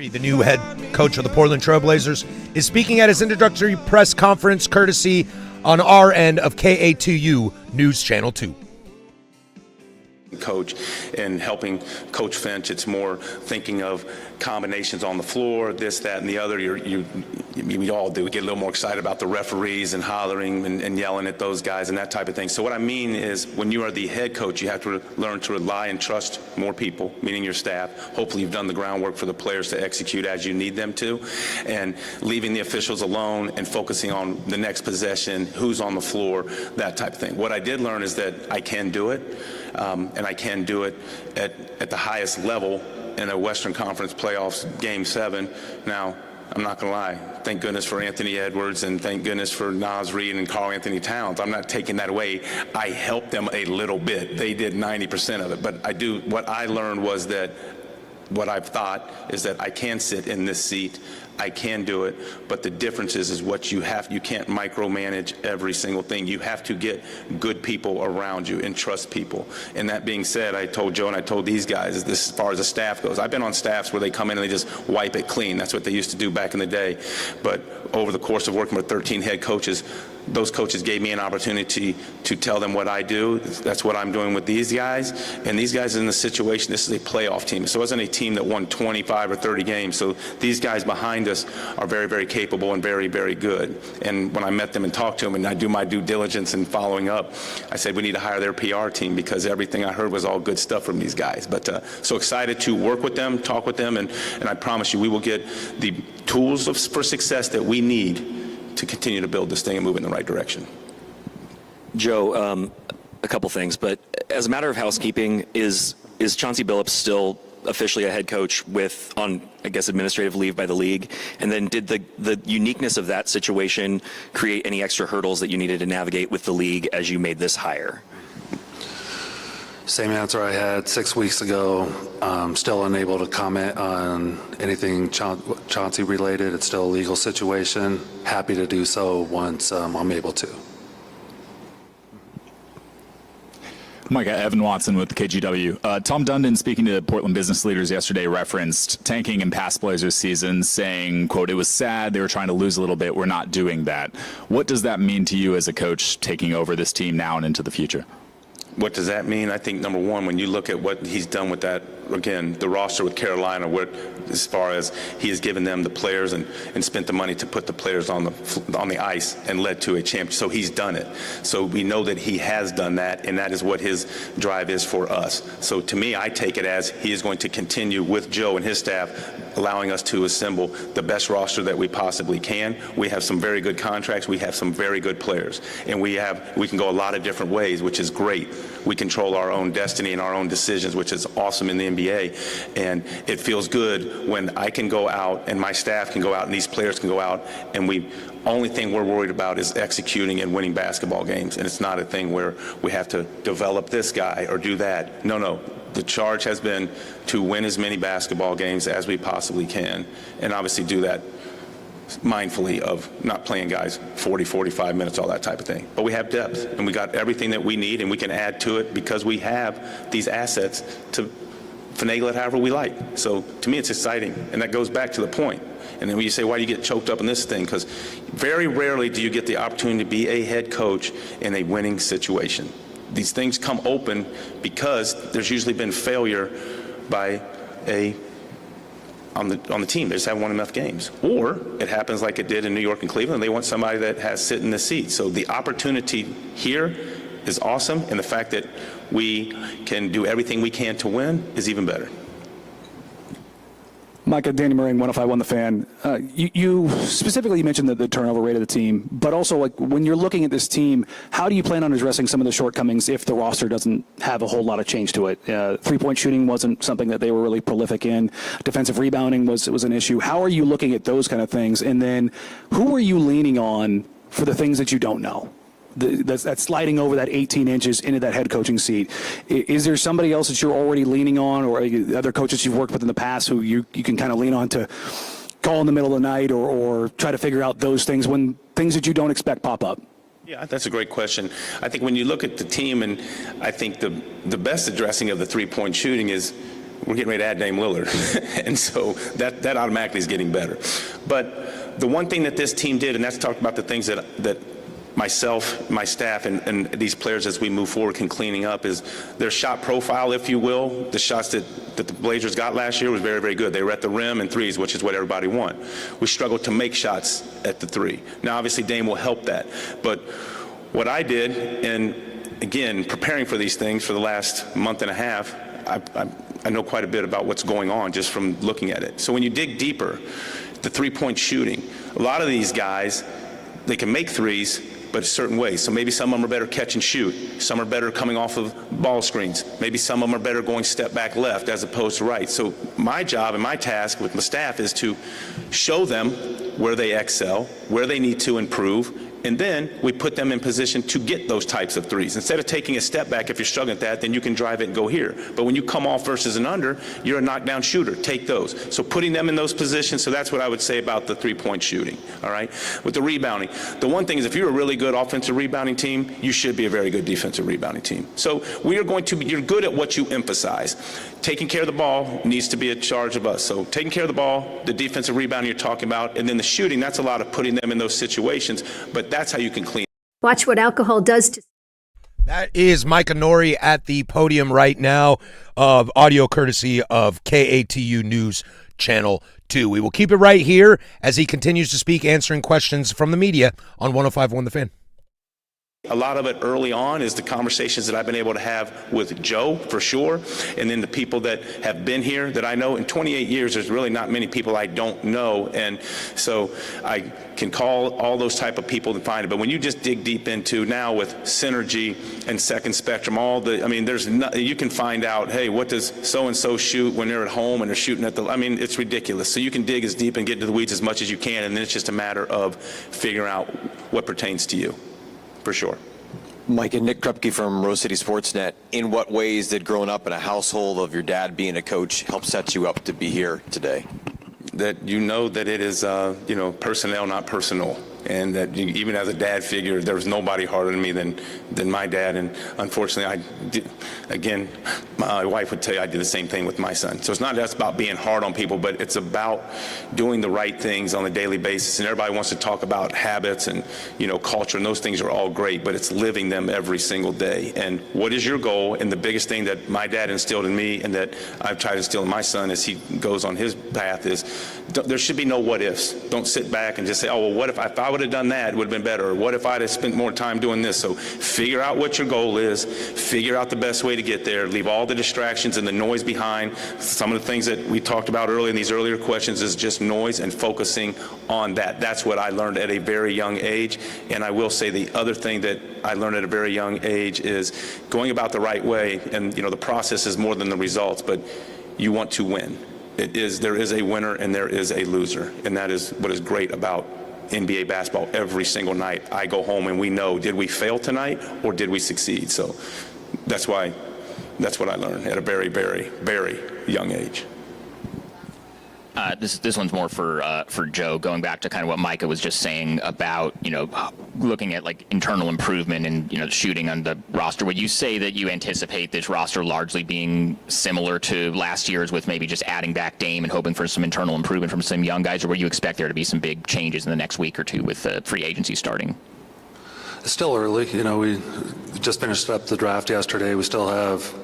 the new head coach of the Portland Trailblazers, is speaking at his introductory press conference courtesy on our end of KA2U News Channel 2. Coach and helping Coach Finch, it's more thinking of combinations on the floor, this, that, and the other. We all do. We get a little more excited about the referees and hollering and yelling at those guys and that type of thing. So what I mean is, when you are the head coach, you have to learn to rely and trust more people, meaning your staff. Hopefully you've done the groundwork for the players to execute as you need them to, and leaving the officials alone and focusing on the next possession, who's on the floor, that type of thing. What I did learn is that I can do it. And I can do it at the highest level in a Western Conference playoffs Game 7. Now, I'm not going to lie. Thank goodness for Anthony Edwards, and thank goodness for Naz Reid and Karl Anthony Towns. I'm not taking that away. I helped them a little bit. They did 90% of it. But what I learned was that what I've thought is that I can sit in this seat. I can do it, but the difference is what you can't micromanage every single thing. You have to get good people around you and trust people. And that being said, I told Joe and I told these guys, this, as far as the staff goes, I've been on staffs where they come in and they just wipe it clean. That's what they used to do back in the day. But over the course of working with 13 head coaches, those coaches gave me an opportunity to tell them what I do. That's what I'm doing with these guys. And these guys are in the situation, this is a playoff team. So it wasn't a team that won 25 or 30 games. So these guys behind us are very, very capable and very, very good. And when I met them and talked to them, and I do my due diligence in following up, I said we need to hire their PR team, because everything I heard was all good stuff from these guys. But so excited to work with them, talk with them, and I promise you we will get the tools for success that we need to continue to build this thing and move in the right direction. Joe, a couple things, but as a matter of housekeeping, is Chauncey Billups still officially a head coach on, I guess, administrative leave by the league? And then did the uniqueness of that situation create any extra hurdles that you needed to navigate with the league as you made this hire? Same answer I had 6 weeks ago. Still unable to comment on anything Chauncey related. It's still a legal situation. Happy to do so once I'm able to. Mike, Evan Watson with KGW. Tom Dundon, speaking to Portland business leaders yesterday, referenced tanking in past Blazers seasons, saying, quote, "It was sad. They were trying to lose a little bit. We're not doing that." What does that mean to you as a coach taking over this team now and into the future? What does that mean? I think, number one, when you look at what he's done with that, again, the roster with Carolina, as far as he has given them the players and spent the money to put the players on the ice and led to a champion. So he's done it. So we know that he has done that, and that is what his drive is for us. So to me, I take it as he is going to continue with Joe and his staff, allowing us to assemble the best roster that we possibly can. We have some very good contracts. We have some very good players. And we can go a lot of different ways, which is great. We control our own destiny and our own decisions, which is awesome in the NBA. And it feels good when I can go out and my staff can go out and these players can go out, and only thing we're worried about is executing and winning basketball games. And it's not a thing where we have to develop this guy or do that. No. The charge has been to win as many basketball games as we possibly can, and obviously do that mindfully of not playing guys 40, 45 minutes, all that type of thing. But we have depth, and we got everything that we need, and we can add to it because we have these assets to finagle it however we like. So to me, it's exciting, and that goes back to the point. And then when you say, why do you get choked up in this thing? Because very rarely do you get the opportunity to be a head coach in a winning situation. These things come open because there's usually been failure by on the team. They just haven't won enough games. Or it happens like it did in New York and Cleveland. They want somebody that has sit in the seat. So the opportunity here is awesome, and the fact that we can do everything we can to win is even better. Micah, Danny Marang, 105.1 The Fan. You specifically mentioned the turnover rate of the team, but also, like, when you're looking at this team, how do you plan on addressing some of the shortcomings if the roster doesn't have a whole lot of change to it? Three-point shooting wasn't something that they were really prolific in. Defensive rebounding was an issue. How are you looking at those kind of things? And then who are you leaning on for the things that you don't know? That's sliding over that 18 inches into that head coaching seat. Is there somebody else that you're already leaning on, or other coaches you've worked with in the past who you can kind of lean on to call in the middle of the night or try to figure out those things when things that you don't expect pop up? Yeah, that's a great question. I think when you look at the team, and I think the best addressing of the three-point shooting is we're getting ready to add Dame Lillard. And so that automatically is getting better. But the one thing that this team did, and that's talked about the things that myself, my staff, and these players as we move forward can cleaning up, is their shot profile, if you will. The shots that the Blazers got last year was very, very good. They were at the rim and threes, which is what everybody want. We struggled to make shots at the three. Now, obviously, Dame will help that. But what I did, and again, preparing for these things for the last month and a half, I know quite a bit about what's going on just from looking at it. So when you dig deeper, the three-point shooting, a lot of these guys, they can make threes, but a certain way. So maybe some of them are better catch and shoot. Some are better coming off of ball screens. Maybe some of them are better going step back left as opposed to right. So my job and my task with my staff is to show them where they excel, where they need to improve, and then we put them in position to get those types of threes. Instead of taking a step back, if you're struggling at that, then you can drive it and go here. But when you come off versus an under, you're a knockdown shooter. Take those. So putting them in those positions, so that's what I would say about the three-point shooting, all right? With the rebounding, the one thing is if you're a really good offensive rebounding team, you should be a very good defensive rebounding team. So we are going to be, you're good at what you emphasize. Taking care of the ball needs to be a charge of us. So taking care of the ball, the defensive rebounding you're talking about, and then the shooting, that's a lot of putting them in those situations, but that's how you can clean. Watch what alcohol does to. That is Micah Nori at the podium right now, of audio courtesy of KATU News Channel 2. We will keep it right here as he continues to speak, answering questions from the media on 105.1 The Fan. A lot of it early on is the conversations that I've been able to have with Joe, for sure, and then the people that have been here that I know. In 28 years, there's really not many people I don't know, and so I can call all those type of people and find it. But when you just dig deep into now with Synergy and Second Spectrum, there's you can find out, hey, what does so-and-so shoot when they're at home and they're shooting at it's ridiculous. So you can dig as deep and get into the weeds as much as you can, and then it's just a matter of figuring out what pertains to you. For sure. Mike and Nick Krupke from Rose City Sportsnet. In what ways did growing up in a household of your dad being a coach help set you up to be here today? That you know that it is, personnel, not personal. And that even as a dad figure, there was nobody harder than me than my dad. And unfortunately, my wife would tell you I did the same thing with my son. So it's not just about being hard on people, but it's about doing the right things on a daily basis. And everybody wants to talk about habits and, culture, and those things are all great, but it's living them every single day. And what is your goal? And the biggest thing that my dad instilled in me and that I've tried to instill in my son as he goes on his path is there should be no what ifs. Don't sit back and just say, oh, well, what if I would have done that, it would have been better. Or what if I'd have spent more time doing this? So figure out what your goal is, figure out the best way to get there, leave all the distractions and the noise behind. Some of the things that we talked about earlier in these earlier questions is just noise and focusing on that. That's what I learned at a very young age. And I will say the other thing that I learned at a very young age is going about the right way. And the process is more than the results, but you want to win. There is a winner and there is a loser. And that is what is great about NBA basketball. Every single night I go home and we know, did we fail tonight or did we succeed? So that's what I learned at a very, very, very young age. This one's more for Joe, going back to kind of what Micah was just saying about, looking at like internal improvement and, shooting on the roster. Would you say that you anticipate this roster largely being similar to last year's with maybe just adding back Dame and hoping for some internal improvement from some young guys, or would you expect there to be some big changes in the next week or two with free agency starting? It's still early. We just finished up the draft yesterday. We still have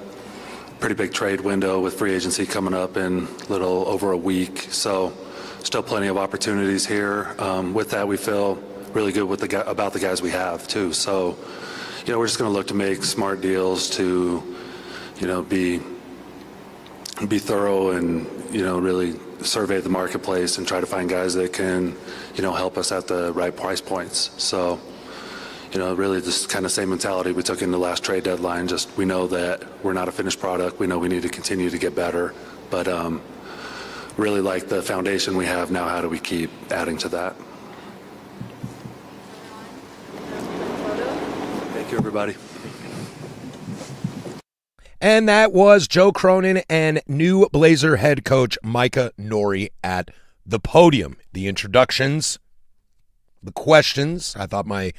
pretty big trade window with free agency coming up in a little over a week. So still plenty of opportunities here. With that, we feel really good about the guys we have too. So, we're just going to look to make smart deals to, be thorough and, really survey the marketplace and try to find guys that can, help us at the right price points. So, really just kind of same mentality we took in the last trade deadline. Just we know that we're not a finished product. We know we need to continue to get better. But really like the foundation we have now, how do we keep adding to that? Thank you, everybody. And that was Joe Cronin and new Blazer head coach Micah Nori at the podium. The introductions, the questions. I thought my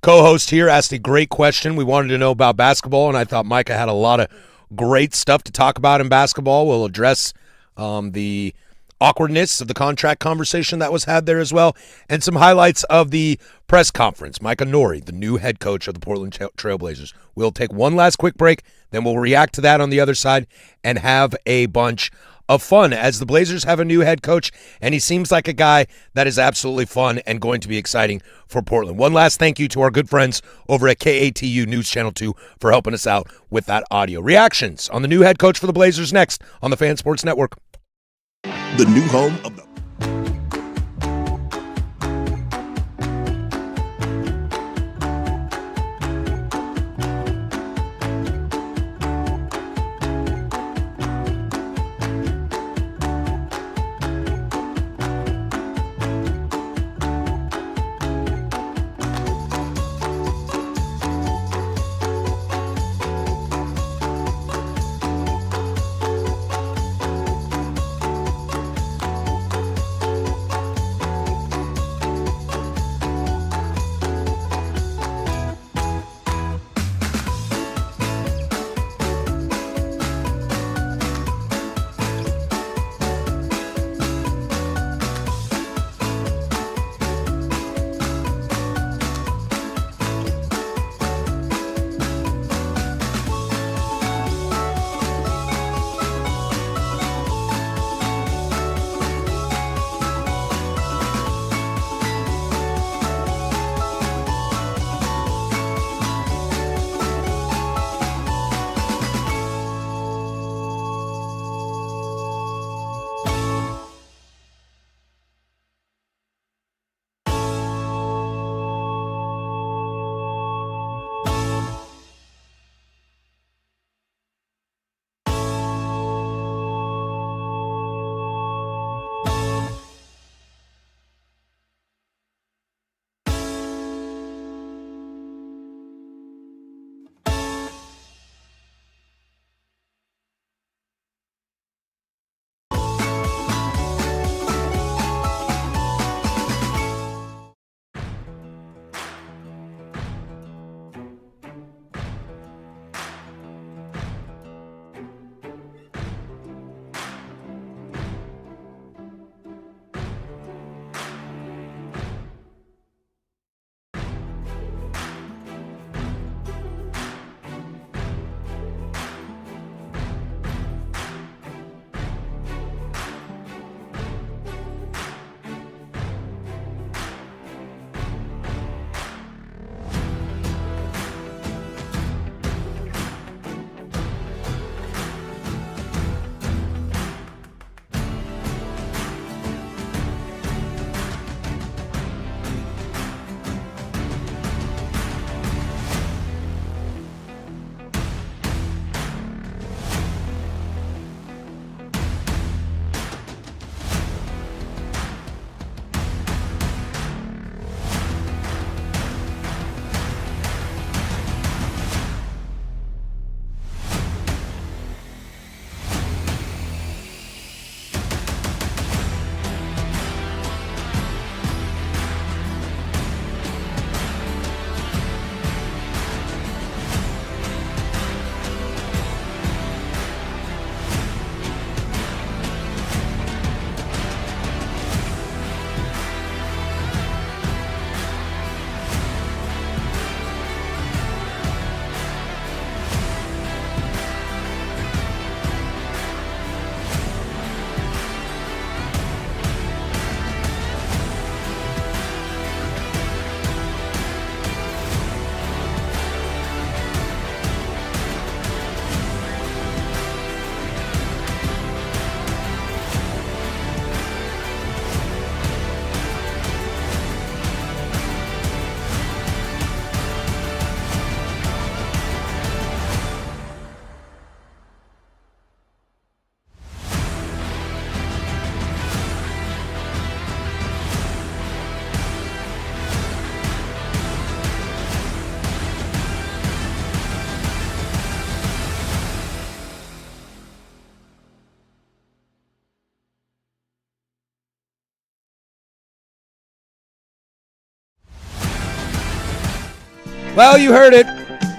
co-host here asked a great question. We wanted to know about basketball, and I thought Micah had a lot of great stuff to talk about in basketball. We'll address the awkwardness of the contract conversation that was had there as well, and some highlights of the press conference. Micah Nori, the new head coach of the Portland Trailblazers. We'll take one last quick break, then we'll react to that on the other side and have a bunch of fun as the Blazers have a new head coach, and he seems like a guy that is absolutely fun and going to be exciting for Portland. One last thank you to our good friends over at KATU News Channel 2 for helping us out with that audio. Reactions on the new head coach for the Blazers next on the Fan Sports Network. The new home of the Well, you heard it.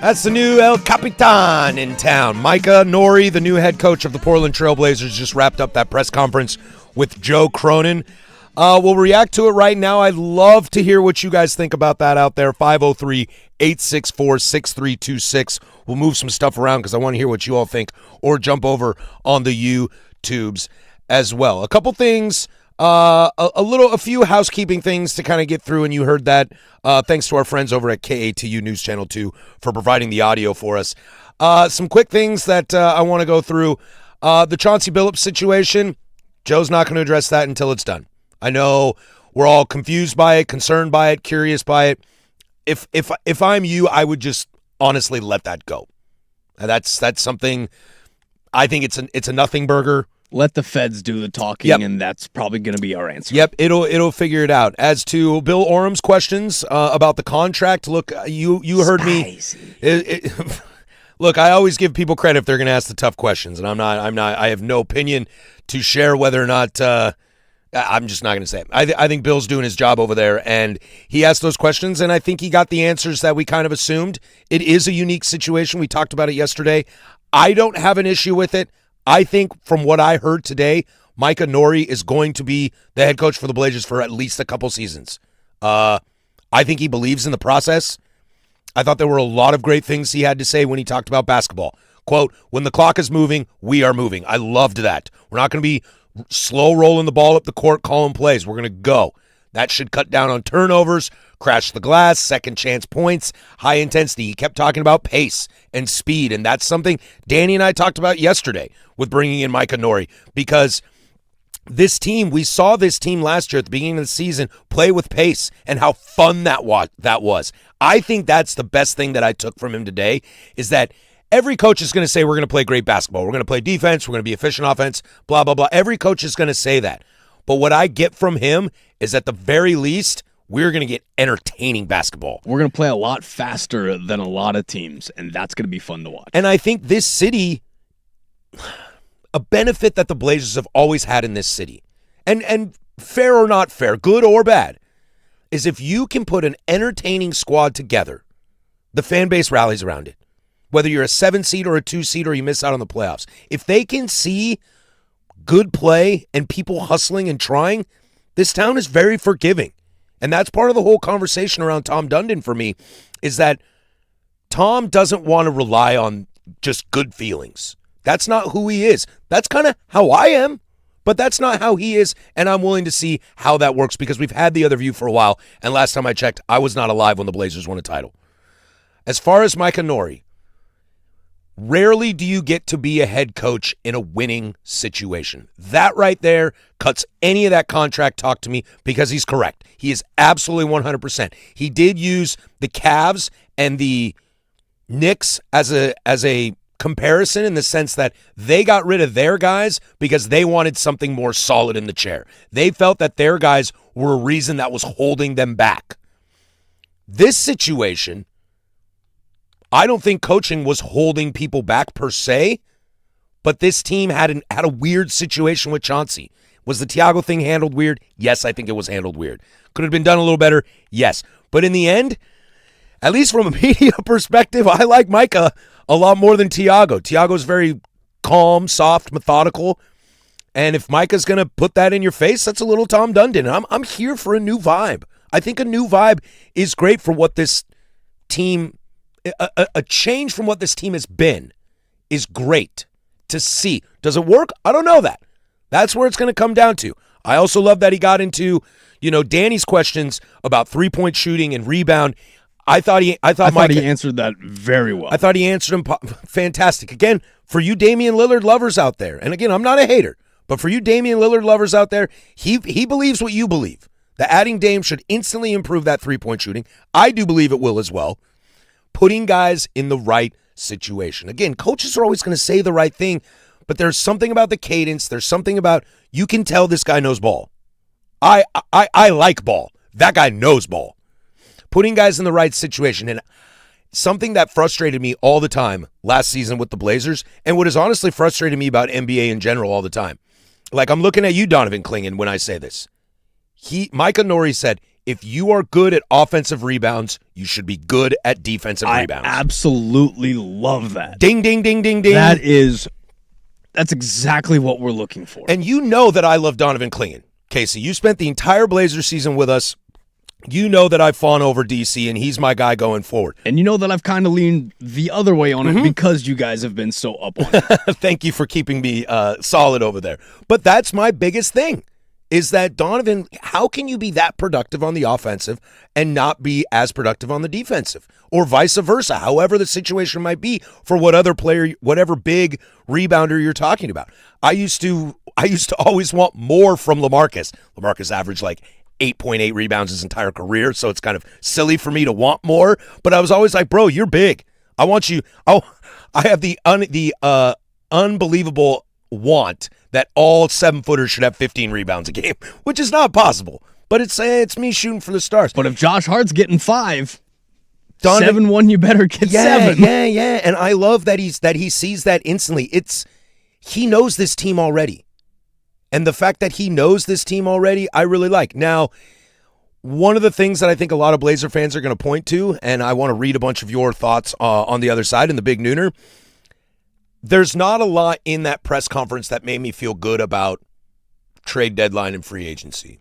That's the new El Capitan in town. Micah Nori, the new head coach of the Portland Trailblazers, just wrapped up that press conference with Joe Cronin. We'll react to it right now. I'd love to hear what you guys think about that out there. 503-864-6326. We'll move some stuff around because I want to hear what you all think, or jump over on the YouTubes as well. A couple things, a few housekeeping things to kind of get through, and you heard that. Thanks to our friends over at KATU News Channel 2 for providing the audio for us. Some quick things that I want to go through. The Chauncey Billups situation, Joe's not going to address that until it's done. I know we're all confused by it, concerned by it, curious by it. If I'm you, I would just honestly let that go. That's something. I think it's a nothing burger. Let the feds do the talking, and that's probably going to be our answer. Yep, it'll figure it out. As to Bill Orum's questions about the contract, look, you heard me. Look, I always give people credit if they're going to ask the tough questions, and I'm not. I have no opinion to share whether or not. I'm just not going to say it. I think Bill's doing his job over there, and he asked those questions, and I think he got the answers that we kind of assumed. It is a unique situation. We talked about it yesterday. I don't have an issue with it. I think from what I heard today, Micah Nori is going to be the head coach for the Blazers for at least a couple seasons. I think he believes in the process. I thought there were a lot of great things he had to say when he talked about basketball. Quote, when the clock is moving, we are moving. I loved that. We're not going to be slow rolling the ball up the court, calling plays. We're going to go. That should cut down on turnovers, crash the glass, second chance points, high intensity. He kept talking about pace and speed, and that's something Danny and I talked about yesterday with bringing in Micah Nori, because this team, we saw this team last year at the beginning of the season play with pace and how fun that was. I think that's the best thing that I took from him today, is that every coach is going to say we're going to play great basketball. We're going to play defense. We're going to be efficient offense, blah, blah, blah. Every coach is going to say that. But what I get from him is at the very least, we're going to get entertaining basketball. We're going to play a lot faster than a lot of teams, and that's going to be fun to watch. And I think this city, a benefit that the Blazers have always had in this city, and fair or not fair, good or bad, is if you can put an entertaining squad together, the fan base rallies around it. Whether you're a 7-seed or a 2-seed or you miss out on the playoffs. If they can see good play and people hustling and trying, this town is very forgiving. And that's part of the whole conversation around Tom Dundon for me, is that Tom doesn't want to rely on just good feelings. That's not who he is. That's kind of how I am, but that's not how he is, and I'm willing to see how that works because we've had the other view for a while, and last time I checked, I was not alive when the Blazers won a title. As far as Micah Nori, rarely do you get to be a head coach in a winning situation. That right there cuts any of that contract talk to me because he's correct. He is absolutely 100%. He did use the Cavs and the Knicks as a comparison in the sense that they got rid of their guys because they wanted something more solid in the chair. They felt that their guys were a reason that was holding them back. This situation, I don't think coaching was holding people back per se, but this team had a weird situation with Chauncey. Was the Thiago thing handled weird? Yes, I think it was handled weird. Could it have been done a little better? Yes. But in the end, at least from a media perspective, I like Micah a lot more than Thiago. Thiago's very calm, soft, methodical. And if Micah's going to put that in your face, that's a little Tom Dundon. I'm here for a new vibe. I think a new vibe is great for what this team, a change from what this team has been is great to see. Does it work? I don't know that. That's where it's going to come down to. I also love that he got into, Danny's questions about three-point shooting and rebound. I thought he answered that very well. I thought he answered him fantastic. Again, for you Damian Lillard lovers out there, and again, I'm not a hater, but for you Damian Lillard lovers out there, he believes what you believe. That adding Dame should instantly improve that three-point shooting. I do believe it will as well. Putting guys in the right situation. Again, coaches are always going to say the right thing, but there's something about the cadence. There's something about, you can tell this guy knows ball. I like ball. That guy knows ball. Putting guys in the right situation. And something that frustrated me all the time last season with the Blazers, and what has honestly frustrated me about NBA in general all the time. Like, I'm looking at you, Donovan Clingan, when I say this. Micah Nori said, If you are good at offensive rebounds, you should be good at defensive rebounds. I absolutely love that. Ding, ding, ding, ding, ding. That's exactly what we're looking for. And you know that I love Donovan Clingan. Casey, you spent the entire Blazers season with us. You know that I've fawned over DC, and he's my guy going forward. And you know that I've kind of leaned the other way on it because you guys have been so up on it. Thank you for keeping me solid over there. But that's my biggest thing, is that Donovan, how can you be that productive on the offensive and not be as productive on the defensive? Or vice versa, however the situation might be for whatever big rebounder you're talking about. I used to always want more from LaMarcus. LaMarcus averaged like 8.8 rebounds his entire career, so it's kind of silly for me to want more. But I was always like, bro, you're big. I want you. I have the unbelievable want that all 7-footers should have 15 rebounds a game, which is not possible. But it's me shooting for the stars. But if Josh Hart's getting 5, Donovan, 7-1, you better get 7. Yeah. And I love that he sees that instantly. He knows this team already. And the fact that he knows this team already, I really like. Now, one of the things that I think a lot of Blazer fans are going to point to, and I want to read a bunch of your thoughts on the other side in the Big Nooner, there's not a lot in that press conference that made me feel good about trade deadline and free agency.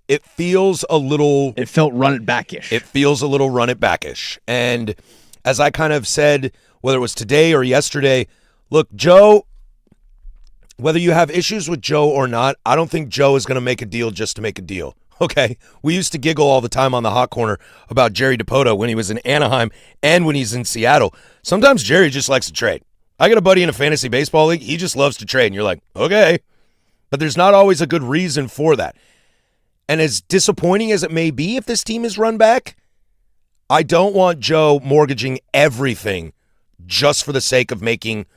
It feels a little... It felt run it back-ish. It feels a little run it back-ish. And as I kind of said, whether it was today or yesterday, look, Joe... Whether you have issues with Joe or not, I don't think Joe is going to make a deal just to make a deal. Okay? We used to giggle all the time on the Hot Corner about Jerry DiPoto when he was in Anaheim and when he's in Seattle. Sometimes Jerry just likes to trade. I got a buddy in a fantasy baseball league. He just loves to trade. And you're like, okay. But there's not always a good reason for that. And as disappointing as it may be if this team is run back, I don't want Joe mortgaging everything just for the sake of making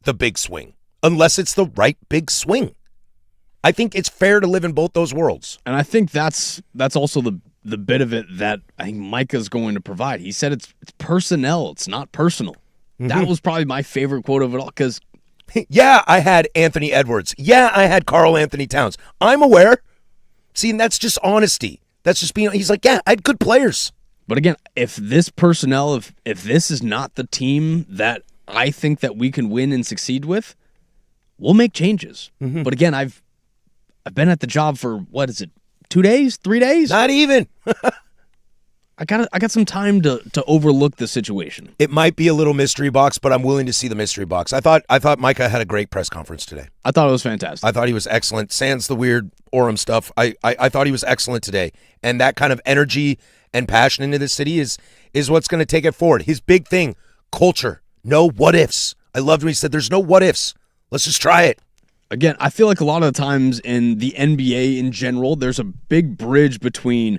the big swing. Unless it's the right big swing. I think it's fair to live in both those worlds. And I think that's also the bit of it that I think Micah's going to provide. He said it's personnel, it's not personal. Mm-hmm. That was probably my favorite quote of it all, because yeah, I had Anthony Edwards. Yeah, I had Karl Anthony Towns. I'm aware. See, and that's just honesty. That's just being, he's like, yeah, I had good players. But again, if this personnel, if this is not the team that I think that we can win and succeed with, we'll make changes. Mm-hmm. But again, I've been at the job for, 2 days, 3 days? Not even. I got some time to overlook the situation. It might be a little mystery box, but I'm willing to see the mystery box. I thought Micah had a great press conference today. I thought it was fantastic. I thought he was excellent. Sans the weird Orem stuff. I thought he was excellent today. And that kind of energy and passion into the city is what's going to take it forward. His big thing, culture. No what ifs. I loved when he said there's no what ifs. Let's just try it. Again, I feel like a lot of the times in the NBA in general, there's a big bridge between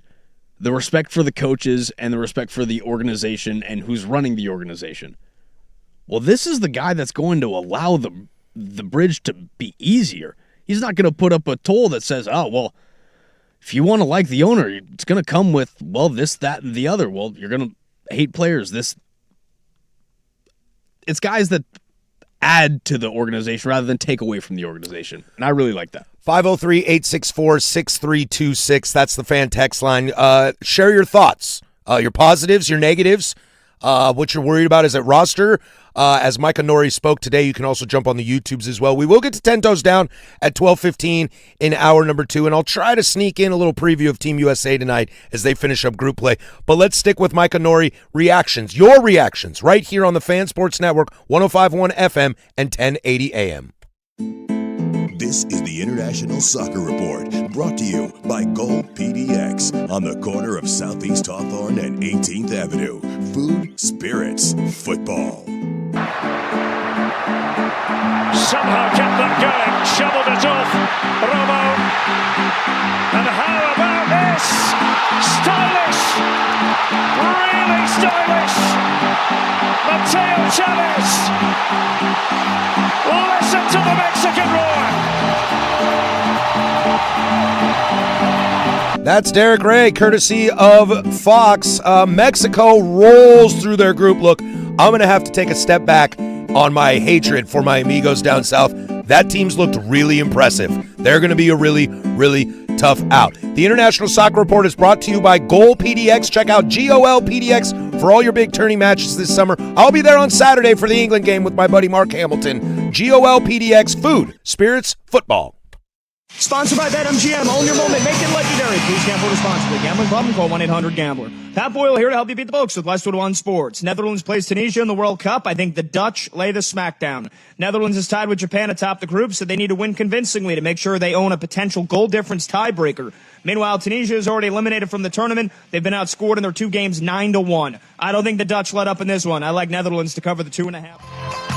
the respect for the coaches and the respect for the organization and who's running the organization. Well, this is the guy that's going to allow the bridge to be easier. He's not going to put up a toll that says, oh, well, if you want to like the owner, it's going to come with, well, this, that, and the other. Well, you're going to hate players. It's guys that add to the organization rather than take away from the organization. And I really like that. 503-864-6326. That's the fan text line. Share your thoughts, your positives, your negatives, what you're worried about. Is it roster? As Micah Nori spoke today, you can also jump on the YouTubes as well. We will get to 10 Toes Down at 12:15 in hour number 2, and I'll try to sneak in a little preview of Team USA tonight as they finish up group play. But let's stick with Micah Nori reactions, your reactions, right here on the Fan Sports Network, 105.1 FM and 1080 AM. This is the International Soccer Report, brought to you by Gold PDX on the corner of Southeast Hawthorne and 18th Avenue. Food, spirits, football. Somehow kept that going, shoveled it off, Romo. And how about this? Stylish! Really stylish! Mateo Chavez! Listen to the Mexican roar! That's Derek Ray, courtesy of Fox. Mexico rolls through their group. Look, I'm going to have to take a step back on my hatred for my amigos down south. That team's looked really impressive. They're going to be a really, really tough out. The International Soccer Report is brought to you by Goal PDX. Check out GOL PDX for all your big tourney matches this summer. I'll be there on Saturday for the England game with my buddy Mark Hamilton. GOL PDX, food, spirits, football. Sponsored by BetMGM. Own your moment. Make it legendary. Please gamble responsibly. Gambling problem? Call 1-800-GAMBLER. Pat Boyle here to help you beat the books with Westwood One Sports. Netherlands plays Tunisia in the World Cup. I think the Dutch lay the smackdown. Netherlands is tied with Japan atop the group, so they need to win convincingly to make sure they own a potential goal difference tiebreaker. Meanwhile, Tunisia is already eliminated from the tournament. They've been outscored in their 2 games 9-1. I don't think the Dutch let up in this one. I like Netherlands to cover the 2.5.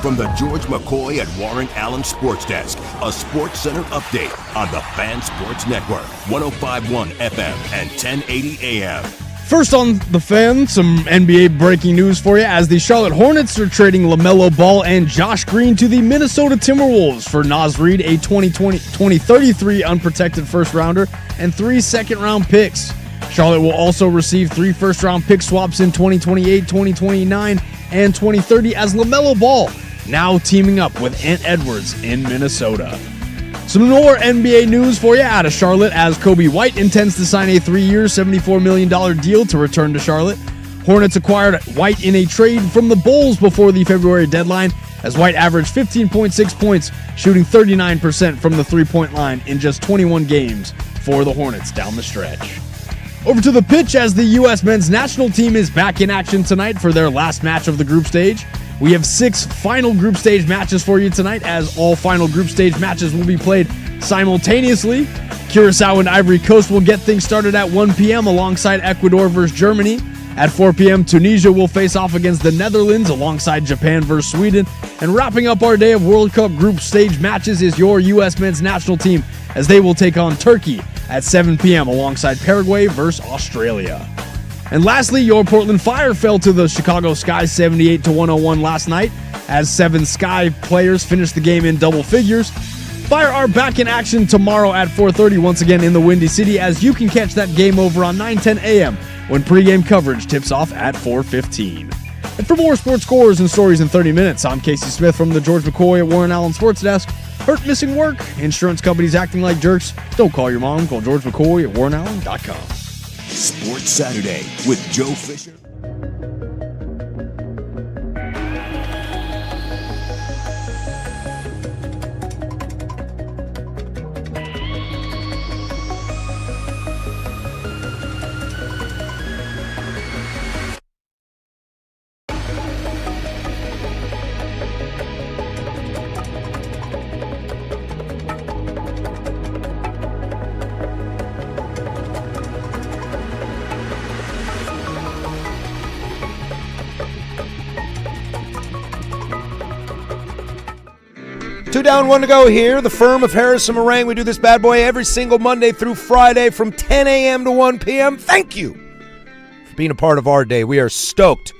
From the George McCoy and Warren Allen Sports Desk, a Sports Center update on the Fan Sports Network, 105.1 FM and 1080 AM. First on the Fan, some NBA breaking news for you as the Charlotte Hornets are trading LaMelo Ball and Josh Green to the Minnesota Timberwolves for Naz Reid, a 2033 unprotected first-rounder, and 3 second-round picks. Charlotte will also receive 3 first-round pick swaps in 2028, 2029, and 2030 as LaMelo Ball now teaming up with Ant Edwards in Minnesota. Some more NBA news for you out of Charlotte as Kobe White intends to sign a 3-year, $74 million deal to return to Charlotte. Hornets acquired White in a trade from the Bulls before the February deadline as White averaged 15.6 points, shooting 39% from the three-point line in just 21 games for the Hornets down the stretch. Over to the pitch as the U.S. men's national team is back in action tonight for their last match of the group stage. We have 6 final group stage matches for you tonight, as all final group stage matches will be played simultaneously. Curacao and Ivory Coast will get things started at 1 p.m. alongside Ecuador versus Germany. At 4 p.m., Tunisia will face off against the Netherlands alongside Japan versus Sweden. And wrapping up our day of World Cup group stage matches is your U.S. men's national team, as they will take on Turkey at 7 p.m. alongside Paraguay versus Australia. And lastly, your Portland Fire fell to the Chicago Sky 78-101 last night as 7 Sky players finished the game in double figures. Fire are back in action tomorrow at 4:30 once again in the Windy City, as you can catch that game over on 9:10 a.m. when pregame coverage tips off at 4:15. And for more sports scores and stories in 30 minutes, I'm Casey Smith from the George McCoy at Warren Allen Sports Desk. Hurt, missing work, insurance companies acting like jerks? Don't call your mom. Call George McCoy at WarrenAllen.com. Sports Saturday with Joe Fisher. Two down, one to go here. The firm of Harris and Marang. We do this bad boy every single Monday through Friday from 10 a.m. to 1 p.m. Thank you for being a part of our day. We are stoked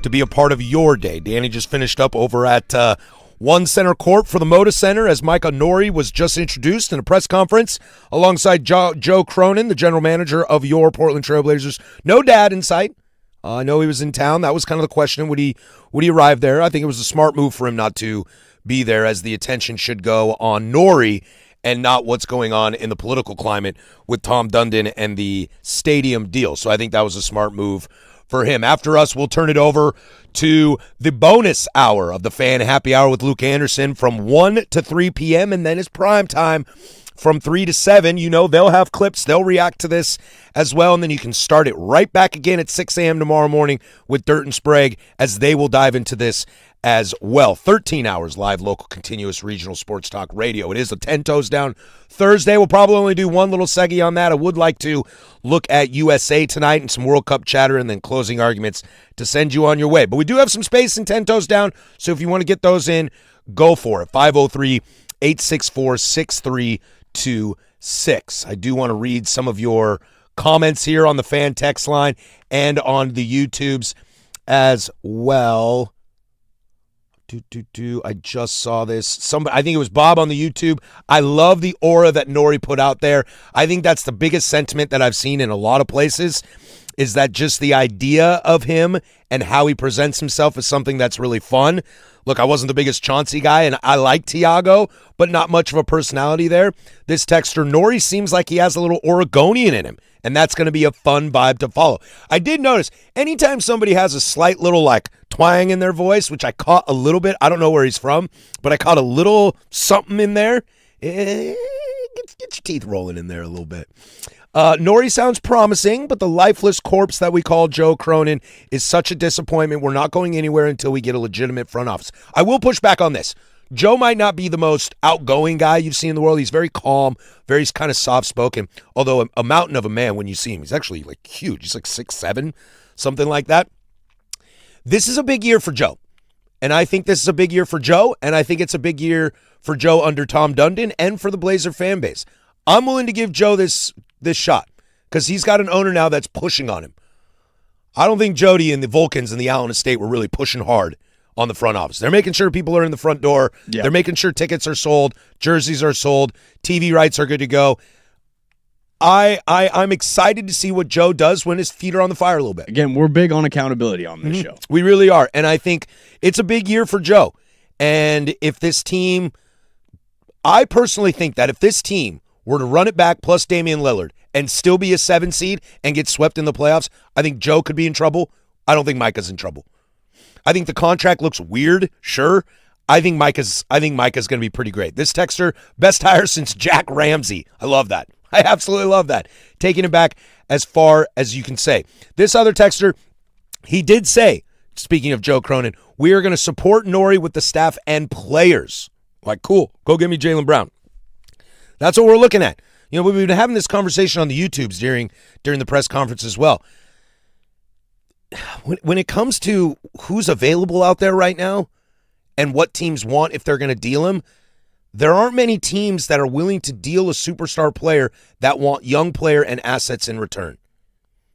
to be a part of your day. Danny just finished up over at One Center Court for the Moda Center as Micah Nori was just introduced in a press conference alongside Joe Cronin, the general manager of your Portland Trailblazers. No dad in sight. I know he was in town. That was kind of the question. Would he arrive there? I think it was a smart move for him not to be there, as the attention should go on Nori and not what's going on in the political climate with Tom Dundon and the stadium deal. So I think that was a smart move for him. After us, we'll turn it over to the bonus hour of the Fan Happy Hour with Luke Anderson from 1 to 3 p.m. And then it's prime time from 3 to 7. You know, they'll have clips. They'll react to this as well. And then you can start it right back again at 6 a.m. tomorrow morning with Dirt and Sprague, as they will dive into this as well. 13 hours live, local, continuous, regional sports talk radio. It is a 10 Toes Down Thursday. We'll probably only do one little seggy on that. I would like to look at USA tonight and some World Cup chatter and then closing arguments to send you on your way. But we do have some space in 10 Toes Down, so if you want to get those in, go for it. 503-864-6326. I do want to read some of your comments here on the fan text line and on the YouTubes as well. I just saw this. I think it was Bob on the YouTube. I love the aura that Nori put out there. I think that's the biggest sentiment that I've seen in a lot of places, is that just the idea of him and how he presents himself is something that's really fun. Look, I wasn't the biggest Chauncey guy, and I like Tiago, but not much of a personality there. This texter, Nori, seems like he has a little Oregonian in him, and that's going to be a fun vibe to follow. I did notice, anytime somebody has a slight little, like, twang in their voice, which I caught a little bit, I don't know where he's from, but I caught a little something in there. Get your teeth rolling in there a little bit. Nori sounds promising, but the lifeless corpse that we call Joe Cronin is such a disappointment. We're not going anywhere until we get a legitimate front office. I will push back on this. Joe might not be the most outgoing guy you've seen in the world. He's very calm, very kind of soft-spoken, although a mountain of a man when you see him. He's actually like huge. He's like 6'7", something like that. This is a big year for Joe, and I think this is a big year for Joe, and I think it's a big year for Joe under Tom Dundon and for the Blazer fan base. I'm willing to give Joe this shot because he's got an owner now that's pushing on him. I don't think Jody and the Vulcans and the Allen Estate were really pushing hard on the front office. They're making sure people are in the front door. Yep. They're making sure tickets are sold, jerseys are sold, TV rights are good to go. I'm excited to see what Joe does when his feet are on the fire a little bit. Again, we're big on accountability on this show. We really are, and I think it's a big year for Joe. And if this team, I personally think that if this team were to run it back plus Damian Lillard and still be a 7 seed and get swept in the playoffs, I think Joe could be in trouble. I don't think Micah's in trouble. I think the contract looks weird, sure. I think Micah's going to be pretty great. This texter, best hire since Jack Ramsey. I love that. I absolutely love that. Taking it back as far as you can say. This other texter, he did say, speaking of Joe Cronin, we are going to support Nori with the staff and players. Like, cool. Go get me Jaylen Brown. That's what we're looking at. You know, we've been having this conversation on the YouTubes during the press conference as well. When it comes to who's available out there right now and what teams want if they're going to deal him, there aren't many teams that are willing to deal a superstar player that want young player and assets in return.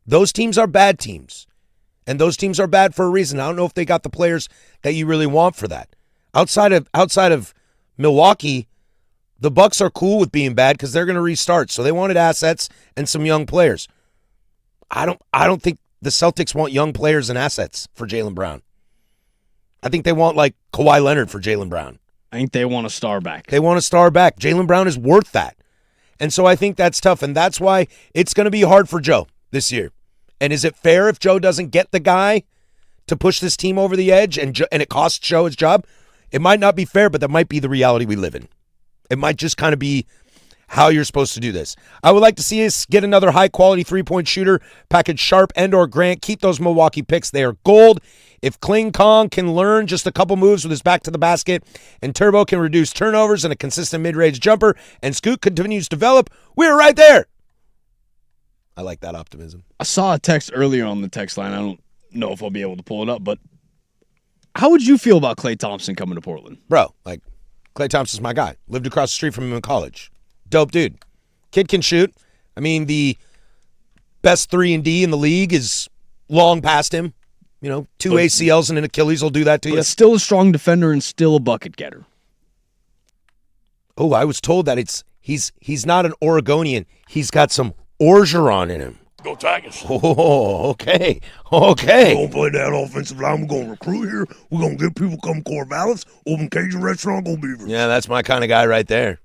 Those teams are bad teams, and those teams are bad for a reason. I don't know if they got the players that you really want for that. Outside of Milwaukee, The Bucks are cool with being bad because they're going to restart. So they wanted assets and some young players. I don't think the Celtics want young players and assets for Jaylen Brown. I think they want like Kawhi Leonard for Jaylen Brown. I think they want a star back. They want a star back. Jaylen Brown is worth that. And so I think that's tough. And that's why it's going to be hard for Joe this year. And is it fair if Joe doesn't get the guy to push this team over the edge and it costs Joe his job? It might not be fair, but that might be the reality we live in. It might just kind of be how you're supposed to do this. I would like to see us get another high-quality three-point shooter, package Sharp and or Grant. Keep those Milwaukee picks. They are gold. If Kling Kong can learn just a couple moves with his back to the basket and Turbo can reduce turnovers and a consistent mid-range jumper and Scoot continues to develop, we're right there. I like that optimism. I saw a text earlier on the text line. I don't know if I'll be able to pull it up, but how would you feel about Klay Thompson coming to Portland? Bro, like, Klay Thompson's my guy. Lived across the street from him in college. Dope dude. Kid can shoot. I mean, the best 3-and-D in the league is long past him. You know, 2 ACLs and an Achilles will do that to you. But still a strong defender and still a bucket getter. Oh, I was told that he's not an Oregonian. He's got some Orgeron in him. Go Tigers. Oh, okay. Okay. We're going to play that offensive line. We're going to recruit here. We're going to get people come Corvallis. Open Cajun restaurant, go Beavers. Yeah, that's my kind of guy right there.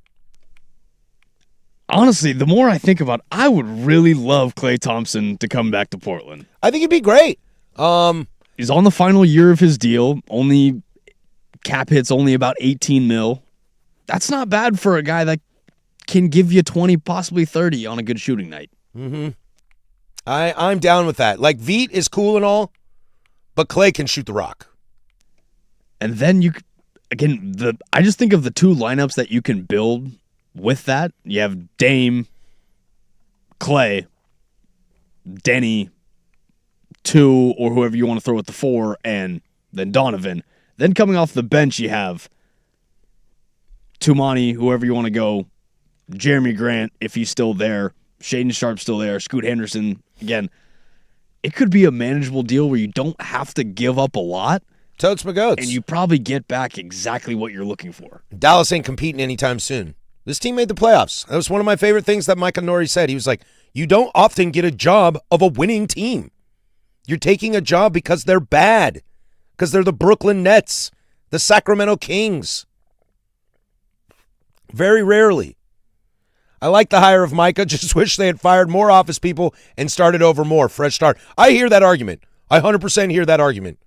Honestly, the more I think about it, I would really love Klay Thompson to come back to Portland. I think he'd be great. He's on the final year of his deal. Only cap hit's only about $18 million. That's not bad for a guy that can give you 20, possibly 30 on a good shooting night. Mm-hmm. I'm down with that. Like, Veet is cool and all, but Klay can shoot the rock. And then I just think of the two lineups that you can build with that. You have Dame, Klay, Denny, 2, or whoever you want to throw at the 4, and then Donovan. Then coming off the bench, you have Tumani, whoever you want to go, Jeremy Grant, if he's still there, Shaden Sharp's still there, Scoot Henderson. Again, it could be a manageable deal where you don't have to give up a lot. Totes my goats. And you probably get back exactly what you're looking for. Dallas ain't competing anytime soon. This team made the playoffs. That was one of my favorite things that Mike Nori said. He was like, you don't often get a job of a winning team. You're taking a job because they're bad. Because they're the Brooklyn Nets, the Sacramento Kings. Very rarely. I like the hire of Micah. Just wish they had fired more office people and started over more. Fresh start. I hear that argument. I 100% hear that argument.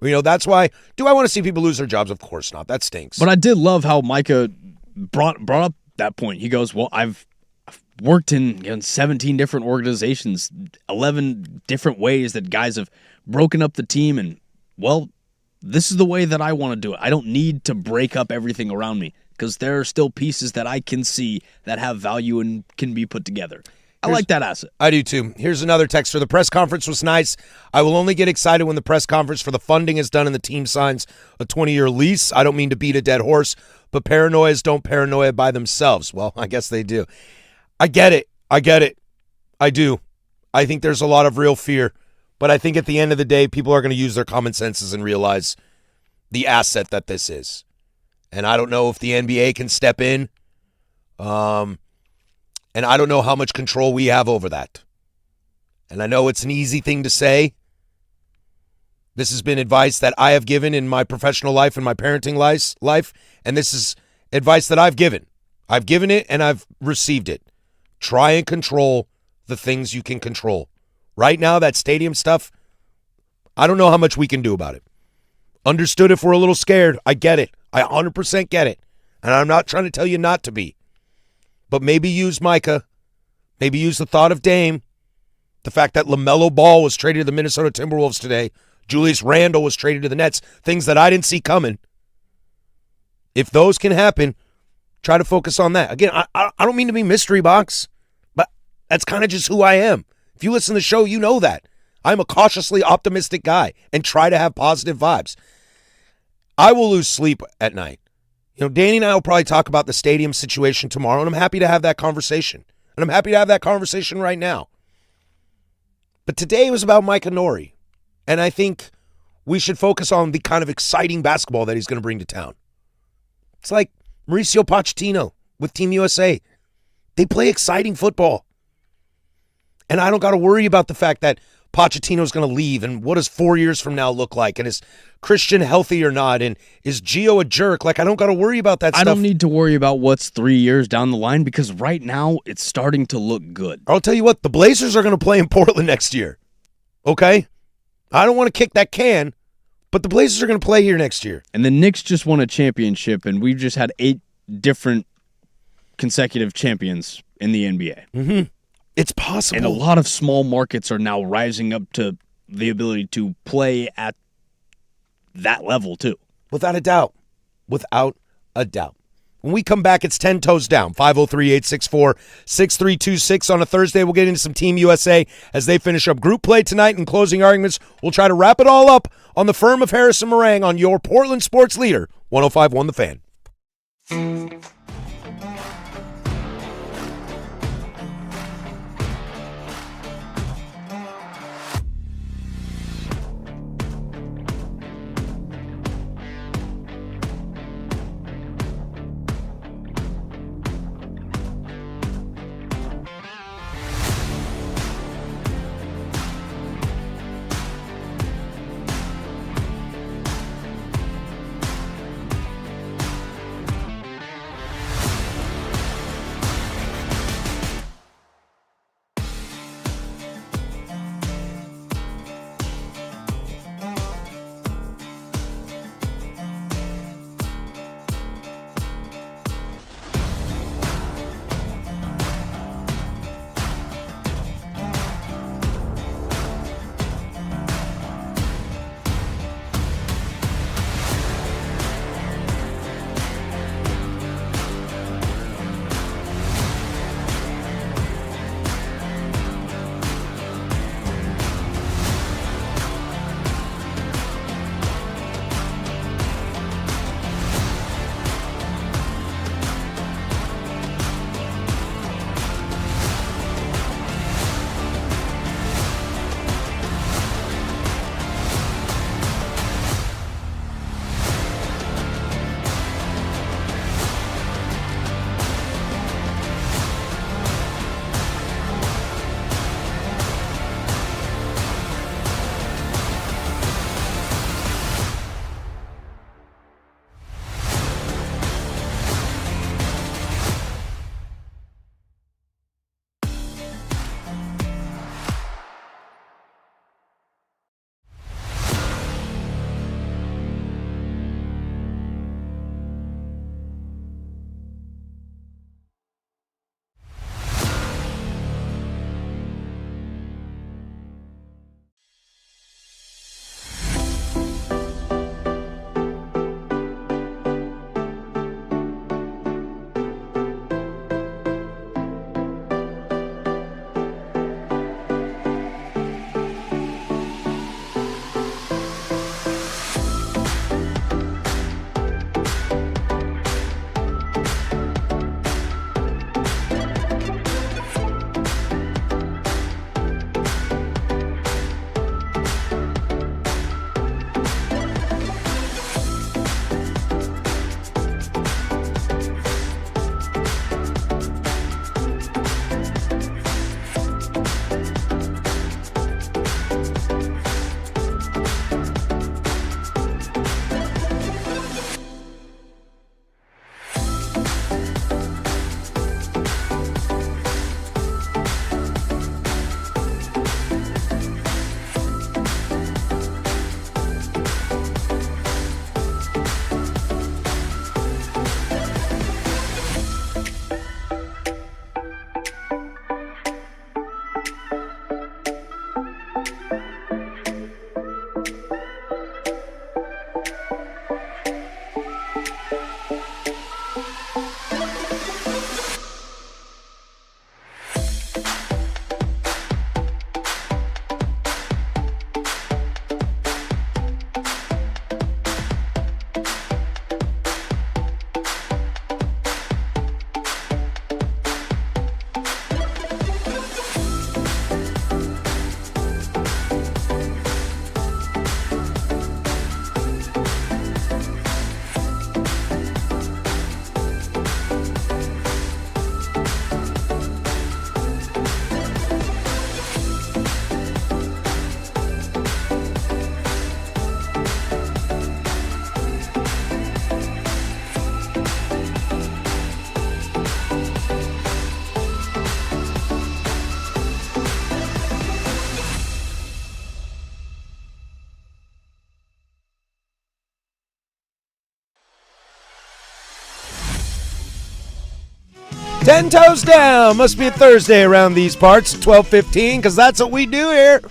You know, that's why. Do I want to see people lose their jobs? Of course not. That stinks. But I did love how Micah brought up that point. He goes, well, I've worked in 17 different organizations, 11 different ways that guys have broken up the team. And, well, this is the way that I want to do it. I don't need to break up everything around me because there are still pieces that I can see that have value and can be put together. I like that asset. I do too. Here's another text. The press conference was nice. I will only get excited when the press conference for the funding is done and the team signs a 20-year lease. I don't mean to beat a dead horse, but paranoias don't paranoia by themselves. Well, I guess they do. I get it. I do. I think there's a lot of real fear, but I think at the end of the day, people are going to use their common senses and realize the asset that this is. And I don't know if the NBA can step in. And I don't know how much control we have over that. And I know it's an easy thing to say. This has been advice that I have given in my professional life and my parenting life. And this is advice that I've given. I've given it and I've received it. Try and control the things you can control. Right now, that stadium stuff, I don't know how much we can do about it. Understood if we're a little scared. I get it. I 100% get it. And I'm not trying to tell you not to be. But maybe use Micah. Maybe use the thought of Dame. The fact that LaMelo Ball was traded to the Minnesota Timberwolves today. Julius Randle was traded to the Nets. Things that I didn't see coming. If those can happen, try to focus on that. Again, I don't mean to be mystery box, but that's kind of just who I am. If you listen to the show, you know that. I'm a cautiously optimistic guy and try to have positive vibes. I will lose sleep at night. You know, Danny and I will probably talk about the stadium situation tomorrow, and I'm happy to have that conversation. And I'm happy to have that conversation right now. But today was about Mike Nori, and I think we should focus on the kind of exciting basketball that he's going to bring to town. It's like Mauricio Pochettino with Team USA. They play exciting football. And I don't got to worry about the fact that Pochettino's going to leave, and what does 4 years from now look like, and is Christian healthy or not, and is Gio a jerk? Like, I don't got to worry about that stuff. I don't need to worry about what's 3 years down the line because right now it's starting to look good. I'll tell you what, the Blazers are going to play in Portland next year. Okay? I don't want to kick that can, but the Blazers are going to play here next year. And the Knicks just won a championship, and we've just had 8 different consecutive champions in the NBA. Mm-hmm. It's possible. And a lot of small markets are now rising up to the ability to play at that level, too. Without a doubt. Without a doubt. When we come back, it's 10 Toes Down. 503-864-6326 on a Thursday. We'll get into some Team USA as they finish up group play tonight and closing arguments. We'll try to wrap it all up on the firm of Harris and Marang on your Portland sports leader, 105.1 The Fan. 10 toes down. Must be a Thursday around these parts, 12:15, because that's what we do here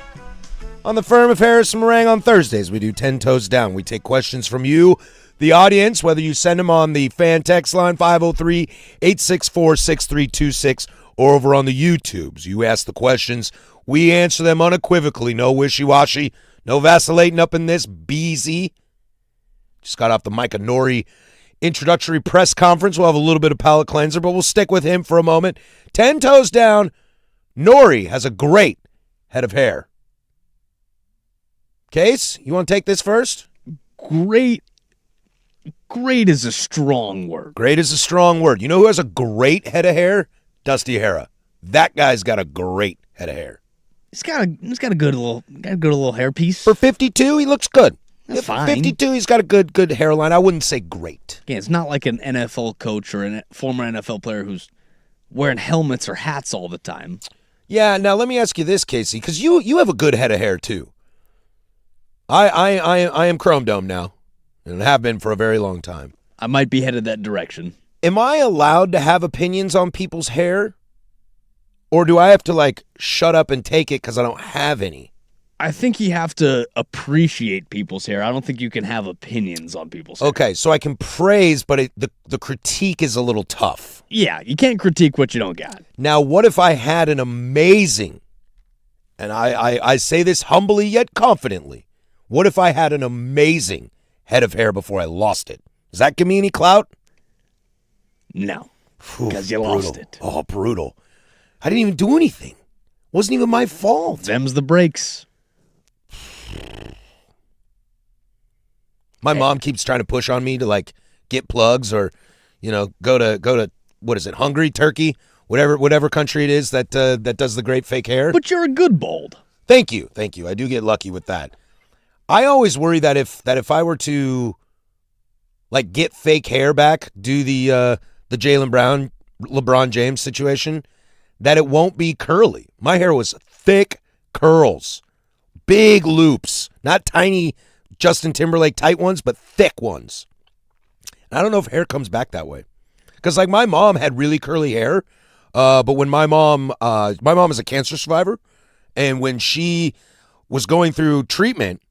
on the firm of Harris and Marang on Thursdays. We do 10 toes down. We take questions from you, the audience, whether you send them on the fan text line 503-864-6326 or over on the YouTubes. You ask the questions. We answer them unequivocally. No wishy-washy. No vacillating up in this. Beezy. Just got off the Micah Nori introductory press conference. We'll have a little bit of palate cleanser, but we'll stick with him for a moment. 10 toes down. Nori has a great head of hair. Case, you want to take this first? Great is a strong word. Great is a strong word. You know who has a great head of hair? Dusty Hara. That guy's got a great head of hair. He's got a good little hairpiece. For 52, he looks good. That's fine. 52, he's got a good hairline. I wouldn't say great. Yeah, it's not like an NFL coach or a former NFL player who's wearing helmets or hats all the time. Yeah, now let me ask you this, Casey, because you have a good head of hair too. I am Chrome Dome now, and have been for a very long time. I might be headed that direction. Am I allowed to have opinions on people's hair? Or do I have to, shut up and take it because I don't have any? I think you have to appreciate people's hair. I don't think you can have opinions on people's hair. Okay, so I can praise, but the critique is a little tough. Yeah, you can't critique what you don't got. Now, what if I had an amazing, and I say this humbly yet confidently, what if I had an amazing head of hair before I lost it? Does that give me any clout? No, because you lost it. Oh, brutal. I didn't even do anything. Wasn't even my fault. Them's the breaks. My mom keeps trying to push on me to get plugs or, go to what is it, Hungary, Turkey, whatever country it is that does the great fake hair. But you're a good bald. Thank you. I do get lucky with that. I always worry that if I were to get fake hair back, do the Jaylen Brown, LeBron James situation, that it won't be curly. My hair was thick curls, big loops, not tiny Justin Timberlake tight ones, but thick ones. And I don't know if hair comes back that way. Because my mom had really curly hair, but when my mom is a cancer survivor, and when she was going through treatment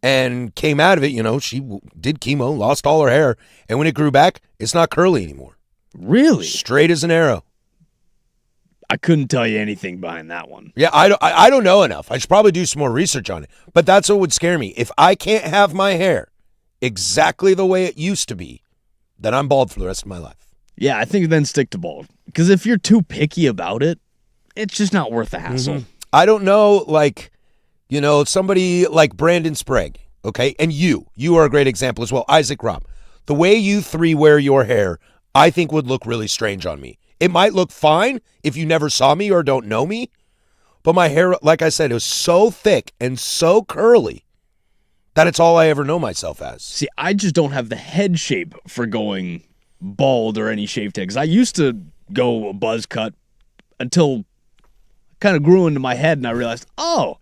and came out of it, she did chemo, lost all her hair, and when it grew back, it's not curly anymore. Really? Straight as an arrow. I couldn't tell you anything behind that one. Yeah, I don't know enough. I should probably do some more research on it. But that's what would scare me. If I can't have my hair exactly the way it used to be, then I'm bald for the rest of my life. Yeah, I think then stick to bald. Because if you're too picky about it, it's just not worth the hassle. Mm-hmm. I don't know, somebody like Brandon Sprague, okay? And you are a great example as well. Isaac Robb. The way you three wear your hair, I think would look really strange on me. It might look fine if you never saw me or don't know me, but my hair, like I said, it was so thick and so curly that it's all I ever know myself as. See, I just don't have the head shape for going bald or any shaved head, because I used to go a buzz cut until kind of grew into my head and I realized, oh,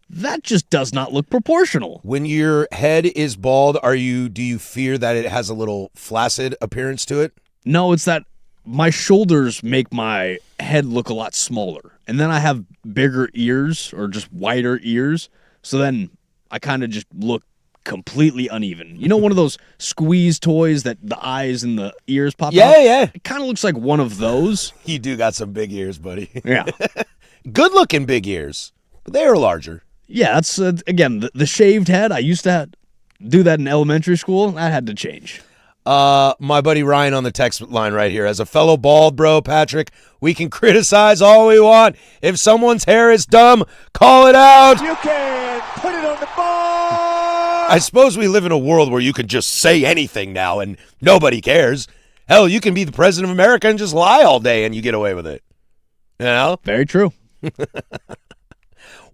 that just does not look proportional. When your head is bald, do you fear that it has a little flaccid appearance to it? No, it's that my shoulders make my head look a lot smaller. And then I have bigger ears or just wider ears. So then I kind of just look completely uneven. You know, one of those squeeze toys that the eyes and the ears pop out? Yeah. It kind of looks like one of those. You do got some big ears, buddy. Yeah. Good looking big ears, but they are larger. Yeah, that's, again, the shaved head. I used to do that in elementary school. That had to change. My buddy Ryan on the text line right here. As a fellow bald bro, Patrick, we can criticize all we want. If someone's hair is dumb, call it out. You can put it on the ball. I suppose we live in a world where you can just say anything now and nobody cares. Hell, you can be the president of America and just lie all day and you get away with it. You know? Very true.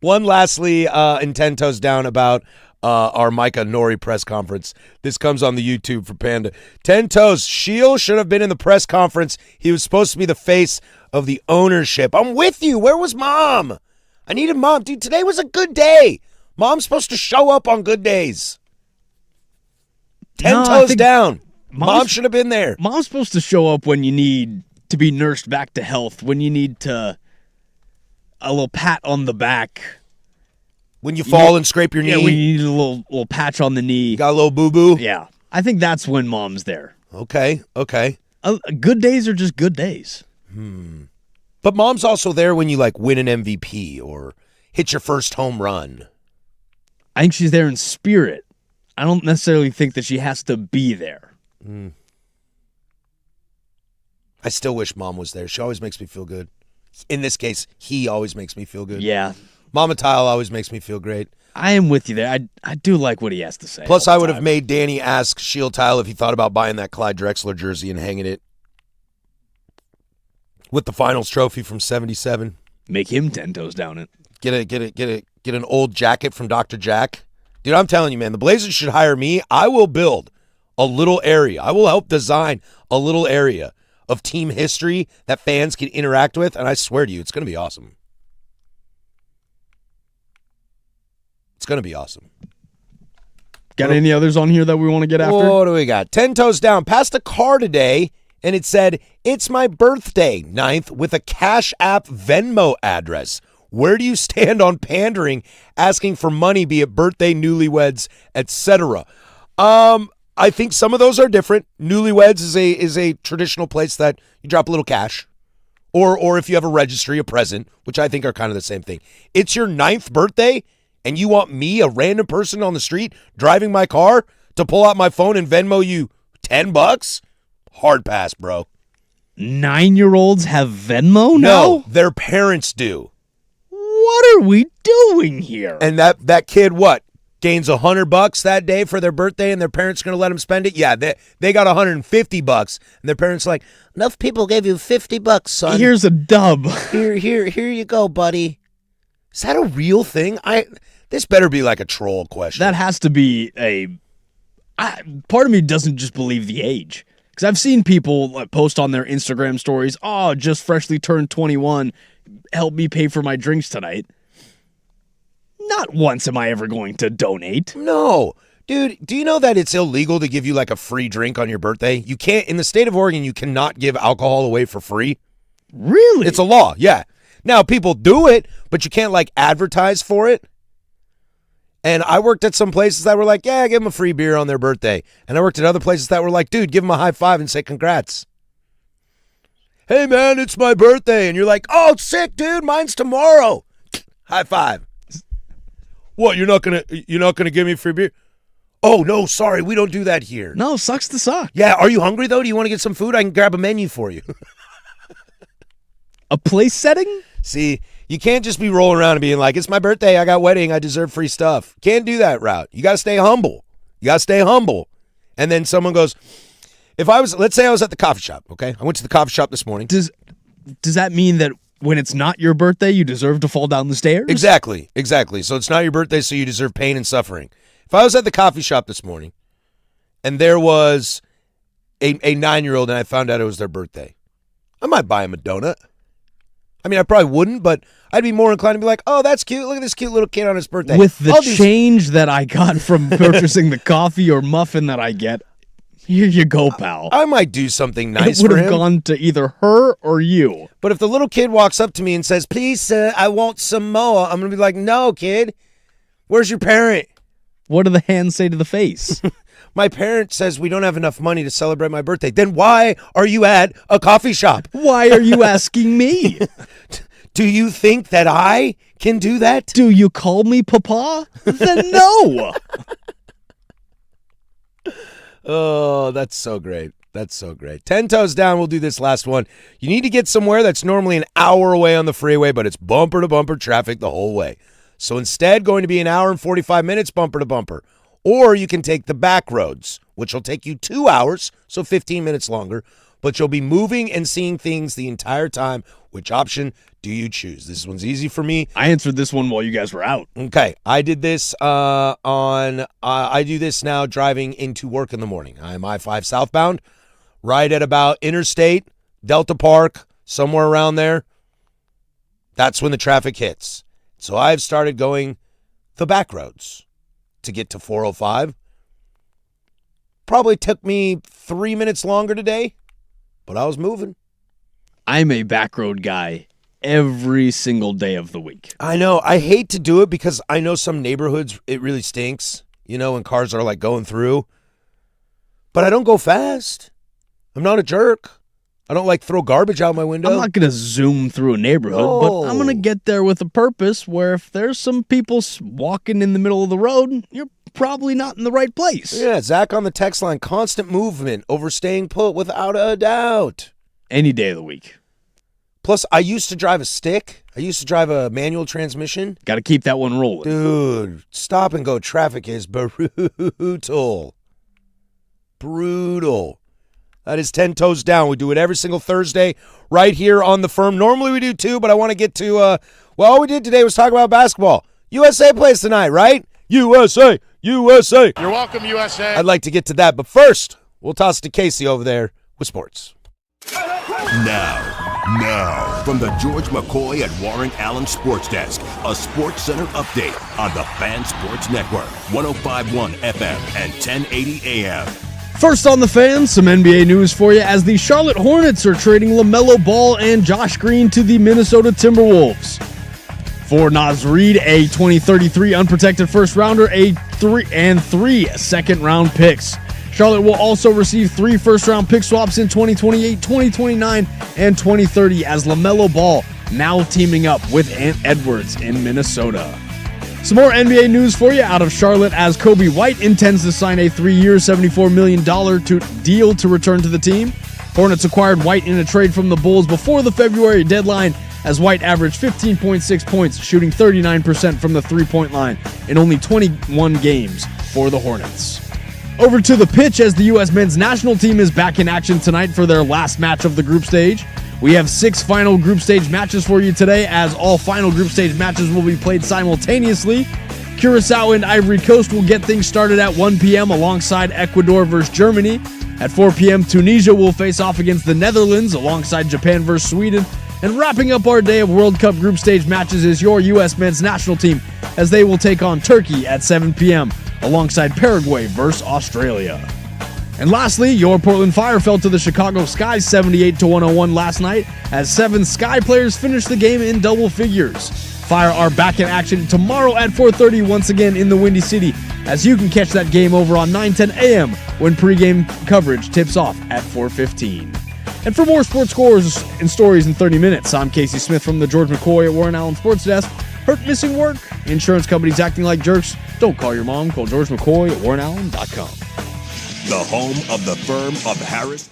One lastly, in 10 Toes Down about our Micah Nori press conference. This comes on the YouTube for Panda. 10 Toes, Shield should have been in the press conference. He was supposed to be the face of the ownership. I'm with you. Where was Mom? I needed Mom. Dude, today was a good day. Mom's supposed to show up on good days. 10 Toes Down. Mom should have been there. Mom's supposed to show up when you need to be nursed back to health, when you need a little pat on the back. When you fall and scrape your knee. Yeah, when you need a little patch on the knee. Got a little boo-boo. Yeah. I think that's when mom's there. Okay. Good days are just good days. But mom's also there when you like win an MVP or hit your first home run. I think she's there in spirit. I don't necessarily think that she has to be there. I still wish mom was there. She always makes me feel good. In this case, he always makes me feel good. Yeah. Mama Tile always makes me feel great. I am with you there. I do like what he has to say. Plus, I would have made Danny ask Shield Tile if he thought about buying that Clyde Drexler jersey and hanging it with the finals trophy from '77. Make him 10 toes down it. Get an old jacket from Dr. Jack. Dude, I'm telling you, man, the Blazers should hire me. I will build a little area. I will help design a little area of team history that fans can interact with, and I swear to you, it's going to be awesome. It's going to be awesome. Got any others on here that we want to get after? What do we got? 10 toes down. Passed a car today, and it said, "It's my birthday, 9th," with a Cash App Venmo address. Where do you stand on pandering, asking for money, be it birthday, newlyweds, etc.? I think some of those are different. Newlyweds is a traditional place that you drop a little cash. Or if you have a registry, a present, which I think are kind of the same thing. It's your 9th birthday, and you want me, a random person on the street, driving my car, to pull out my phone and Venmo you $10? Hard pass, bro. 9-year-olds have Venmo now? No, their parents do. What are we doing here? And that kid, what, gains $100 that day for their birthday, and their parents are going to let them spend it? Yeah, they got $150, and their parents are like, "Enough people gave you $50, son. Here's a dub. Here you go, buddy." Is that a real thing? This better be like a troll question. That has to be part of me doesn't just believe the age. Because I've seen people like post on their Instagram stories, "Oh, just freshly turned 21. Help me pay for my drinks tonight." Not once am I ever going to donate. No. Dude, do you know that it's illegal to give you like a free drink on your birthday? You can't, in the state of Oregon, you cannot give alcohol away for free. Really? It's a law, yeah. Now, people do it, but you can't like advertise for it. And I worked at some places that were like, "Yeah, give them a free beer on their birthday." And I worked at other places that were like, "Dude, give them a high five and say congrats." "Hey, man, it's my birthday." And you're like, "Oh, sick, dude. Mine's tomorrow." High five. What, you're not gonna give me free beer? "Oh, no, sorry, we don't do that here." No, sucks to suck. Yeah, are you hungry, though? Do you want to get some food? I can grab a menu for you. A place setting? See, you can't just be rolling around and being like, "It's my birthday, I got wedding, I deserve free stuff." Can't do that route. You got to stay humble. And then someone goes, let's say I was at the coffee shop, okay? I went to the coffee shop this morning. Does that mean that when it's not your birthday, you deserve to fall down the stairs? Exactly. So it's not your birthday, so you deserve pain and suffering. If I was at the coffee shop this morning and there was a 9-year-old and I found out it was their birthday, I might buy him a donut. I mean, I probably wouldn't, but I'd be more inclined to be like, "Oh, that's cute. Look at this cute little kid on his birthday." With the change that I got from purchasing the coffee or muffin that I get, here you go, pal. I might do something nice It would for have him. gone to either her or you. But if the little kid walks up to me and says, "Please, sir, I want some more," I'm going to be like, "No, kid. Where's your parent?" What do the hands say to the face? "My parent says we don't have enough money to celebrate my birthday." Then why are you at a coffee shop? Why are you asking me? Do you think that I can do that? Do you call me Papa? Then no. Oh, that's so great. 10 toes down. We'll do this last one. You need to get somewhere that's normally an hour away on the freeway, but it's bumper to bumper traffic the whole way. So instead, going to be an hour and 45 minutes bumper to bumper. Or you can take the back roads, which will take you 2 hours, so 15 minutes longer, but you'll be moving and seeing things the entire time. Which option do you choose? This one's easy for me. I answered this one while you guys were out. Okay, I did this I do this now driving into work in the morning. I'm I-5 southbound, right at about Interstate, Delta Park, somewhere around there. That's when the traffic hits. So I've started going the back roads to get to 405. Probably took me 3 minutes longer today, but I was moving. I'm a back road guy every single day of the week. I know. I hate to do it because I know some neighborhoods it really stinks, when cars are like going through. But I don't go fast. I'm not a jerk. I don't like throw garbage out my window. I'm not going to zoom through a neighborhood, but I'm going to get there with a purpose where if there's some people walking in the middle of the road, you're probably not in the right place. Yeah, Zach on the text line, constant movement over staying put without a doubt. Any day of the week. Plus, I used to drive a stick. I used to drive a manual transmission. Got to keep that one rolling. Dude, stop and go traffic is brutal. Brutal. That is 10 toes down. We do it every single Thursday right here on The Firm. Normally we do 2, but I want to get to, all we did today was talk about basketball. USA plays tonight, right? USA, USA. You're welcome, USA. I'd like to get to that, but first, we'll toss it to Casey over there with sports. Now, from the George McCoy at Warren Allen Sports Desk, a Sports Center update on the Fan Sports Network, 105.1 FM and 1080 AM. First on the Fan, some NBA news for you as the Charlotte Hornets are trading LaMelo Ball and Josh Green to the Minnesota Timberwolves. For Naz Reid, a 2033 unprotected first rounder, three second-round picks. Charlotte will also receive 3 first-round pick swaps in 2028, 2029, and 2030 as LaMelo Ball now teaming up with Ant Edwards in Minnesota. Some more NBA news for you out of Charlotte as Kobe White intends to sign a 3-year, $74 million deal to return to the team. Hornets acquired White in a trade from the Bulls before the February deadline as White averaged 15.6 points, shooting 39% from the three-point line in only 21 games for the Hornets. Over to the pitch as the U.S. men's national team is back in action tonight for their last match of the group stage. We have 6 final group stage matches for you today as all final group stage matches will be played simultaneously. Curacao and Ivory Coast will get things started at 1 p.m. alongside Ecuador versus Germany. At 4 p.m., Tunisia will face off against the Netherlands alongside Japan versus Sweden. And wrapping up our day of World Cup group stage matches is your U.S. men's national team as they will take on Turkey at 7 p.m. alongside Paraguay versus Australia. And lastly, your Portland Fire fell to the Chicago Sky 78-101 last night as 7 Sky players finished the game in double figures. Fire are back in action tomorrow at 4:30 once again in the Windy City as you can catch that game over on 9:10 a.m. when pregame coverage tips off at 4:15. And for more sports scores and stories in 30 minutes, I'm Casey Smith from the George McCoy at Warren Allen Sports Desk. Hurt, missing work? Insurance companies acting like jerks? Don't call your mom. Call George McCoy at WarrenAllen.com. The home of the Firm of Harris.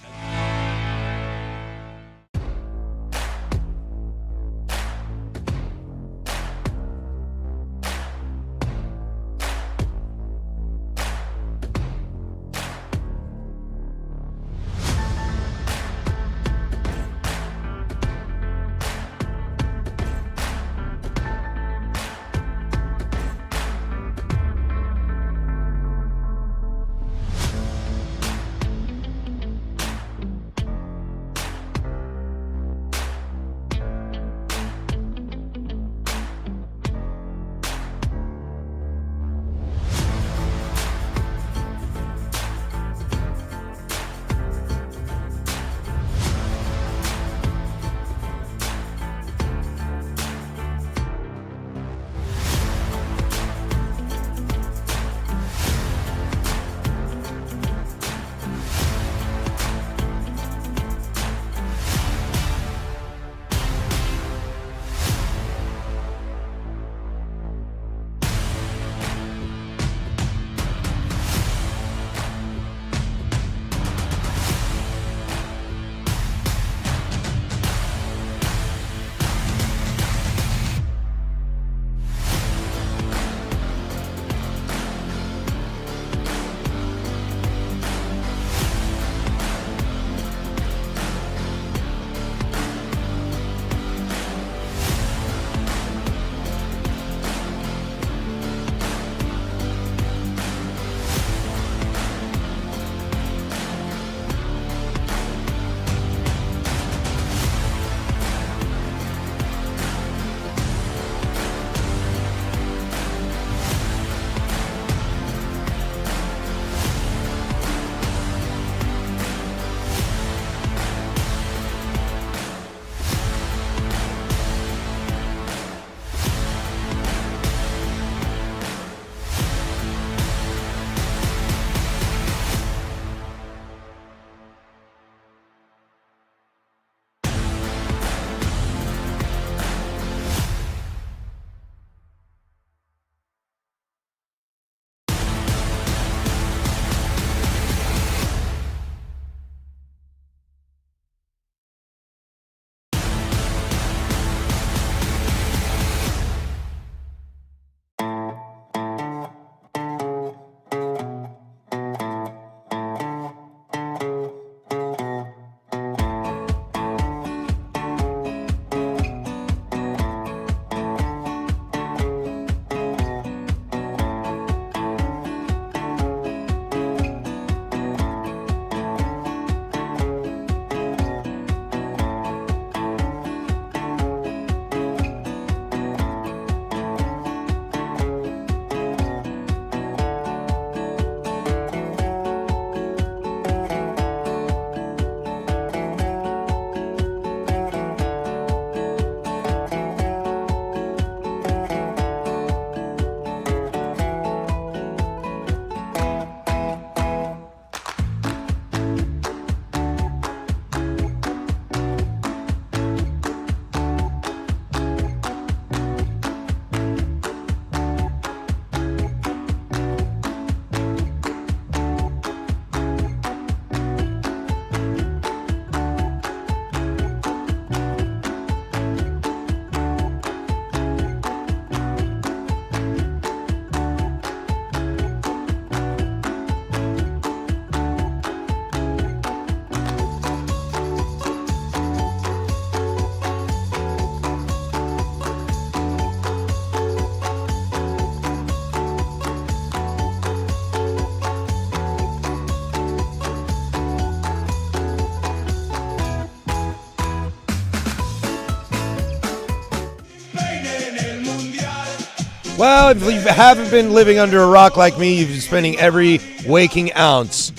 Well, if you haven't been living under a rock like me, you've been spending every waking ounce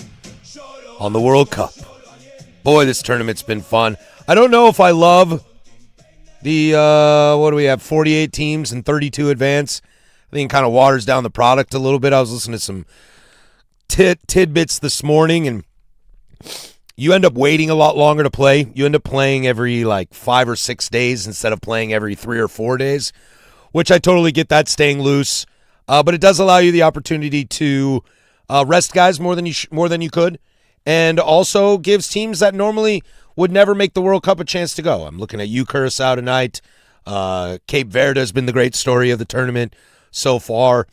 on the World Cup. Boy, this tournament's been fun. I don't know if I love the, what do we have, 48 teams and 32 advance. I think it kind of waters down the product a little bit. I was listening to some tidbits this morning, and you end up waiting a lot longer to play. You end up playing every 5 or 6 days instead of playing every 3 or 4 days, which I totally get that, staying loose. But it does allow you the opportunity to rest guys more than you could, and also gives teams that normally would never make the World Cup a chance to go. I'm looking at you, Curacao, tonight. Cape Verde has been the great story of the tournament so far,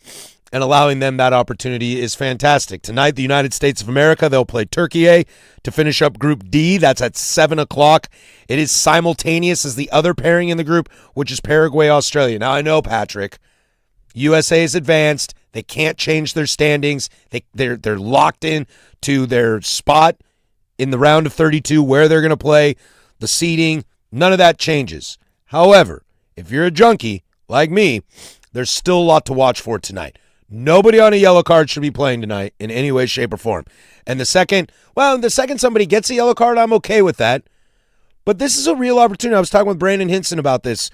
and allowing them that opportunity is fantastic. Tonight, the United States of America, they'll play Turkey to finish up Group D. That's at 7 o'clock. It is simultaneous as the other pairing in the group, which is Paraguay-Australia. Now, I know, Patrick, USA is advanced. They can't change their standings. They're locked in to their spot in the round of 32, where they're going to play, the seeding. None of that changes. However, if you're a junkie like me, there's still a lot to watch for tonight. Nobody on a yellow card should be playing tonight in any way, shape, or form. And the second somebody gets a yellow card, I'm okay with that. But this is a real opportunity. I was talking with Brandon Hinson about this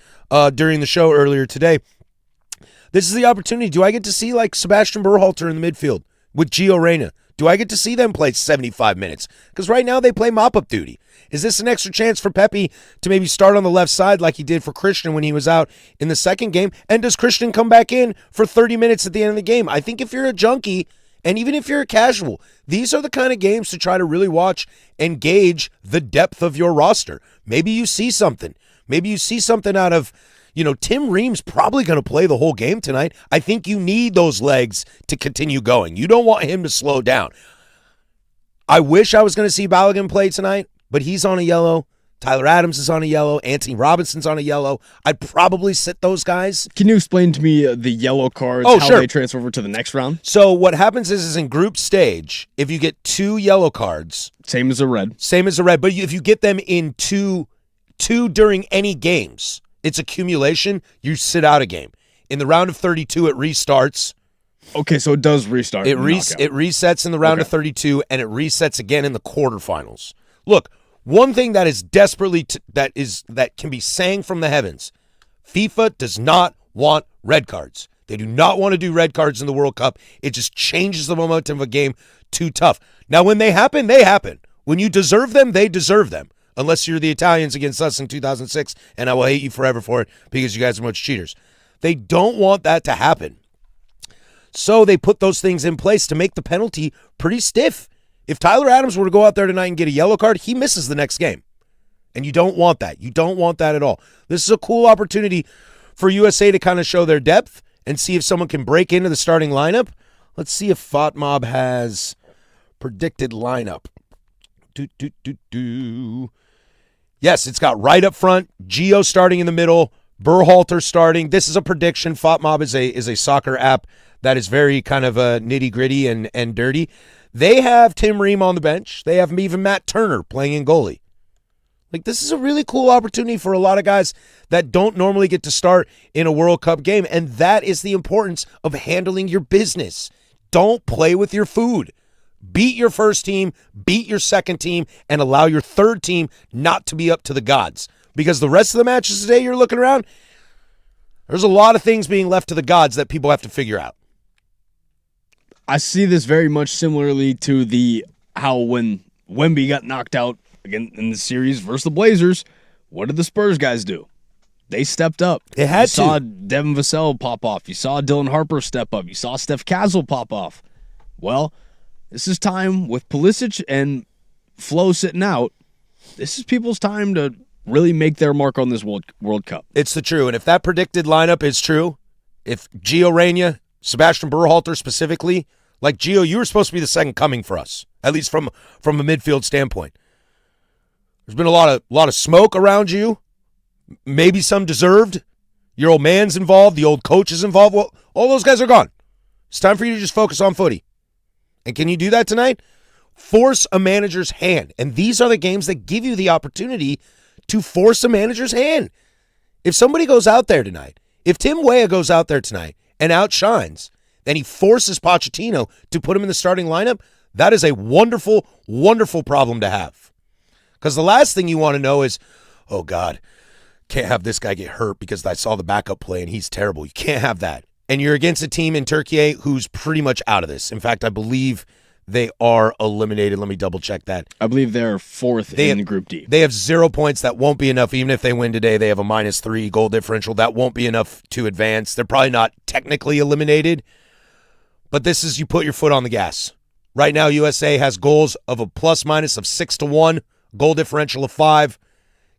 during the show earlier today. This is the opportunity. Do I get to see Sebastian Berhalter in the midfield with Gio Reyna? Do I get to see them play 75 minutes? Because right now they play mop-up duty. Is this an extra chance for Pepe to maybe start on the left side like he did for Christian when he was out in the second game? And does Christian come back in for 30 minutes at the end of the game? I think if you're a junkie, and even if you're a casual, these are the kind of games to try to really watch and gauge the depth of your roster. Maybe you see something. Maybe you see something out of, Tim Ream's probably going to play the whole game tonight. I think you need those legs to continue going. You don't want him to slow down. I wish I was going to see Balogun play tonight, but he's on a yellow. Tyler Adams is on a yellow. Anthony Robinson's on a yellow. I'd probably sit those guys. Can you explain to me the yellow cards, how sure. they transfer over to the next round? So what happens is in group stage, if you get 2 yellow cards. Same as a red. But if you get them in two during any games, it's accumulation, you sit out a game. In the round of 32, it restarts. Okay, so it does restart. It resets in the round of 32, and it resets again in the quarterfinals. Look, one thing that is desperately that can be sang from the heavens, FIFA does not want red cards. They do not want to do red cards in the World Cup. It just changes the momentum of a game too tough. Now, when they happen, they happen. When you deserve them, they deserve them. Unless you're the Italians against us in 2006, and I will hate you forever for it because you guys are much cheaters. They don't want that to happen. So they put those things in place to make the penalty pretty stiff. If Tyler Adams were to go out there tonight and get a yellow card, he misses the next game. And you don't want that. You don't want that at all. This is a cool opportunity for USA to kind of show their depth and see if someone can break into the starting lineup. Let's see if FOTMob has predicted lineup. Yes, it's got right up front, Gio starting in the middle, Berhalter starting. This is a prediction. FOTMob is a soccer app that is very kind of nitty-gritty and dirty. They have Tim Ream on the bench. They have even Matt Turner playing in goalie. This is a really cool opportunity for a lot of guys that don't normally get to start in a World Cup game, and that is the importance of handling your business. Don't play with your food. Beat your first team, beat your second team, and allow your third team not to be up to the gods. Because the rest of the matches today you're looking around, there's a lot of things being left to the gods that people have to figure out. I see this very much similarly to how when Wemby got knocked out again in the series versus the Blazers, what did the Spurs guys do? They stepped up. They had to. You saw Devin Vassell pop off. You saw Dylan Harper step up. You saw Steph Castle pop off. Well, this is time with Pulisic and Flo sitting out. This is people's time to really make their mark on this World Cup. It's the true. And if that predicted lineup is true, if Gio Reyna, Sebastian Berhalter specifically, Gio, you were supposed to be the second coming for us, at least from a midfield standpoint. There's been a lot of smoke around you, maybe some deserved. Your old man's involved, the old coach is involved. Well, all those guys are gone. It's time for you to just focus on footy. And can you do that tonight? Force a manager's hand. And these are the games that give you the opportunity to force a manager's hand. If somebody goes out there tonight, if Tim Weah goes out there tonight and outshines, then he forces Pochettino to put him in the starting lineup. That is a wonderful, wonderful problem to have. Because the last thing you want to know is, oh, God, can't have this guy get hurt because I saw the backup play and he's terrible. You can't have that. And you're against a team in Turkey who's pretty much out of this. In fact, I believe they are eliminated. Let me double check that. I believe they're fourth in Group D. They have 0 points. That won't be enough. Even if they win today, they have a -3 goal differential. That won't be enough to advance. They're probably not technically eliminated. But this is, you put your foot on the gas. Right now, USA has goals of a plus-minus of 6-1, goal differential of 5.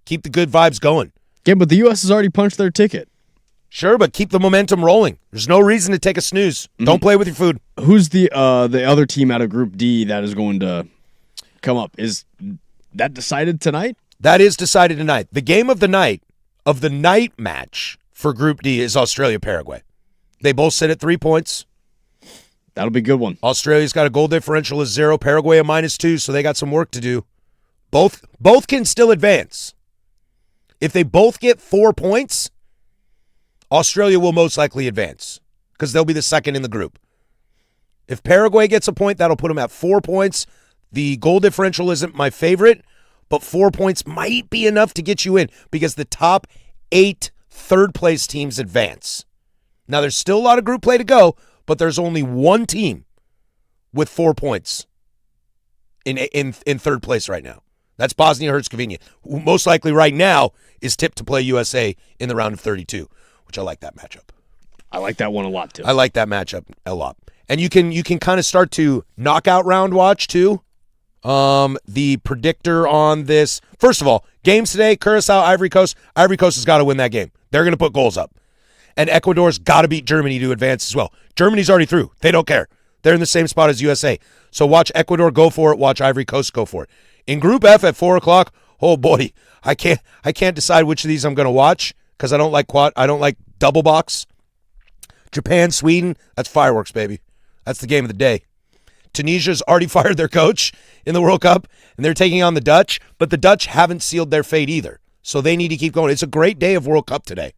Keep the good vibes going. Yeah, but the U.S. has already punched their ticket. Sure, but keep the momentum rolling. There's no reason to take a snooze. Don't play with your food. Who's the other team out of Group D that is going to come up? Is that decided tonight? That is decided tonight. The game of the night match for Group D is Australia-Paraguay. They both sit at 3 points. That'll be a good one. Australia's got a goal differential of 0. Paraguay a -2, so they got some work to do. Both can still advance. If they both get 4 points, Australia will most likely advance because they'll be the second in the group. If Paraguay gets a point, that'll put them at 4 points. The goal differential isn't my favorite, but 4 points might be enough to get you in because the top 8 third-place teams advance. Now, there's still a lot of group play to go, but there's only one team with 4 points in third place right now. That's Bosnia-Herzegovina, who most likely right now is tipped to play USA in the round of 32, which I like that matchup. I like that one a lot, too. I like that matchup a lot. And you can kind of start to knockout round watch, too. The predictor on this, first of all, games today, Curacao, Ivory Coast. Ivory Coast has got to win that game. They're going to put goals up. And Ecuador's got to beat Germany to advance as well. Germany's already through. They don't care. They're in the same spot as USA. So watch Ecuador go for it. Watch Ivory Coast go for it. In Group F at 4 o'clock, oh boy, I can't decide which of these I'm going to watch because I don't like double box. Japan, Sweden, that's fireworks, baby. That's the game of the day. Tunisia's already fired their coach in the World Cup, and they're taking on the Dutch, but the Dutch haven't sealed their fate either. So they need to keep going. It's a great day of World Cup today.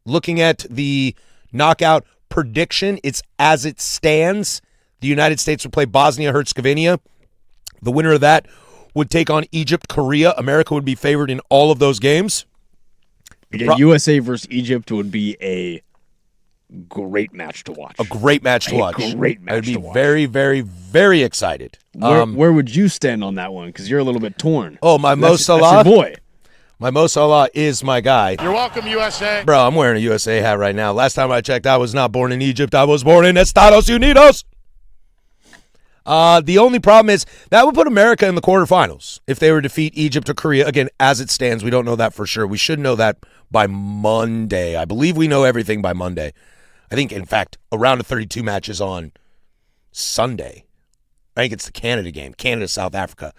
Looking at the knockout prediction, it's as it stands. The United States would play Bosnia-Herzegovina. The winner of that would take on Egypt, Korea. America would be favored in all of those games. Again, USA versus Egypt would be a great match to watch. A great match to watch. Great match I'd be to watch. very, very, very excited. Where would you stand on that one? Because you're a little bit torn. Oh, my Mo Salah? That's your boy. My Mo Salah is my guy. You're welcome, USA. Bro, I'm wearing a USA hat right now. Last time I checked, I was not born in Egypt. I was born in Estados Unidos. The only problem is that would put America in the quarterfinals if they were to defeat Egypt or Korea. Again, as it stands, we don't know that for sure. We should know that by Monday. I believe we know everything by Monday. I think, in fact, a round of 32 matches on Sunday. I think it's the Canada game, Canada-South Africa.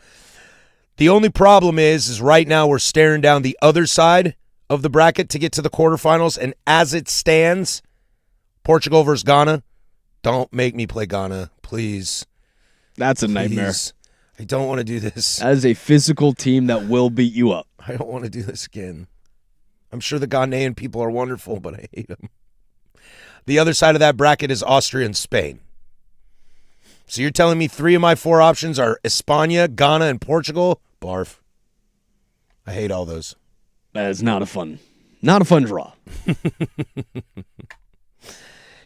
The only problem is right now we're staring down the other side of the bracket to get to the quarterfinals, and as it stands, Portugal versus Ghana. Don't make me play Ghana, please. That's a nightmare. Please. I don't want to do this. That is a physical team that will beat you up. I don't want to do this again. I'm sure the Ghanaian people are wonderful, but I hate them. The other side of that bracket is Austria and Spain. So you're telling me 3 of my 4 options are España, Ghana, and Portugal? Barf. I hate all those. That is not a fun draw.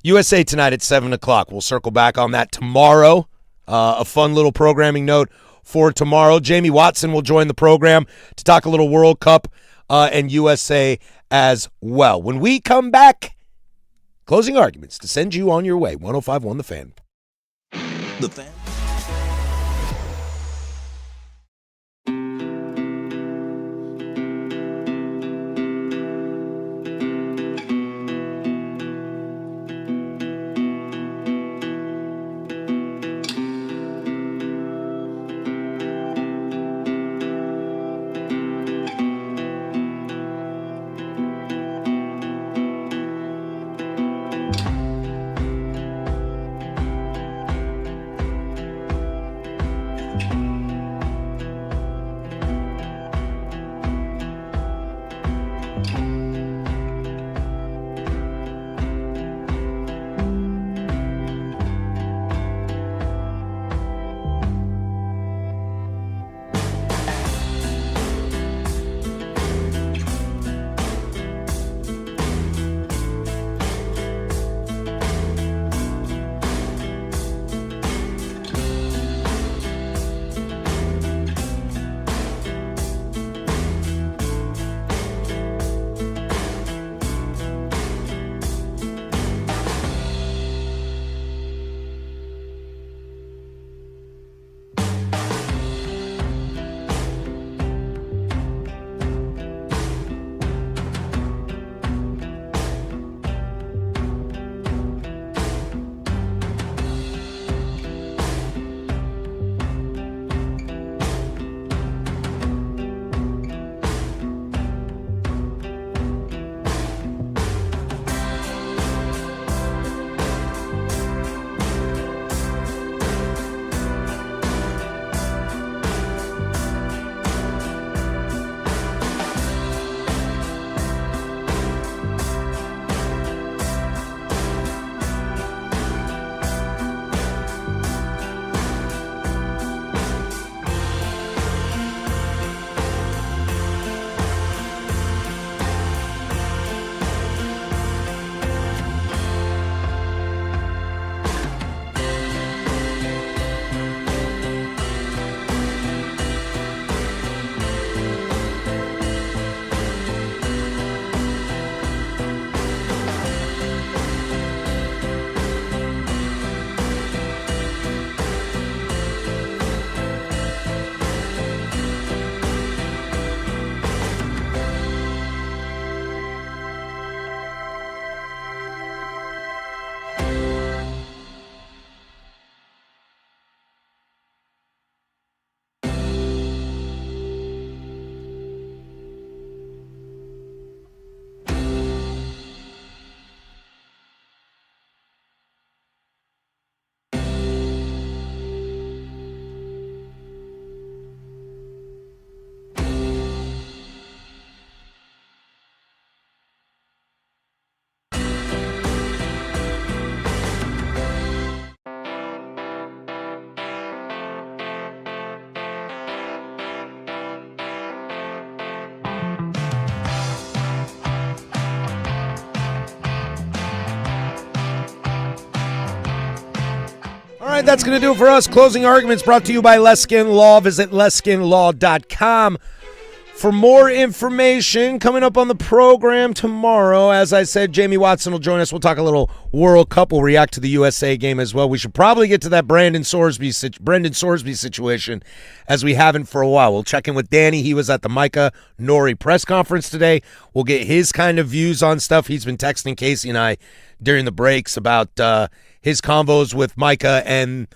USA tonight at 7 o'clock. We'll circle back on that tomorrow. A fun little programming note for tomorrow. Jamie Watson will join the program to talk a little World Cup and USA as well. When we come back, closing arguments to send you on your way. 105.1 The Fan. The Fan. right, that's going to do it for us. Closing Arguments brought to you by Leskin Law. Visit leskinlaw.com for more information. Coming up on the program tomorrow, as I said, Jamie Watson will join us. We'll talk a little World Cup. We'll react to the USA game as well. We should probably get to that Brendan Sorsby situation, as we haven't for a while. We'll check in with Danny. He was at the Micah Nori press conference today. We'll get his kind of views on stuff. He's been texting Casey and I during the breaks about his convos with Micah, and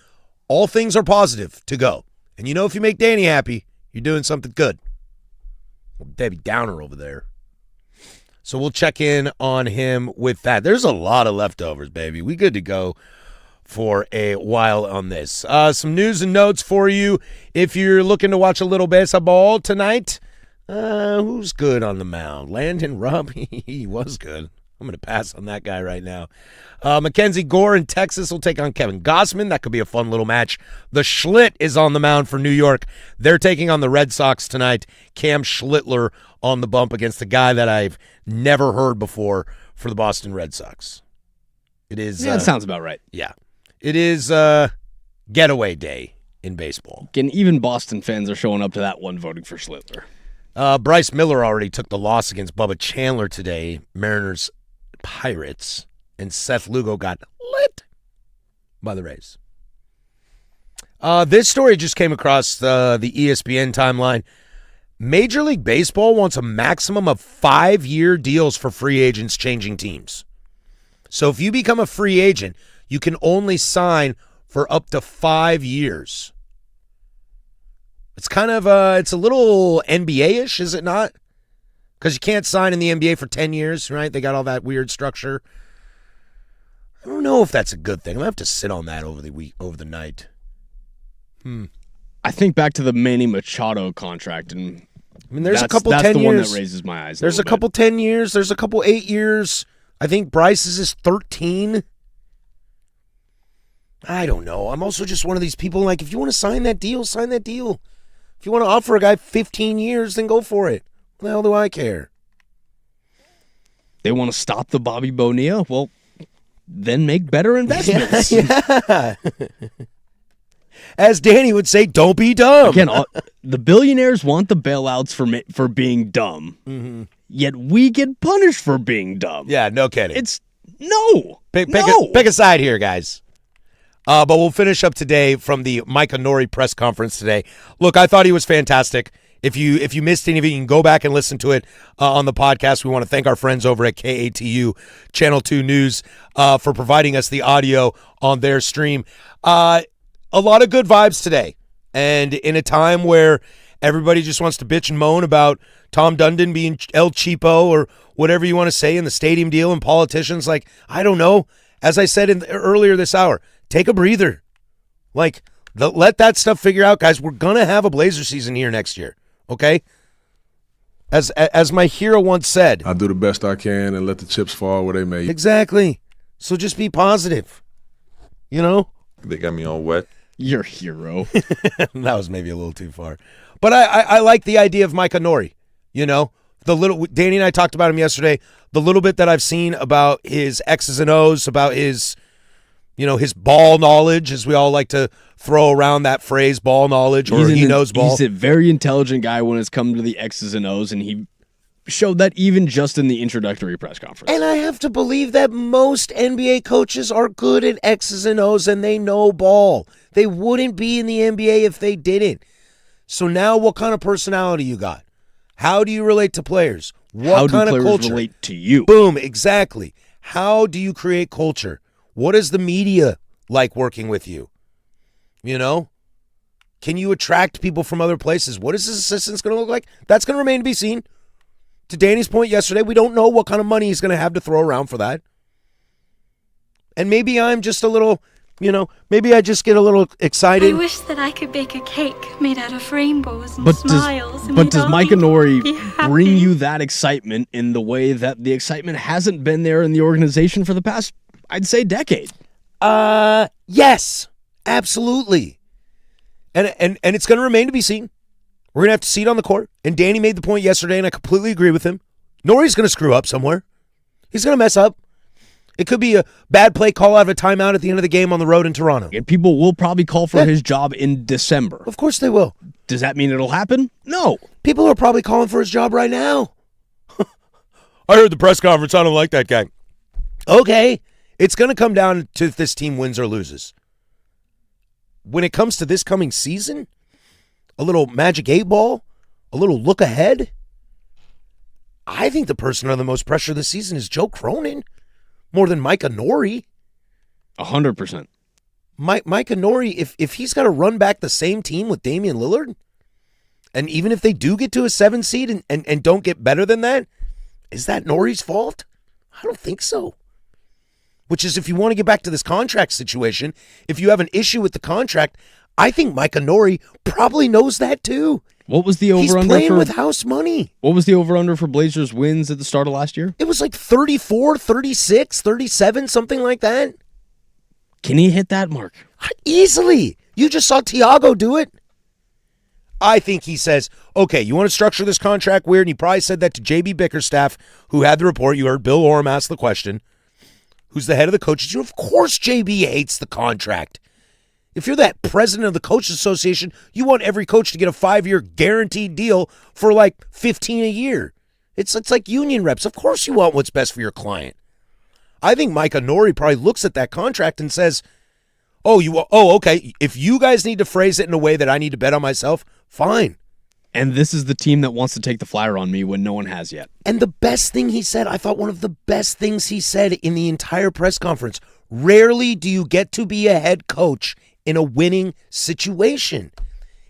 all things are positive to go. And you know, if you make Danny happy, you're doing something good. Debbie Downer over there. So we'll check in on him with that. There's a lot of leftovers, baby. We good to go for a while on this. Some news and notes for you. If you're looking to watch a little baseball tonight, who's good on the mound? Landon Rupp? He was good. I'm going to pass on that guy right now. Mackenzie Gore in Texas will take on Kevin Gossman. That could be a fun little match. The Schlitt is on the mound for New York. They're taking on the Red Sox tonight. Cam Schlittler on the bump against a guy that I've never heard before for the Boston Red Sox. It is. Yeah, that sounds about right. Yeah. It is getaway day in baseball. And even Boston fans are showing up to that one voting for Schlittler. Bryce Miller already took the loss against Bubba Chandler today. Mariners Pirates, and Seth Lugo got lit by the Rays. This story just came across the ESPN timeline. Major League Baseball wants a maximum of 5-year deals for free agents changing teams. So if you become a free agent, you can only sign for up to 5 years. It's kind of it's a little NBA-ish, is it not? Because you can't sign in the NBA for 10 years, right? They got all that weird structure. I don't know if that's a good thing. I'm going to have to sit on that over the night. I think back to the Manny Machado contract, and I mean, there's a couple 10 years. That's the one that raises my eyes. There's a couple 10 years. There's a couple 8 years. I think Bryce's is 13. I don't know. I'm also just one of these people, like, if you want to sign that deal, sign that deal. If you want to offer a guy 15 years, then go for it. What the hell do I care? They want to stop the Bobby Bonilla? Well, then make better investments. Yeah. As Danny would say, don't be dumb. Again, the billionaires want the bailouts for being dumb, yet we get punished for being dumb. Yeah, no kidding. It's no. Pick a side here, guys. But we'll finish up today from the Micah Nori press conference today. Look, I thought he was fantastic. If you missed any of it, you can go back and listen to it on the podcast. We want to thank our friends over at KATU Channel 2 News for providing us the audio on their stream. A lot of good vibes today. And in a time where everybody just wants to bitch and moan about Tom Dundon being El Cheapo or whatever you want to say in the stadium deal, and politicians, like, I don't know. As I said earlier this hour, take a breather. Like, let that stuff figure out, guys. We're going to have a Blazer season here next year. Okay? As my hero once said, I do the best I can and let the chips fall where they may. Exactly. So just be positive. You know? They got me all wet. Your hero. That was maybe a little too far. But I like the idea of Micah Nori. You know? Danny and I talked about him yesterday. The little bit that I've seen about his X's and O's, about his, his ball knowledge, as we all like to throw around that phrase, ball knowledge, or he knows ball. He's a very intelligent guy when it's come to the X's and O's, and he showed that even just in the introductory press conference. And I have to believe that most NBA coaches are good at X's and O's, and they know ball. They wouldn't be in the NBA if they didn't. So now what kind of personality you got? How do you relate to players? What kind of culture relate to you? Boom, exactly. How do you create culture? What is the media like working with you? Can you attract people from other places? What is his assistant's going to look like? That's going to remain to be seen. To Danny's point yesterday, we don't know what kind of money he's going to have to throw around for that. And maybe I'm just a little, maybe I just get a little excited. I wish that I could bake a cake made out of rainbows and But smiles. does Micah Nori bring you that excitement in the way that the excitement hasn't been there in the organization for the past, I'd say, decade? Yes, absolutely. And it's going to remain to be seen. We're going to have to see it on the court. And Danny made the point yesterday, and I completely agree with him. Nori's going to screw up somewhere. He's going to mess up. It could be a bad play call out of a timeout at the end of the game on the road in Toronto. And people will probably call for his job in December. Of course they will. Does that mean it'll happen? No. People are probably calling for his job right now. I heard the press conference. I don't like that guy. Okay. It's going to come down to if this team wins or loses. When it comes to this coming season, a little magic 8 ball, a little look ahead, I think the person under the most pressure this season is Joe Cronin. More than Micah Nori. 100%. Micah Nori, if he's got to run back the same team with Damian Lillard, and even if they do get to a 7 seed and don't get better than that, is that Nori's fault? I don't think so. Which is, if you want to get back to this contract situation, if you have an issue with the contract, I think Micah Nori probably knows that too. What was the over-under? He's playing with house money. What was the over-under for Blazers wins at the start of last year? It was like 34, 36, 37, something like that. Can he hit that mark? Easily. You just saw Tiago do it. I think he says, okay, you want to structure this contract weird? And he probably said that to JB Bickerstaff, who had the report. You heard Bill Oram ask the question. Who's the head of the coaches? Of course JB hates the contract. If you're that president of the Coaches Association, you want every coach to get a 5-year guaranteed deal for like $15 a year. It's like union reps. Of course you want what's best for your client. I think Micah Nori probably looks at that contract and says, okay, if you guys need to phrase it in a way that I need to bet on myself, fine. And this is the team that wants to take the flyer on me when no one has yet. And the best thing he said, I thought one of the best things he said in the entire press conference, rarely do you get to be a head coach in a winning situation.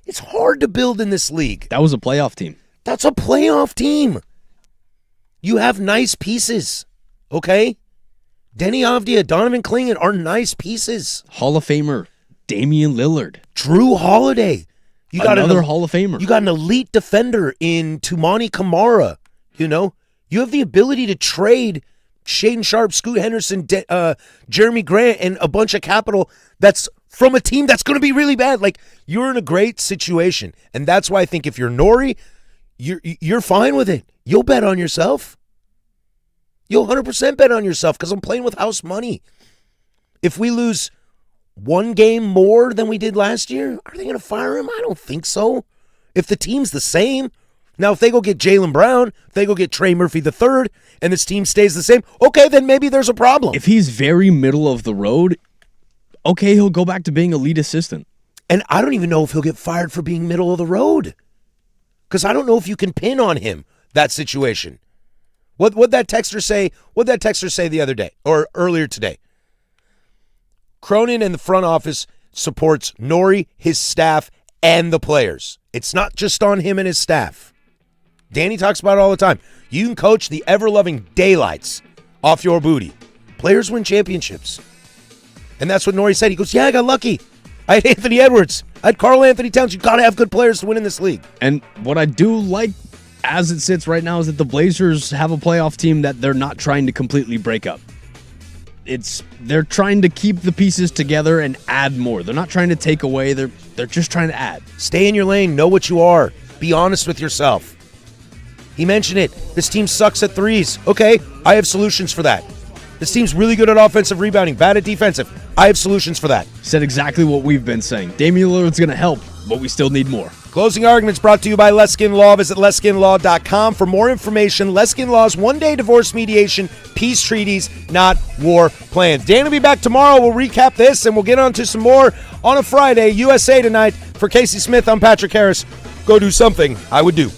It's hard to build in this league. That was a playoff team. That's a playoff team. You have nice pieces, okay? Denny Avdia, Donovan Clingan are nice pieces. Hall of Famer, Damian Lillard. Drew Holiday. You got another Hall of Famer. You got an elite defender in Tumani Kamara. You know, you have the ability to trade Shaden Sharp, Scoot Henderson, Jeremy Grant, and a bunch of capital that's from a team that's going to be really bad. Like, you're in a great situation. And that's why I think if you're Nori, you're fine with it. You'll bet on yourself. You'll 100% bet on yourself because I'm playing with house money. If we lose one game more than we did last year, are they going to fire him? I don't think so. If the team's the same. Now, if they go get Jaylen Brown, if they go get Trey Murphy III, and this team stays the same, okay, then maybe there's a problem. If he's very middle of the road, okay, he'll go back to being a lead assistant. And I don't even know if he'll get fired for being middle of the road. Because I don't know if you can pin on him that situation. What'd that texter say? What'd that texter say the other day or earlier today? Cronin and the front office supports Nori, his staff, and the players. It's not just on him and his staff. Danny talks about it all the time. You can coach the ever-loving daylights off your booty. Players win championships. And that's what Nori said. He goes, yeah, I got lucky. I had Anthony Edwards. I had Karl Anthony Towns. You've got to have good players to win in this league. And what I do like as it sits right now is that the Blazers have a playoff team that they're not trying to completely break up. They're trying to keep the pieces together and add more. They're not trying to take away. They're just trying to add. Stay in your lane. Know what you are. Be honest with yourself. He mentioned it. This team sucks at threes. Okay, I have solutions for that. This team's really good at offensive rebounding, bad at defensive. I have solutions for that. Said exactly what we've been saying. Damian Lillard's going to help, but we still need more. Closing Arguments brought to you by Leskin Law. Visit LeskinLaw.com for more information. Leskin Law's one-day divorce mediation, peace treaties, not war plans. Dan will be back tomorrow. We'll recap this, and we'll get on to some more on a Friday. USA Tonight. For Casey Smith, I'm Patrick Harris. Go do something I would do.